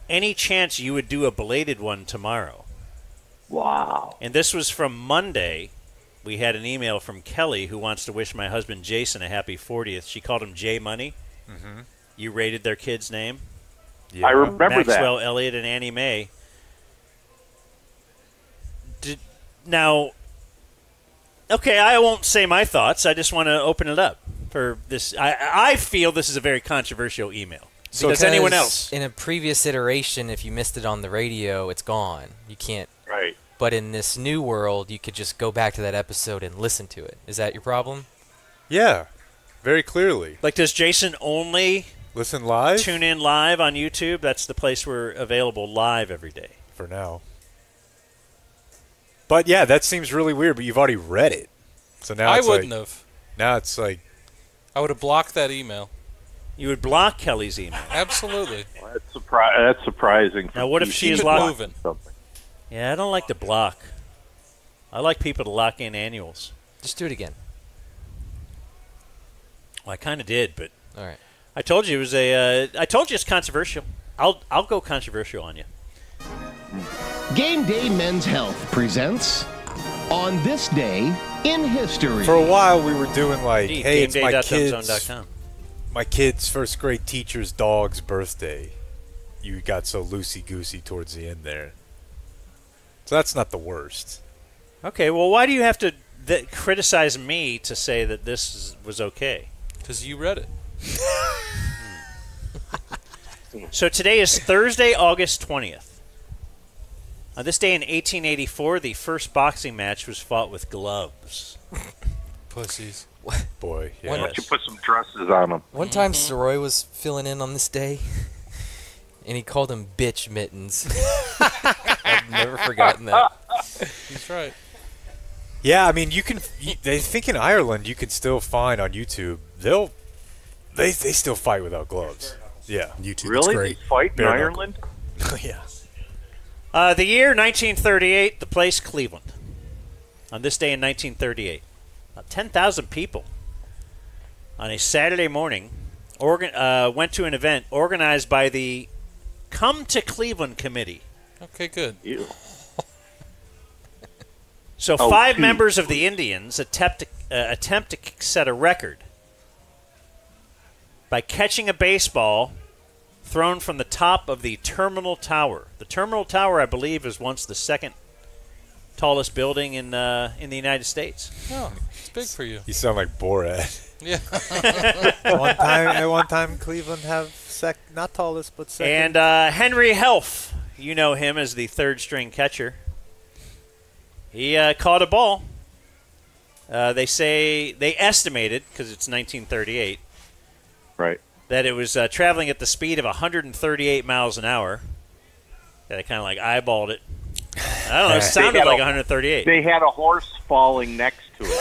Speaker 3: Any chance you would do a belated one tomorrow?
Speaker 23: Wow.
Speaker 3: And this was from Monday. We had an email from Kelly who wants to wish my husband Jason a happy 40th. She called him J Money.
Speaker 2: Mm-hmm.
Speaker 3: You rated their kid's name?
Speaker 23: I remember
Speaker 3: Maxwell,
Speaker 23: that.
Speaker 3: Elliott, and Annie Mae. Now, okay, I won't say my thoughts. I just want to open it up for this. I feel this is a very controversial email. So does anyone else?
Speaker 4: In a previous iteration, if you missed it on the radio, it's gone. You can't.
Speaker 23: Right.
Speaker 4: But in this new world, you could just go back to that episode and listen to it. Is that your problem?
Speaker 2: Yeah, very clearly.
Speaker 3: Like, does Jason only
Speaker 2: listen live?
Speaker 3: Tune in live on YouTube? That's the place we're available live every day.
Speaker 2: For now. But yeah, that seems really weird, but you've already read it. So now
Speaker 6: I
Speaker 2: it's
Speaker 6: wouldn't
Speaker 2: like,
Speaker 6: have.
Speaker 2: Now it's like...
Speaker 6: I would have blocked that email.
Speaker 3: You would block Kelly's email?
Speaker 6: Absolutely.
Speaker 23: Well, that's surprising.
Speaker 3: Now, what if she is
Speaker 23: locked?
Speaker 3: Yeah, I don't like to block. I like people to lock in annuals.
Speaker 4: Just do it again.
Speaker 3: Well, I kind of did, but
Speaker 4: all right.
Speaker 3: I told you it was I told you it's controversial. I'll go controversial on you.
Speaker 1: Game Day Men's Health presents On This Day in History.
Speaker 2: For a while, we were doing like,
Speaker 3: Indeed,
Speaker 2: hey, it's my
Speaker 3: GameDay.thumbzone.com.
Speaker 2: My kid's first grade teacher's dog's birthday. You got so loosey-goosey towards the end there. So that's not the worst.
Speaker 3: Okay, well, why do you have to criticize me to say that this was okay?
Speaker 6: Because you read it.
Speaker 3: So today is Thursday, August 20th. On this day in 1884, the first boxing match was fought with gloves.
Speaker 6: Pussies.
Speaker 2: Boy, yeah.
Speaker 23: Why don't you put some dresses on them?
Speaker 4: One time, Soroy was filling in on this day, and he called them bitch mittens. I've never forgotten that.
Speaker 6: He's right.
Speaker 2: Yeah, I mean, they think in Ireland you can still find on YouTube. They still fight without gloves. Yeah,
Speaker 23: YouTube. Really? They fight in Ireland?
Speaker 2: Yeah.
Speaker 3: The year 1938, the place Cleveland. On this day in 1938, about 10,000 people on a Saturday morning went to an event organized by the Come to Cleveland Committee.
Speaker 6: Okay, good.
Speaker 23: Ew.
Speaker 3: So 5 members of the Indians attempt to set a record by catching a baseball thrown from the top of the Terminal Tower. The Terminal Tower, I believe, is once the second tallest building in the United States.
Speaker 6: Oh, it's big for you.
Speaker 2: You sound like Borat.
Speaker 6: Yeah.
Speaker 2: At one time, Cleveland have not tallest, but second.
Speaker 3: And Henry Helf, you know him as the third-string catcher. He caught a ball. They estimated, because it's 1938,
Speaker 23: right,
Speaker 3: that it was traveling at the speed of 138 miles an hour. Yeah, they kind of like eyeballed it. I don't know. It sounded like 138.
Speaker 23: They had a horse falling next to it.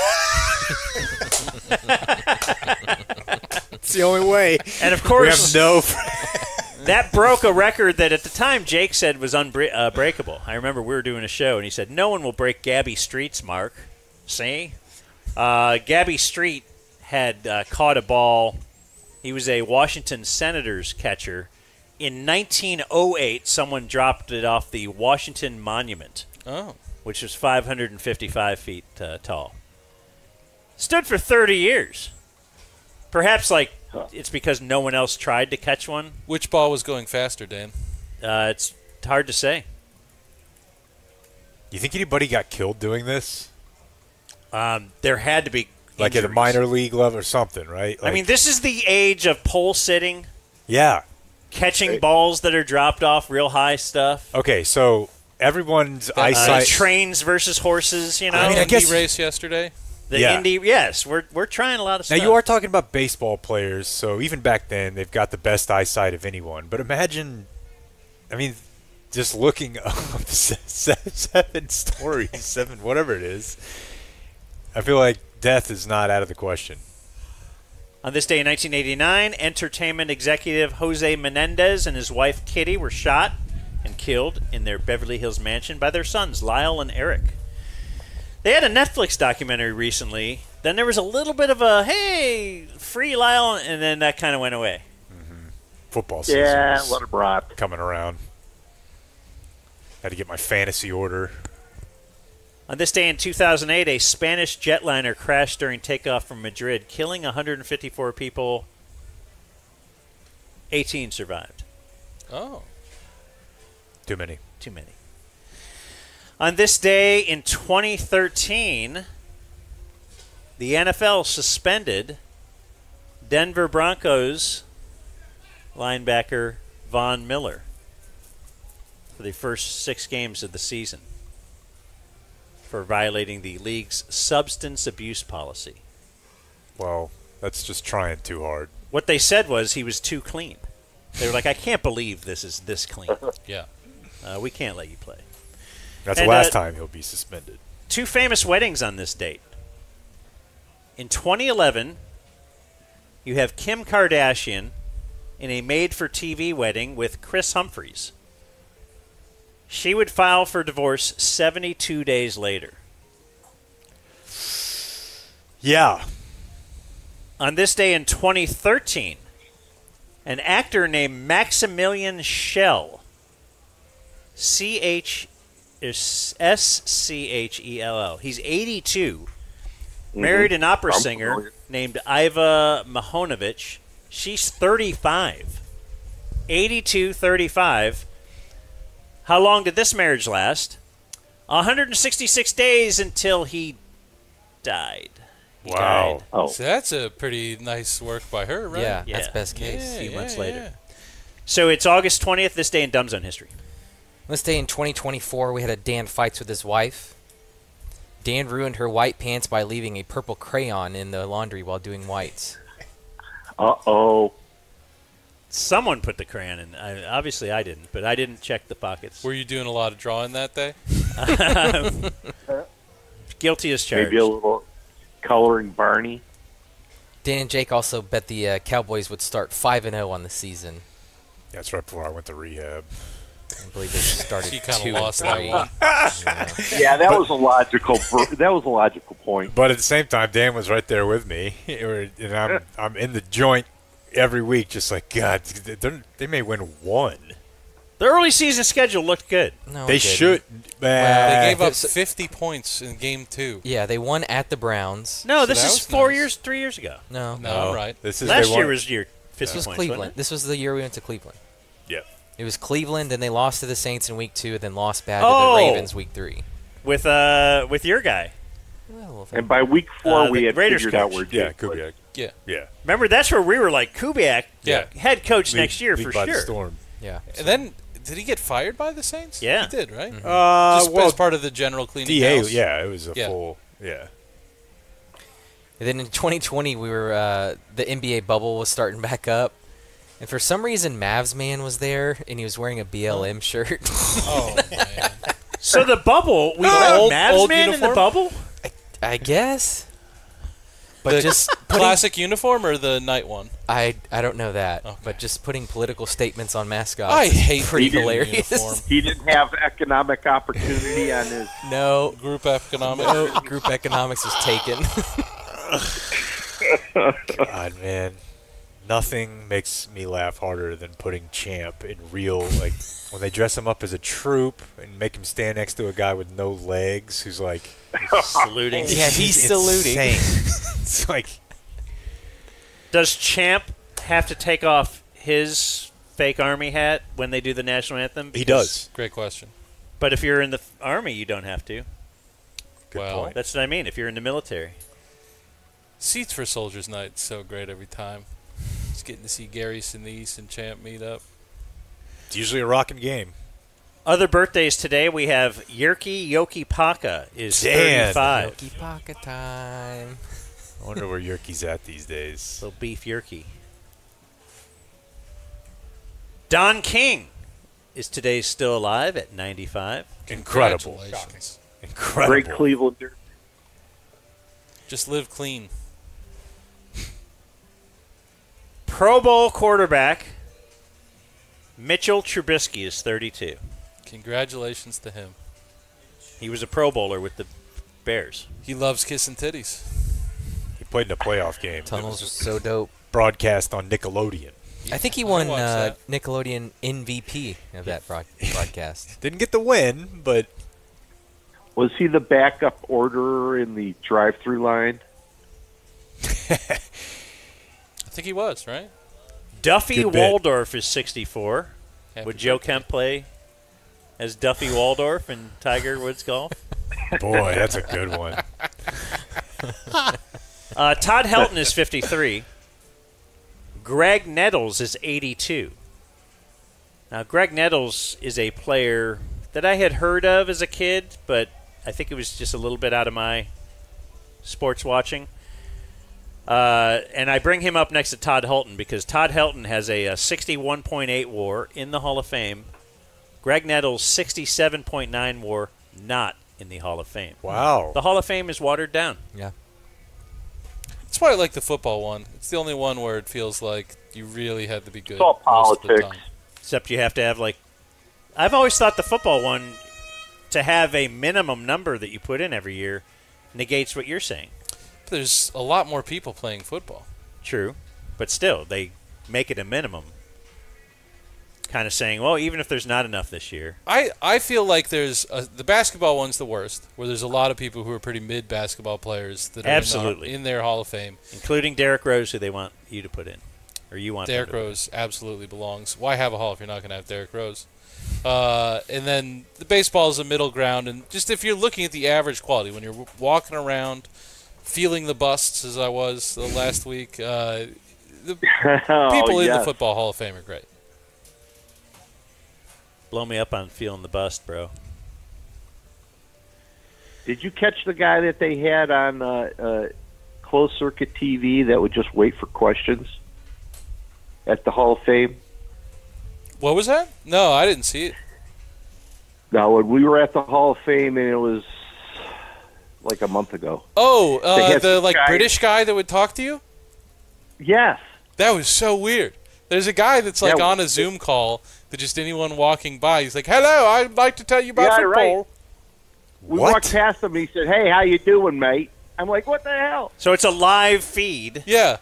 Speaker 2: It's the only way.
Speaker 3: And of course,
Speaker 2: we have no.
Speaker 3: That broke a record that at the time Jake said was unbreakable. I remember we were doing a show, and he said, no one will break Gabby Street's mark. See? Gabby Street had caught a ball. He was a Washington Senators catcher. In 1908, someone dropped it off the Washington Monument. which was 555 feet tall. Stood for 30 years. Perhaps it's because no one else tried to catch one.
Speaker 6: Which ball was going faster, Dan?
Speaker 3: It's hard to say.
Speaker 2: You think anybody got killed doing this?
Speaker 3: There had to be
Speaker 2: like at a minor league level or something, right?
Speaker 3: I mean, this is the age of pole sitting.
Speaker 2: Yeah.
Speaker 3: Catching balls that are dropped off, real high stuff.
Speaker 2: Okay, so everyone's eyesight.
Speaker 3: Trains versus horses, you know.
Speaker 6: I mean, I guess race yesterday.
Speaker 3: The Indy, yes, we're trying a lot of stuff.
Speaker 2: Now you are talking about baseball players, so even back then they've got the best eyesight of anyone. But imagine, I mean, just looking up 7 stories, 7 whatever it is. I feel like death is not out of the question.
Speaker 3: On this day in 1989, entertainment executive Jose Menendez and his wife Kitty were shot and killed in their Beverly Hills mansion by their sons Lyle and Eric. They had a Netflix documentary recently. Then there was a little bit of a, hey, free Lyle, and then that kind of went away.
Speaker 2: Mm-hmm. Football season
Speaker 23: let it rot.
Speaker 2: Coming around. Had to get my fantasy order.
Speaker 3: On this day in 2008, a Spanish jetliner crashed during takeoff from Madrid, killing 154 people. 18 survived.
Speaker 6: Oh.
Speaker 2: Too many.
Speaker 3: Too many. On this day in 2013, the NFL suspended Denver Broncos linebacker Von Miller for the first 6 games of the season for violating the league's substance abuse policy.
Speaker 2: Well, that's just trying too hard.
Speaker 3: What they said was he was too clean. They were like, I can't believe this is this clean.
Speaker 6: Yeah.
Speaker 3: We can't let you play.
Speaker 2: That's the last time he'll be suspended.
Speaker 3: 2 famous weddings on this date. In 2011, you have Kim Kardashian in a made-for-TV wedding with Chris Humphries. She would file for divorce 72 days later.
Speaker 2: Yeah.
Speaker 3: On this day in 2013, an actor named Maximilian Schell, S-C-H-E-L-L. He's 82. Married an opera singer named Iva Mahonovich. She's 35. 82, 35. How long did this marriage last? 166 days until he died. He died.
Speaker 6: So that's a pretty nice work by her, right?
Speaker 4: Yeah, that's best case.
Speaker 3: A few months later. So it's August 20th, this day in Dumb Zone history.
Speaker 4: This day in 2024, we had a Dan fights with his wife. Dan ruined her white pants by leaving a purple crayon in the laundry while doing whites.
Speaker 23: Uh-oh.
Speaker 3: Someone put the crayon in. Obviously, I didn't, but I didn't check the pockets.
Speaker 6: Were you doing a lot of drawing that day?
Speaker 3: Guilty as charged.
Speaker 23: Maybe a little coloring Barney.
Speaker 4: Dan and Jake also bet the Cowboys would start 5-0 on the season.
Speaker 2: That's right before I went to rehab.
Speaker 4: I believe they started
Speaker 6: He kinda
Speaker 4: 2-3.
Speaker 6: lost that one.
Speaker 23: Yeah, that was a logical. That was a logical point.
Speaker 2: But at the same time, Dan was right there with me, and I'm in the joint every week, just like, God, they may win 1.
Speaker 3: The early season schedule looked good.
Speaker 4: No,
Speaker 2: they should.
Speaker 6: They gave up 50 points in game 2.
Speaker 4: Yeah, they won at the Browns.
Speaker 3: No,
Speaker 6: So
Speaker 3: this
Speaker 6: that
Speaker 3: is
Speaker 6: was
Speaker 3: 4
Speaker 6: nice.
Speaker 3: years, 3 years ago.
Speaker 4: No,
Speaker 6: No, I'm right.
Speaker 2: This is
Speaker 3: Last
Speaker 2: they
Speaker 3: year
Speaker 2: won-
Speaker 3: was your 50
Speaker 4: this was
Speaker 3: points,
Speaker 4: Cleveland.
Speaker 3: wasn't it?
Speaker 4: This was the year we went to Cleveland.
Speaker 2: Yeah.
Speaker 4: It was Cleveland, and they lost to the Saints in week 2, and then lost bad
Speaker 3: Oh!
Speaker 4: to the Ravens week 3.
Speaker 3: With your guy.
Speaker 4: Well,
Speaker 23: And by week 4, we
Speaker 3: the
Speaker 23: had
Speaker 3: Raiders
Speaker 23: figured out
Speaker 3: coach.
Speaker 23: where
Speaker 2: Yeah,
Speaker 23: Jake was.
Speaker 2: Kubiak.
Speaker 6: Yeah.
Speaker 2: Yeah.
Speaker 3: Remember, that's where we were like, Kubiak,
Speaker 6: Yeah.
Speaker 3: head coach
Speaker 2: League-
Speaker 3: next year
Speaker 2: league
Speaker 3: for
Speaker 2: by the
Speaker 3: sure.
Speaker 2: storm.
Speaker 4: Yeah.
Speaker 6: And then, did he get fired by the Saints?
Speaker 3: Yeah.
Speaker 6: He did, right?
Speaker 2: Just
Speaker 6: Just as part of the general cleaning
Speaker 2: DA,
Speaker 6: house?
Speaker 2: yeah, it was a
Speaker 6: Yeah.
Speaker 2: full, yeah.
Speaker 4: And then in 2020, we were the NBA bubble was starting back up, and for some reason, Mavs man was there, and he was wearing a BLM shirt.
Speaker 6: Oh, man.
Speaker 3: So the bubble, we let Mavs
Speaker 6: old
Speaker 3: man in the
Speaker 6: uniform?
Speaker 3: bubble?
Speaker 4: I guess. But
Speaker 6: The
Speaker 4: just
Speaker 6: classic uniform or the night one?
Speaker 4: I don't know that,
Speaker 6: Okay.
Speaker 4: but just putting political statements on mascots.
Speaker 6: I
Speaker 4: is
Speaker 6: hate
Speaker 4: pretty
Speaker 6: the
Speaker 4: hilarious.
Speaker 6: uniform.
Speaker 23: He didn't have economic opportunity on his.
Speaker 4: No,
Speaker 6: Group economics.
Speaker 4: no, group economics was taken.
Speaker 2: God, man. Nothing makes me laugh harder than putting Champ in real, like, when they dress him up as a troop and make him stand next to a guy with no legs who's like
Speaker 3: saluting.
Speaker 4: Yeah, he's saluting.
Speaker 2: It's like,
Speaker 3: does Champ have to take off his fake Army hat when they do the national anthem?
Speaker 2: He does.
Speaker 6: Great question.
Speaker 3: But if you're in the Army, you don't have to.
Speaker 2: Good point.
Speaker 3: That's what I mean. If you're in the military.
Speaker 6: Seats for Soldiers Night so great every time. Just getting to see Gary Sinise and Champ meet up.
Speaker 2: It's usually a rocking game.
Speaker 3: Other birthdays today, we have Yerky Yoki Paka is
Speaker 2: Dan.
Speaker 3: 35.
Speaker 4: Yoki Paka time.
Speaker 2: I wonder where Yerky's at these days.
Speaker 3: Little beef Yerky. Don King is today still alive at 95.
Speaker 2: Incredible.
Speaker 6: Congratulations.
Speaker 2: Incredible.
Speaker 23: Great Clevelander.
Speaker 6: Just live clean.
Speaker 3: Pro Bowl quarterback Mitchell Trubisky is 32.
Speaker 6: Congratulations to him.
Speaker 3: He was a Pro Bowler with the Bears.
Speaker 6: He loves kissing titties.
Speaker 2: He played in a playoff game.
Speaker 4: Tunnels was so dope.
Speaker 2: Broadcast on Nickelodeon.
Speaker 4: I think he won Nickelodeon MVP of that broadcast.
Speaker 2: Didn't get the win, but...
Speaker 23: Was he the backup orderer in the drive-through line?
Speaker 6: I think he was, right?
Speaker 3: Duffy
Speaker 2: Good bit.
Speaker 3: Waldorf is 64.
Speaker 6: Happy
Speaker 3: Would Joe
Speaker 6: birthday.
Speaker 3: Kemp play as Duffy Waldorf in Tiger Woods Golf?
Speaker 2: Boy, that's a good one.
Speaker 3: Todd Helton is 53. Greg Nettles is 82. Now, Greg Nettles is a player that I had heard of as a kid, but I think it was just a little bit out of my sports watching. And I bring him up next to Todd Helton because Todd Helton has a 61.8 WAR in the Hall of Fame. Greg Nettles' 67.9 WAR not in the Hall of Fame.
Speaker 2: Wow.
Speaker 3: The Hall of Fame is watered down.
Speaker 4: Yeah.
Speaker 6: That's why I like the football one. It's the only one where it feels like you really had to be good.
Speaker 23: It's all
Speaker 6: most of the
Speaker 23: politics.
Speaker 6: time.
Speaker 3: Except you have to have, like, I've always thought the football one, to have a minimum number that you put in every year, negates what you're saying.
Speaker 6: There's a lot more people playing football.
Speaker 3: True. But still, they make it a minimum. Kind of saying, well, even if there's not enough this year.
Speaker 6: I feel like there's the basketball one's the worst, where there's a lot of people who are pretty mid basketball players that are
Speaker 3: Absolutely.
Speaker 6: in their Hall of Fame.
Speaker 3: Including Derrick Rose, who they want you to put in. Or you want
Speaker 6: Derrick
Speaker 3: them to
Speaker 6: Rose absolutely belongs. Why have a Hall if you're not going to have Derrick Rose? And then the baseball is a middle ground. And just if you're looking at the average quality, when you're walking around feeling the busts, as I was last week, the people in the Football Hall of Fame are great.
Speaker 3: Blow me up on feeling the bust, bro.
Speaker 23: Did you catch the guy that they had on closed circuit TV that would just wait for questions at the Hall of Fame?
Speaker 6: What was that? No, I didn't see it.
Speaker 23: No, when we were at the Hall of Fame, and it was like a month ago.
Speaker 6: Oh,
Speaker 23: They
Speaker 6: the
Speaker 23: had guy-
Speaker 6: British guy that would talk to you?
Speaker 23: Yes.
Speaker 6: That was so weird. There's a guy that's like
Speaker 23: Yeah,
Speaker 6: on a Zoom call that just anyone walking by, he's like, "Hello, I'd like to tell you about
Speaker 23: Yeah,
Speaker 6: football."
Speaker 23: right. We walked past him. He said, "Hey, how you doing, mate?" I'm like, "What the hell?"
Speaker 3: So it's a live feed.
Speaker 6: Yeah.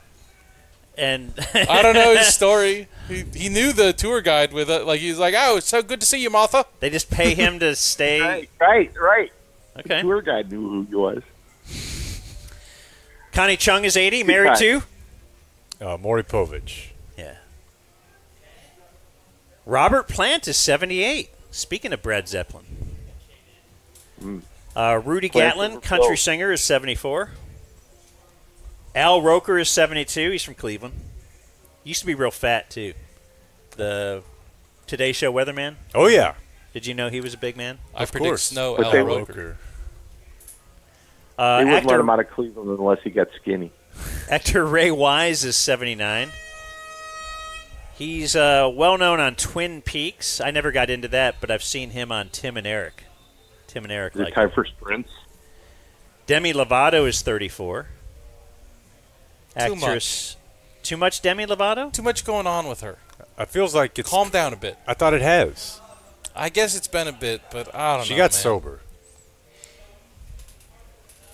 Speaker 3: And
Speaker 6: I don't know his story. He knew the tour guide with it. Like, he was like, "Oh, it's so good to see you, Martha."
Speaker 3: They just pay him to stay.
Speaker 23: Right.
Speaker 3: Okay.
Speaker 23: The tour guide knew who he was.
Speaker 3: Connie Chung is 80, married to?
Speaker 2: Maury Povich.
Speaker 3: Yeah. Robert Plant is 78. Speaking of Brad Zeppelin. Rudy
Speaker 23: Plant
Speaker 3: Gatlin,
Speaker 23: over
Speaker 3: country
Speaker 23: Bill.
Speaker 3: singer, is 74. Al Roker is 72. He's from Cleveland. Used to be real fat, too. The Today Show weatherman.
Speaker 2: Oh, yeah.
Speaker 3: Did you know he was a big man?
Speaker 6: I predict snow,
Speaker 23: But
Speaker 6: Al
Speaker 23: they
Speaker 6: Roker.
Speaker 23: They wouldn't let
Speaker 3: Actor,
Speaker 23: him out of Cleveland unless he got skinny.
Speaker 3: actor Ray Wise is 79. He's well known on Twin Peaks. I never got into that, but I've seen him on Tim and Eric. Tim and Eric
Speaker 23: Is it
Speaker 3: like
Speaker 23: time
Speaker 3: him.
Speaker 23: for sprints?
Speaker 3: Demi Lovato is 34.
Speaker 6: Too
Speaker 3: Actress. Too much Demi Lovato?
Speaker 6: Too much going on with her.
Speaker 2: It feels like it's...
Speaker 6: Calm down a bit.
Speaker 2: I thought it has.
Speaker 6: I guess it's been a bit, but I don't know.
Speaker 2: She got
Speaker 6: man.
Speaker 2: sober.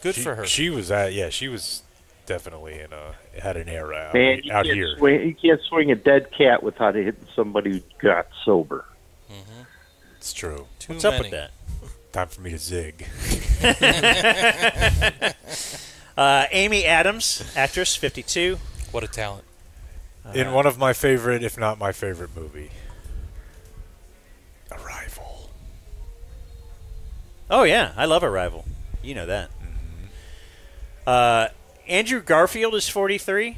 Speaker 6: Good for her.
Speaker 2: She was she was definitely had an era
Speaker 23: Man,
Speaker 2: out here.
Speaker 23: You can't swing a dead cat without hitting somebody who got sober.
Speaker 6: Mm-hmm.
Speaker 2: It's true.
Speaker 3: What's up with that?
Speaker 2: Time for me to zig.
Speaker 3: Amy Adams, actress, 52.
Speaker 6: What a talent.
Speaker 2: In one of my favorite, if not my favorite movie. Arrival.
Speaker 3: Oh, yeah. I love Arrival. You know that. Andrew Garfield is 43. I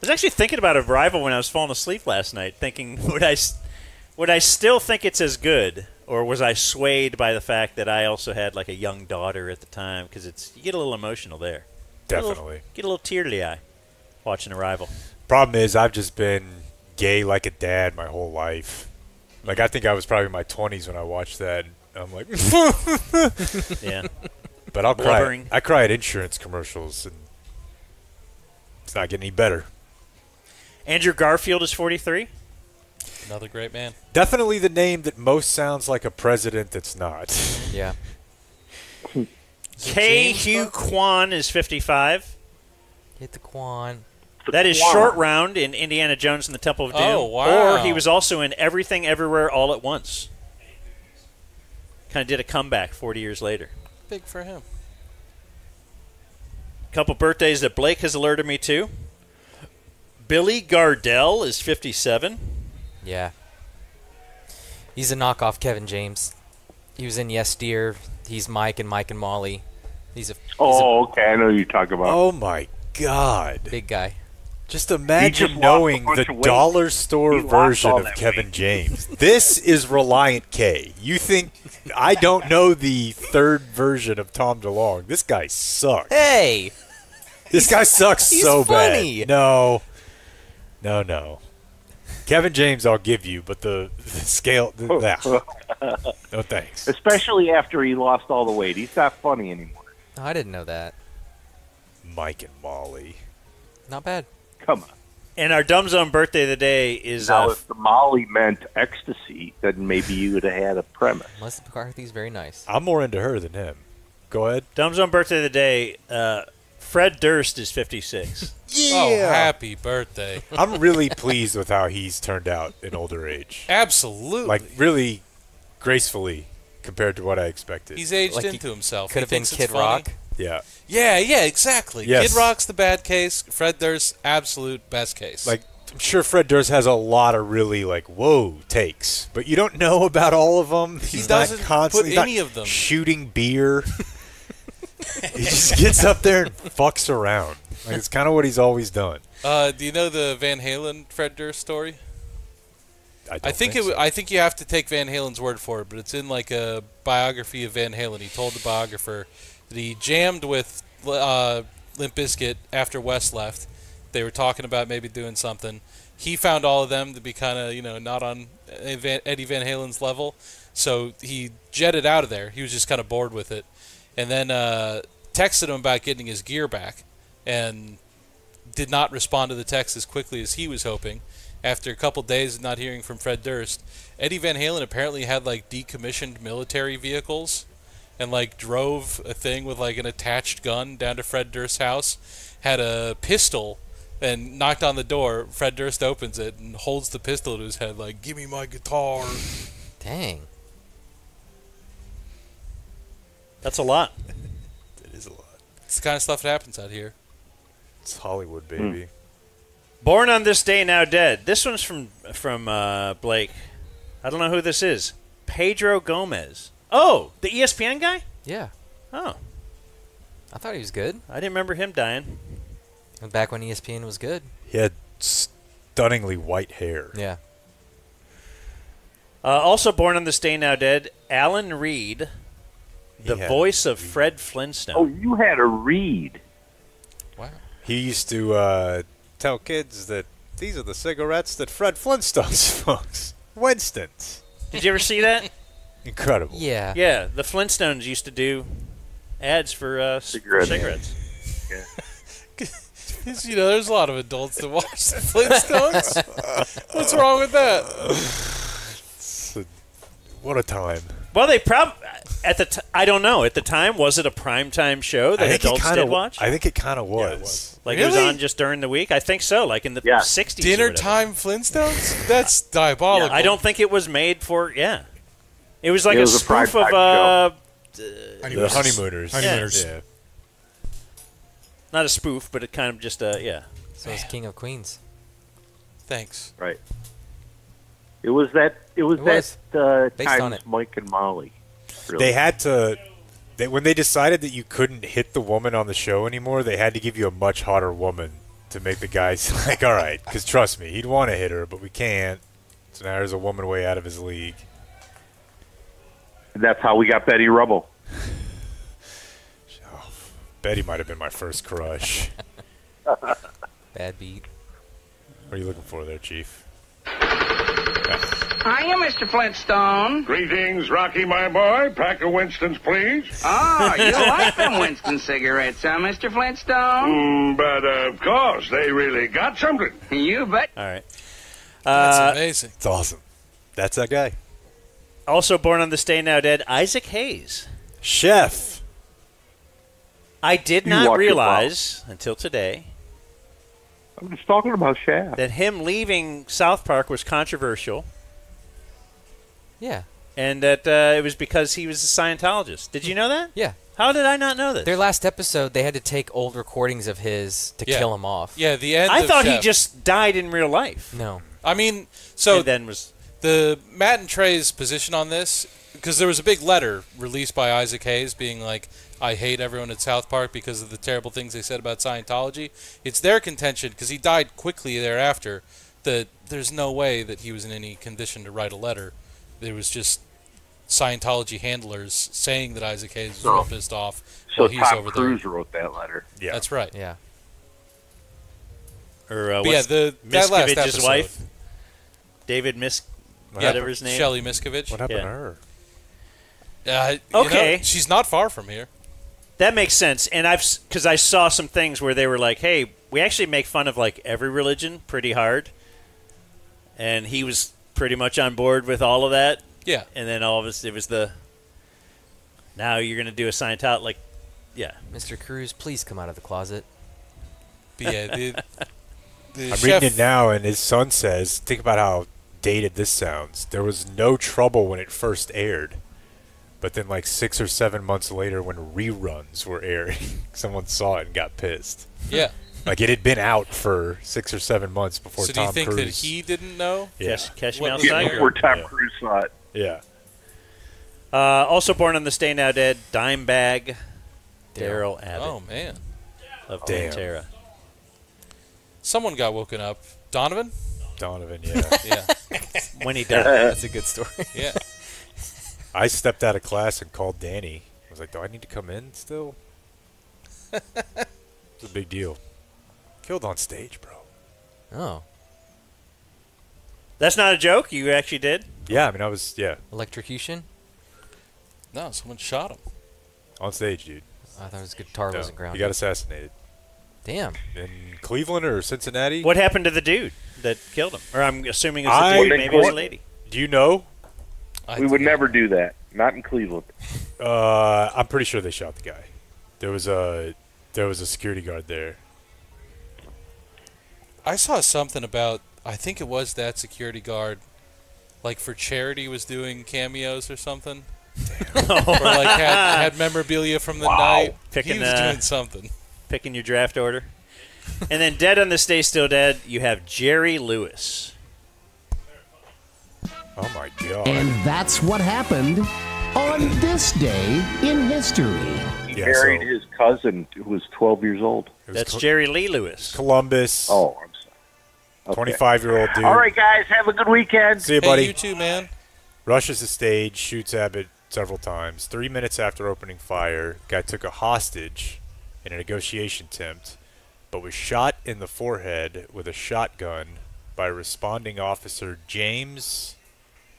Speaker 3: was actually thinking about Arrival when I was falling asleep last night, thinking, would I still think it's as good, or was I swayed by the fact that I also had like a young daughter at the time? Because you get a little emotional there.
Speaker 2: Definitely.
Speaker 3: Get a little tear to the eye watching Arrival.
Speaker 2: Problem is, I've just been gay like a dad my whole life. Like, I think I was probably in my 20s when I watched that. I'm like,
Speaker 3: yeah.
Speaker 2: But I'll cry.
Speaker 3: Blubbering.
Speaker 2: I cry at insurance commercials, and it's not getting any better.
Speaker 3: Andrew Garfield is 43.
Speaker 6: Another great man.
Speaker 2: Definitely the name that most sounds like a president that's not.
Speaker 4: Yeah.
Speaker 3: K. Hugh Kwan is 55.
Speaker 4: Hit the Kwan.
Speaker 3: That is Short Round in Indiana Jones and the Temple of Doom.
Speaker 6: Oh, wow.
Speaker 3: Or he was also in Everything Everywhere All at Once. Kind of did a comeback 40 years later.
Speaker 6: Big for him.
Speaker 3: A couple birthdays that Blake has alerted me to. Billy Gardell is 57.
Speaker 4: Yeah. He's a knockoff Kevin James. He was in Yes Dear. He's Mike and Molly.
Speaker 23: Okay, I know who you're talking about.
Speaker 2: Oh, my God.
Speaker 4: Big guy.
Speaker 2: Just imagine knowing the dollar store version of Kevin James. This is Reliant K. You think I don't know the third version of Tom DeLonge? This guy sucks.
Speaker 4: Hey!
Speaker 2: This guy sucks
Speaker 4: he's
Speaker 2: so
Speaker 4: funny.
Speaker 2: bad. No. Kevin James, I'll give you, but the scale, no thanks.
Speaker 23: Especially after he lost all the weight. He's not funny anymore.
Speaker 4: Oh, I didn't know that.
Speaker 2: Mike and Molly.
Speaker 4: Not bad.
Speaker 23: Come on.
Speaker 3: And our Dumb Zone birthday of the day is...
Speaker 23: Now, if the Molly meant ecstasy, then maybe you would have had a premise.
Speaker 4: Melissa McCarthy's very nice.
Speaker 2: I'm more into her than him. Go ahead.
Speaker 3: Dumb Zone birthday of the day, Fred Durst is 56.
Speaker 2: Yeah.
Speaker 6: Oh, happy birthday.
Speaker 2: I'm really pleased with how he's turned out in older age.
Speaker 6: Absolutely.
Speaker 2: Like, really gracefully compared to what I expected.
Speaker 6: He's aged into himself.
Speaker 4: Could have been Kid Rock.
Speaker 2: Yeah.
Speaker 6: Yeah, exactly.
Speaker 2: Yes.
Speaker 6: Kid Rock's the bad case. Fred Durst, absolute best case.
Speaker 2: Like, I'm sure Fred Durst has a lot of really, like, whoa takes, but you don't know about all of them.
Speaker 6: He doesn't put any of them.
Speaker 2: Shooting beer. He just gets up there and fucks around. Like, it's kind of what he's always done.
Speaker 6: Do you know the Van Halen Fred Durst story? I think you have to take Van Halen's word for it, but it's in like a biography of Van Halen. He told the biographer that he jammed with Limp Bizkit after Wes left. They were talking about maybe doing something. He found all of them to be kind of, not on Eddie Van Halen's level, so he jetted out of there. He was just kind of bored with it, and then texted him about getting his gear back, and did not respond to the text as quickly as he was hoping. After a couple days of not hearing from Fred Durst, Eddie Van Halen apparently had like decommissioned military vehicles and like drove a thing with like an attached gun down to Fred Durst's house, had a pistol, and knocked on the door. Fred Durst opens it and holds the pistol to his head like, "Give me my guitar."
Speaker 4: Dang.
Speaker 3: That's a lot.
Speaker 2: It is a lot.
Speaker 6: It's the kind of stuff that happens out here.
Speaker 2: It's Hollywood, baby.
Speaker 3: Born on This Day Now Dead. This one's from Blake. I don't know who this is. Pedro Gomez. Oh, the ESPN guy?
Speaker 4: Yeah.
Speaker 3: Oh.
Speaker 4: I thought he was good.
Speaker 3: I didn't remember him dying.
Speaker 4: Back when ESPN was good.
Speaker 2: He had stunningly white hair.
Speaker 4: Yeah.
Speaker 3: Also born on This Day Now Dead, Alan Reed, the voice of Fred Flintstone.
Speaker 23: Oh, you had a Reed.
Speaker 6: Wow.
Speaker 2: He used to tell kids that these are the cigarettes that Fred Flintstone smokes. Winston's.
Speaker 3: Did you ever see that?
Speaker 2: Incredible.
Speaker 4: Yeah.
Speaker 3: Yeah, the Flintstones used to do ads for cigarettes.
Speaker 23: Yeah.
Speaker 6: There's a lot of adults that watch the Flintstones. What's wrong with that?
Speaker 2: What a time.
Speaker 3: Well, they probably I don't know. At the time, was it a primetime show that adults did watch?
Speaker 2: I think it kind of was.
Speaker 3: Yeah, it was. Like it was on just during the week? I think so, like in the 60s.
Speaker 6: Dinner time Flintstones? That's diabolical.
Speaker 3: I don't think it was made for, It was like a spoof of
Speaker 2: the Honeymooners.
Speaker 3: Yeah. Not a spoof, but it kind of just,
Speaker 4: So it's King of Queens.
Speaker 6: Thanks.
Speaker 23: Right. It was that
Speaker 4: based on
Speaker 23: times
Speaker 4: it.
Speaker 23: Mike and Molly. Really.
Speaker 2: They had to. When they decided that you couldn't hit the woman on the show anymore, they had to give you a much hotter woman to make the guys like, all right, because trust me, he'd want to hit her, but we can't. So now there's a woman way out of his league.
Speaker 23: And that's how we got Betty Rubble.
Speaker 2: Betty might have been my first crush.
Speaker 4: Bad beat.
Speaker 2: What are you looking for there, Chief?
Speaker 9: Hiya, Mr. Flintstone.
Speaker 11: Greetings, Rocky, my boy. Pack of Winstons, please.
Speaker 9: Oh, you like them Winston cigarettes, huh, Mr. Flintstone?
Speaker 11: But of course, they really got something.
Speaker 9: You bet.
Speaker 3: All right.
Speaker 6: That's amazing.
Speaker 2: It's awesome. That's that guy.
Speaker 3: Also born on this day now dead, Isaac Hayes.
Speaker 2: Chef.
Speaker 3: I did not realize until today
Speaker 23: I'm just talking about Shaft.
Speaker 3: that him leaving South Park was controversial.
Speaker 4: Yeah.
Speaker 3: And that it was because he was a Scientologist. Did you know that?
Speaker 4: Yeah.
Speaker 3: How did I not know this?
Speaker 4: Their last episode, they had to take old recordings of his to kill him off.
Speaker 6: Yeah, the end
Speaker 3: I
Speaker 6: of
Speaker 3: thought he
Speaker 6: Chef.
Speaker 3: just died in real life.
Speaker 4: No.
Speaker 6: I mean, so
Speaker 3: And then was
Speaker 6: the Matt and Trey's position on this, because there was a big letter released by Isaac Hayes being like, I hate everyone at South Park because of the terrible things they said about Scientology. It's their contention, because he died quickly thereafter, that there's no way that he was in any condition to write a letter. There was just Scientology handlers saying that Isaac Hayes was real pissed off
Speaker 23: So
Speaker 6: while he was
Speaker 23: Tom
Speaker 6: over
Speaker 23: Cruise
Speaker 6: there.
Speaker 23: wrote that letter.
Speaker 2: Yeah.
Speaker 6: That's right.
Speaker 4: Yeah.
Speaker 3: Or
Speaker 6: But yeah, that last
Speaker 3: Miskovich's
Speaker 6: episode.
Speaker 3: wife, David whatever his name.
Speaker 6: Shelly Miskovich.
Speaker 2: What happened to her?
Speaker 3: Okay.
Speaker 6: She's not far from here.
Speaker 3: That makes sense, and because I saw some things where they were like, "Hey, we actually make fun of like every religion pretty hard," and he was pretty much on board with all of that.
Speaker 6: Yeah,
Speaker 3: and then all of us, it was the now you're going to do a Scientology, like, yeah,
Speaker 4: Mr. Cruz, please come out of the closet.
Speaker 6: But yeah, the
Speaker 2: I'm
Speaker 6: chef,
Speaker 2: reading it now, and his son says, think about how dated this sounds. There was no trouble when it first aired. But then, like 6 or 7 months later, when reruns were airing, someone saw it and got pissed.
Speaker 6: Yeah.
Speaker 2: Like, it had been out for 6 or 7 months before
Speaker 6: So
Speaker 2: Tom
Speaker 6: do you think
Speaker 2: Cruise.
Speaker 6: that he didn't know?
Speaker 2: Yeah.
Speaker 3: Catch Me
Speaker 6: What was
Speaker 3: Outside.
Speaker 6: there?
Speaker 23: Before Tom Cruise saw it.
Speaker 2: Yeah.
Speaker 3: Also born on this day now dead, Dimebag Daryl Abbott.
Speaker 6: Oh, man.
Speaker 3: Of
Speaker 2: Damn.
Speaker 3: Pantera.
Speaker 6: Someone got woken up. Donovan?
Speaker 2: Donovan, yeah.
Speaker 6: Yeah.
Speaker 3: When he died.
Speaker 4: That's a good story.
Speaker 6: Yeah.
Speaker 2: I stepped out of class and called Danny. I was like, do I need to come in still? It's a big deal. Killed on stage, bro.
Speaker 4: Oh.
Speaker 3: That's not a joke? You actually did?
Speaker 2: Yeah, I mean, I was,
Speaker 4: Electrocution?
Speaker 6: No, someone shot him.
Speaker 2: on stage, dude.
Speaker 4: I thought his guitar wasn't
Speaker 2: He
Speaker 4: grounded.
Speaker 2: got assassinated.
Speaker 4: Damn.
Speaker 2: In Cleveland or Cincinnati?
Speaker 3: What happened to the dude that killed him? Or I'm assuming it was a dude, maybe it was a lady.
Speaker 2: Do you know?
Speaker 23: We would never do that. Not in Cleveland.
Speaker 2: I'm pretty sure they shot the guy. There was a security guard there.
Speaker 6: I saw something about, I think it was that security guard, like for charity was doing cameos or something. Or like had memorabilia from the night. He was doing something.
Speaker 3: Picking your draft order. And then dead on this day, still dead, you have Jerry Lewis.
Speaker 2: Oh, my God.
Speaker 1: And that's what happened on this day in history.
Speaker 23: He married his cousin who was 12 years old.
Speaker 3: That's Jerry Lee Lewis.
Speaker 2: Columbus.
Speaker 23: Oh, I'm sorry.
Speaker 2: 25-year-old dude.
Speaker 23: All right, guys. Have a good weekend.
Speaker 2: See you, buddy.
Speaker 6: You too, man.
Speaker 2: Rushes the stage, shoots Abbott several times. 3 minutes after opening fire, guy took a hostage in a negotiation attempt, but was shot in the forehead with a shotgun by responding officer James...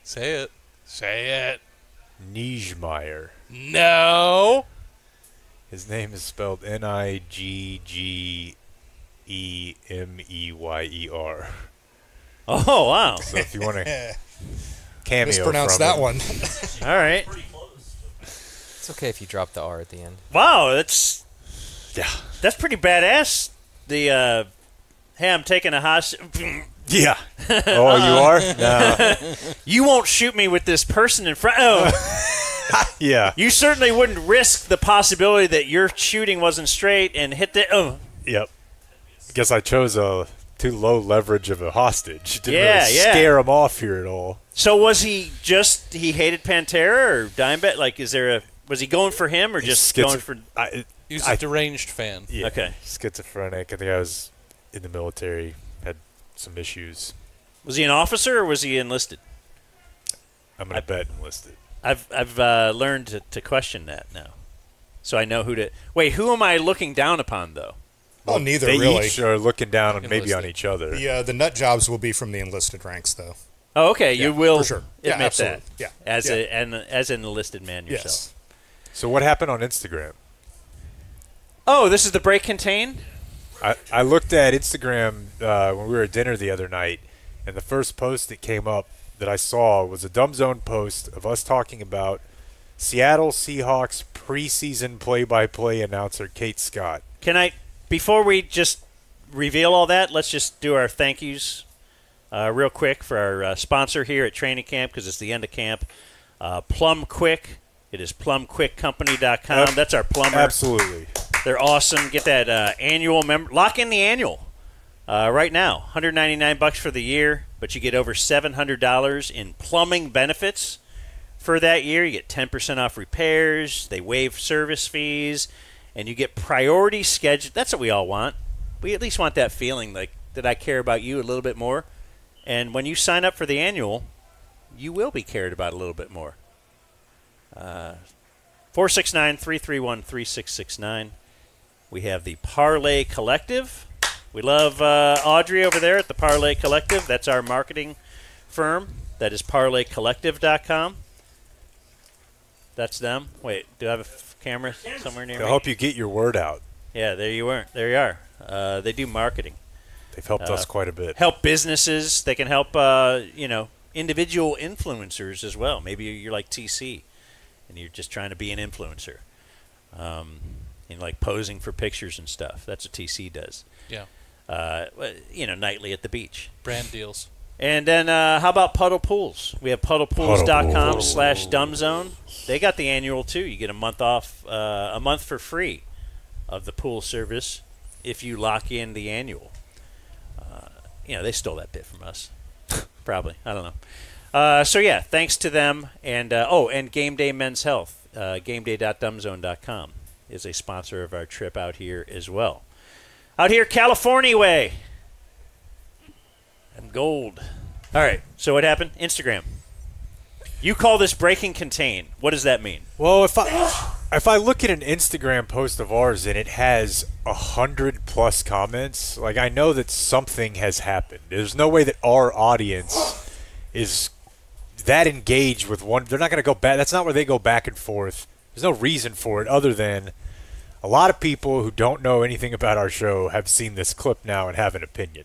Speaker 6: Say it. Say it.
Speaker 2: Niegemeyer.
Speaker 6: No.
Speaker 2: His name is spelled Niggemeyer.
Speaker 3: Oh, wow.
Speaker 2: So if you want to cameo
Speaker 5: Mispronounce
Speaker 2: from
Speaker 5: that
Speaker 2: him.
Speaker 5: one.
Speaker 3: All right.
Speaker 4: It's okay if you drop the R at the end.
Speaker 3: Wow, that's pretty badass. The hey, I'm taking a hostage.
Speaker 2: Yeah. Oh, you are? No.
Speaker 3: You won't shoot me with this person in front. Oh.
Speaker 2: Yeah.
Speaker 3: You certainly wouldn't risk the possibility that your shooting wasn't straight and hit the. Oh.
Speaker 2: Yep. I guess I chose too low leverage of a hostage. Didn't
Speaker 3: Yeah,
Speaker 2: really
Speaker 3: yeah.
Speaker 2: scare him off here at all.
Speaker 3: So was he he hated Pantera or Dimebag? Like, was he going for him or just going for?
Speaker 6: He was a deranged fan.
Speaker 2: Yeah.
Speaker 3: Okay.
Speaker 2: Schizophrenic. I think I was in the military, had some issues.
Speaker 3: Was he an officer or was he enlisted?
Speaker 2: I'm going to bet enlisted.
Speaker 3: I've learned to question that now, so I know who to. Wait, who am I looking down upon though?
Speaker 5: Well, neither
Speaker 2: they
Speaker 5: really.
Speaker 2: Each are looking down on maybe on each other.
Speaker 5: The nut jobs will be from the enlisted ranks, though.
Speaker 3: Oh, okay.
Speaker 5: Yeah,
Speaker 3: you will
Speaker 5: for sure. Yeah,
Speaker 3: admit
Speaker 5: absolutely.
Speaker 3: that.
Speaker 5: Yeah.
Speaker 3: As an enlisted man yourself.
Speaker 5: Yes.
Speaker 2: So what happened on Instagram?
Speaker 3: Oh, this is the break contain?
Speaker 2: I looked at Instagram when we were at dinner the other night, and the first post that came up that I saw was a Dumb Zone post of us talking about Seattle Seahawks preseason play-by-play announcer Kate Scott.
Speaker 3: Before we just reveal all that, let's just do our thank yous real quick for our sponsor here at training camp, because it's the end of camp. Plum Quick. It is plumquickcompany.com. That's our plumber.
Speaker 2: Absolutely.
Speaker 3: They're awesome. Get that annual member. Lock in the annual right now. $199 for the year, but you get over $700 in plumbing benefits for that year. You get 10% off repairs. They waive service fees, and you get priority schedule. That's what we all want. We at least want that feeling like that I care about you a little bit more. And when you sign up for the annual, you will be cared about a little bit more. 469-331-3669. We have the Parlay Collective. We love Audrey over there at the Parlay Collective. That's our marketing firm. That is parlaycollective.com. That's them. Wait, do I have a camera somewhere near me?
Speaker 2: I hope you get your word out.
Speaker 3: Yeah, there you are. There you are. They do marketing.
Speaker 2: They've helped us quite a bit.
Speaker 3: Help businesses. They can help, individual influencers as well. Maybe you're like TC, and you're just trying to be an influencer. Like posing for pictures and stuff. That's what TC does.
Speaker 6: Yeah.
Speaker 3: Nightly at the beach.
Speaker 6: Brand deals.
Speaker 3: And then how about Puddle Pools? We have puddlepools.com/dumbzone. They got the annual too. You get a month off, a month for free of the pool service if you lock in the annual. They stole that bit from us. Probably. I don't know. Thanks to them. And and Game Day Men's Health. GameDay.dumbzone.com is a sponsor of our trip out here as well. Out here, California way. And gold. All right. So what happened? Instagram. You call this breaking contain. What does that mean?
Speaker 2: Well, if I look at an Instagram post of ours and it has 100+ comments, like I know that something has happened. There's no way that our audience is that engaged with one. They're not going to go back. That's not where they go back and forth. There's no reason for it other than a lot of people who don't know anything about our show have seen this clip now and have an opinion.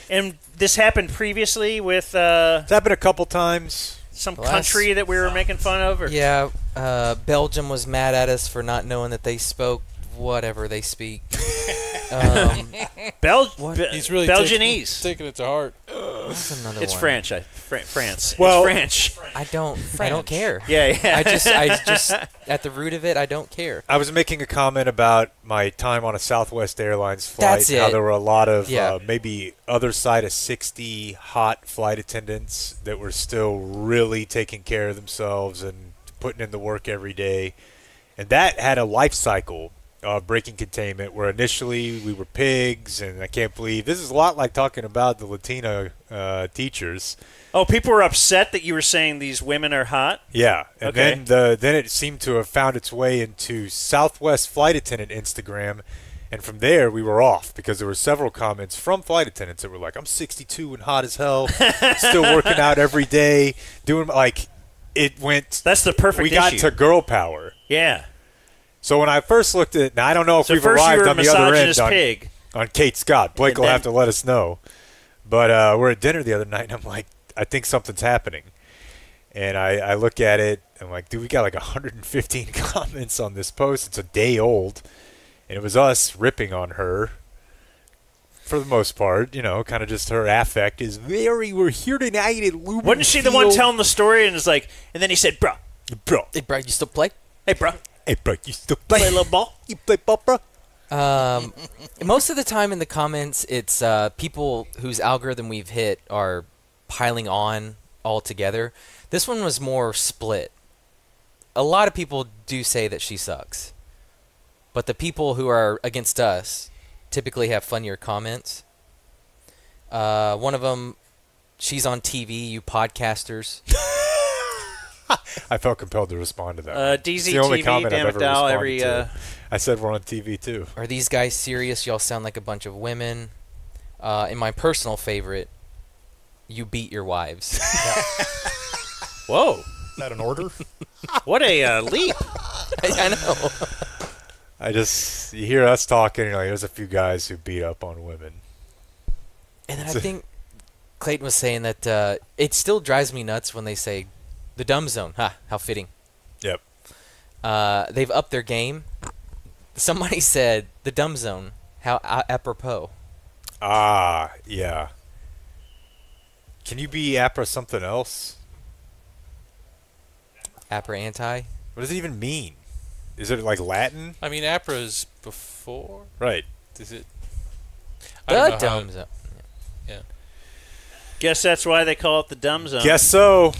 Speaker 3: And this happened previously with...
Speaker 2: It's happened a couple times.
Speaker 3: Some country that we were making fun of? Or?
Speaker 4: Yeah, Belgium was mad at us for not knowing that they spoke whatever they speak.
Speaker 6: He's really
Speaker 3: Belgianese.
Speaker 6: Taking it to heart.
Speaker 4: What's another
Speaker 3: it's
Speaker 4: one?
Speaker 3: French. France.
Speaker 2: Well,
Speaker 3: it's French.
Speaker 4: I don't care.
Speaker 3: Yeah.
Speaker 4: I just at the root of it, I don't care.
Speaker 2: I was making a comment about my time on a Southwest Airlines flight.
Speaker 4: That's it.
Speaker 2: How there were a lot of
Speaker 4: maybe
Speaker 2: other side of 60 hot flight attendants that were still really taking care of themselves and putting in the work every day. And that had a life cycle. Breaking containment, where initially we were pigs, and I can't believe this is a lot like talking about the Latina teachers.
Speaker 3: Oh, people were upset that you were saying these women are hot?
Speaker 2: Yeah, and
Speaker 3: okay.
Speaker 2: then it seemed to have found its way into Southwest flight attendant Instagram, and from there we were off because there were several comments from flight attendants that were like, "I'm 62 and hot as hell, still working out every day, doing like." It went.
Speaker 3: That's the perfect.
Speaker 2: We got to girl power.
Speaker 3: Yeah.
Speaker 2: So when I first looked at it, now I don't know if we've arrived on the other end on Kate Scott. Blake will have to let us know. But we're at dinner the other night, and I'm like, I think something's happening. And I look at it. And like, dude, we got like 115 comments on this post. It's a day old. And it was us ripping on her. For the most part, you know, kind of just her affect is we're here tonight at Lumen
Speaker 3: Wasn't she the
Speaker 2: Field.
Speaker 3: one telling the story and it's like, and then he said, bro.
Speaker 4: Hey, bro, you still play?
Speaker 3: Hey, bro.
Speaker 2: Hey, bro, you still play?
Speaker 3: Play a little ball?
Speaker 2: You play ball, bro?
Speaker 4: Most of the time in the comments, it's people whose algorithm we've hit are piling on all together. This one was more split. A lot of people do say that she sucks. But the people who are against us typically have funnier comments. One of them, she's on TV, you podcasters.
Speaker 2: I felt compelled to respond to that.
Speaker 3: DZ
Speaker 2: it's the only
Speaker 3: TV,
Speaker 2: comment I've ever responded to.
Speaker 3: every.
Speaker 2: I said we're on TV too.
Speaker 4: Are these guys serious? Y'all sound like a bunch of women. And my personal favorite, you beat your wives.
Speaker 3: Whoa.
Speaker 5: Is that an order?
Speaker 3: What a leap.
Speaker 4: I know.
Speaker 2: You hear us talking, you're like, there's a few guys who beat up on women.
Speaker 4: And then I think Clayton was saying that it still drives me nuts when they say, the dumb zone. Ha, how fitting.
Speaker 2: Yep.
Speaker 4: They've upped their game. Somebody said, the dumb zone. How apropos.
Speaker 2: Ah, yeah. Can you be apra something else?
Speaker 4: Apra anti?
Speaker 2: What does it even mean? Is it like Latin?
Speaker 6: I mean, APRA is before.
Speaker 2: Right.
Speaker 6: Is it?
Speaker 4: The dumb zone.
Speaker 6: Yeah.
Speaker 3: Guess that's why they call it the dumb zone.
Speaker 2: Guess so.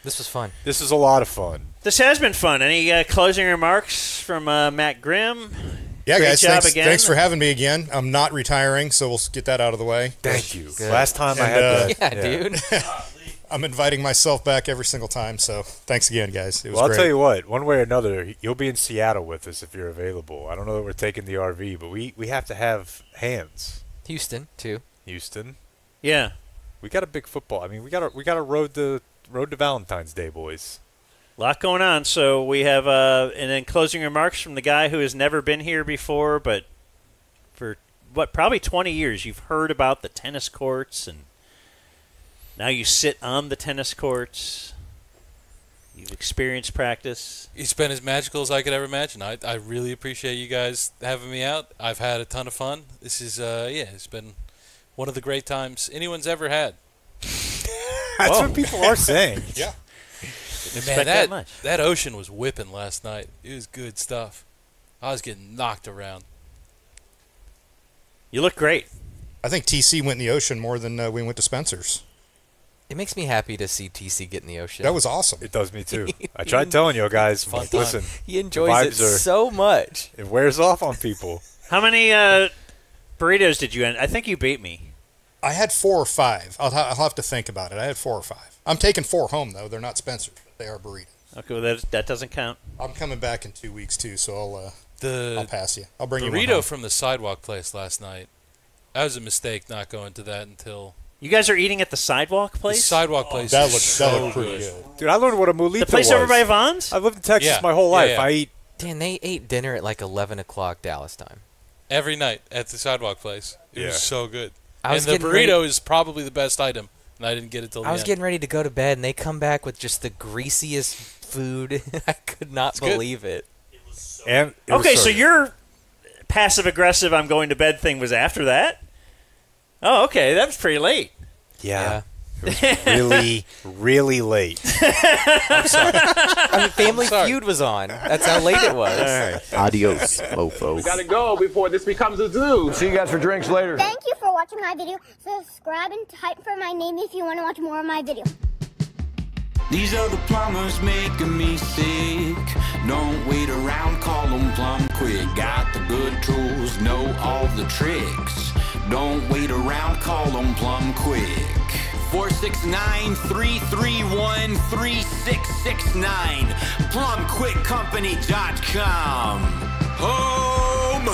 Speaker 4: This was fun.
Speaker 2: This was a lot of fun.
Speaker 3: This has been fun. Any closing remarks from Matt Grimm?
Speaker 5: Yeah,
Speaker 3: Great
Speaker 5: guys,
Speaker 3: job
Speaker 5: thanks,
Speaker 3: again.
Speaker 5: thanks for having me again. I'm not retiring, so we'll get that out of the way.
Speaker 2: Thank you.
Speaker 4: Good.
Speaker 2: Last time I had that.
Speaker 4: Yeah, dude.
Speaker 5: I'm inviting myself back every single time, so thanks again, guys. It was
Speaker 2: Well,
Speaker 5: great.
Speaker 2: I'll tell you what. One way or another, you'll be in Seattle with us if you're available. I don't know that we're taking the RV, but we have to have hands.
Speaker 4: Houston, too.
Speaker 2: Houston.
Speaker 3: Yeah.
Speaker 2: We got a big football. I mean, we got a road to Valentine's Day, boys.
Speaker 3: A lot going on. So we have and then closing remarks from the guy who has never been here before, but for probably 20 years you've heard about the tennis courts, and now you sit on the tennis courts. You've experienced practice.
Speaker 6: It's been as magical as I could ever imagine. I really appreciate you guys having me out. I've had a ton of fun. This is it's been one of the great times anyone's ever had.
Speaker 2: That's what people are saying.
Speaker 5: Yeah.
Speaker 6: Man, that ocean was whipping last night. It was good stuff. I was getting knocked around.
Speaker 3: You look great.
Speaker 5: I think TC went in the ocean more than we went to Spencer's.
Speaker 4: It makes me happy to see TC get in the ocean.
Speaker 5: That was awesome.
Speaker 2: It does me too. I tried telling you guys,
Speaker 6: Fun time.
Speaker 2: listen.
Speaker 4: He enjoys it so much.
Speaker 2: It wears off on people.
Speaker 3: How many burritos did you end? I think you beat me.
Speaker 5: I had 4 or 5. I'll have to think about it. I had 4 or 5. I'm taking 4 home, though. They're not Spencer's. They are burritos.
Speaker 3: Okay, well, that doesn't count.
Speaker 5: I'm coming back in 2 weeks, too, so I'll pass you. I'll bring you one
Speaker 6: burrito
Speaker 5: home.
Speaker 6: from the sidewalk place last night. That was a mistake not going to that until...
Speaker 3: You guys are eating at the sidewalk place?
Speaker 6: The sidewalk place
Speaker 5: That
Speaker 6: is
Speaker 5: looked
Speaker 6: so
Speaker 5: pretty
Speaker 6: good.
Speaker 5: good.
Speaker 2: Dude, I learned what a mulita was.
Speaker 3: The place over by Vaughn's?
Speaker 2: I've lived in Texas
Speaker 6: Yeah.
Speaker 2: my whole life.
Speaker 6: Yeah.
Speaker 2: I eat...
Speaker 4: Dan, they ate dinner at like 11 o'clock Dallas time.
Speaker 6: Every night at the sidewalk place. It was so good.
Speaker 4: I was
Speaker 6: and the
Speaker 4: getting
Speaker 6: burrito
Speaker 4: ready-
Speaker 6: is probably the best item, and I didn't get it till the
Speaker 4: I was
Speaker 6: end.
Speaker 4: getting ready to go to bed, and they come back with just the greasiest food. I could not believe it.
Speaker 2: And it was
Speaker 3: Okay,
Speaker 2: so
Speaker 3: so
Speaker 2: good.
Speaker 3: your passive-aggressive I'm going to bed thing was after that? Oh, okay. That was pretty late.
Speaker 2: Yeah. It was really, really late.
Speaker 4: I'm sorry. I mean, Family Feud was on. That's how late it was.
Speaker 1: All right. Adios, mofo.
Speaker 8: We gotta go before this becomes a zoo.
Speaker 1: See you guys for drinks later.
Speaker 10: Thank you for watching my video. Subscribe and type for my name if you want to watch more of my videos.
Speaker 12: These are the plumbers making me sick. Don't wait around, call them plumb quick. Got the good tools, know all the tricks. Don't wait around, call them plumb quick. 469-331-3669. PlumbQuickCompany.com. Home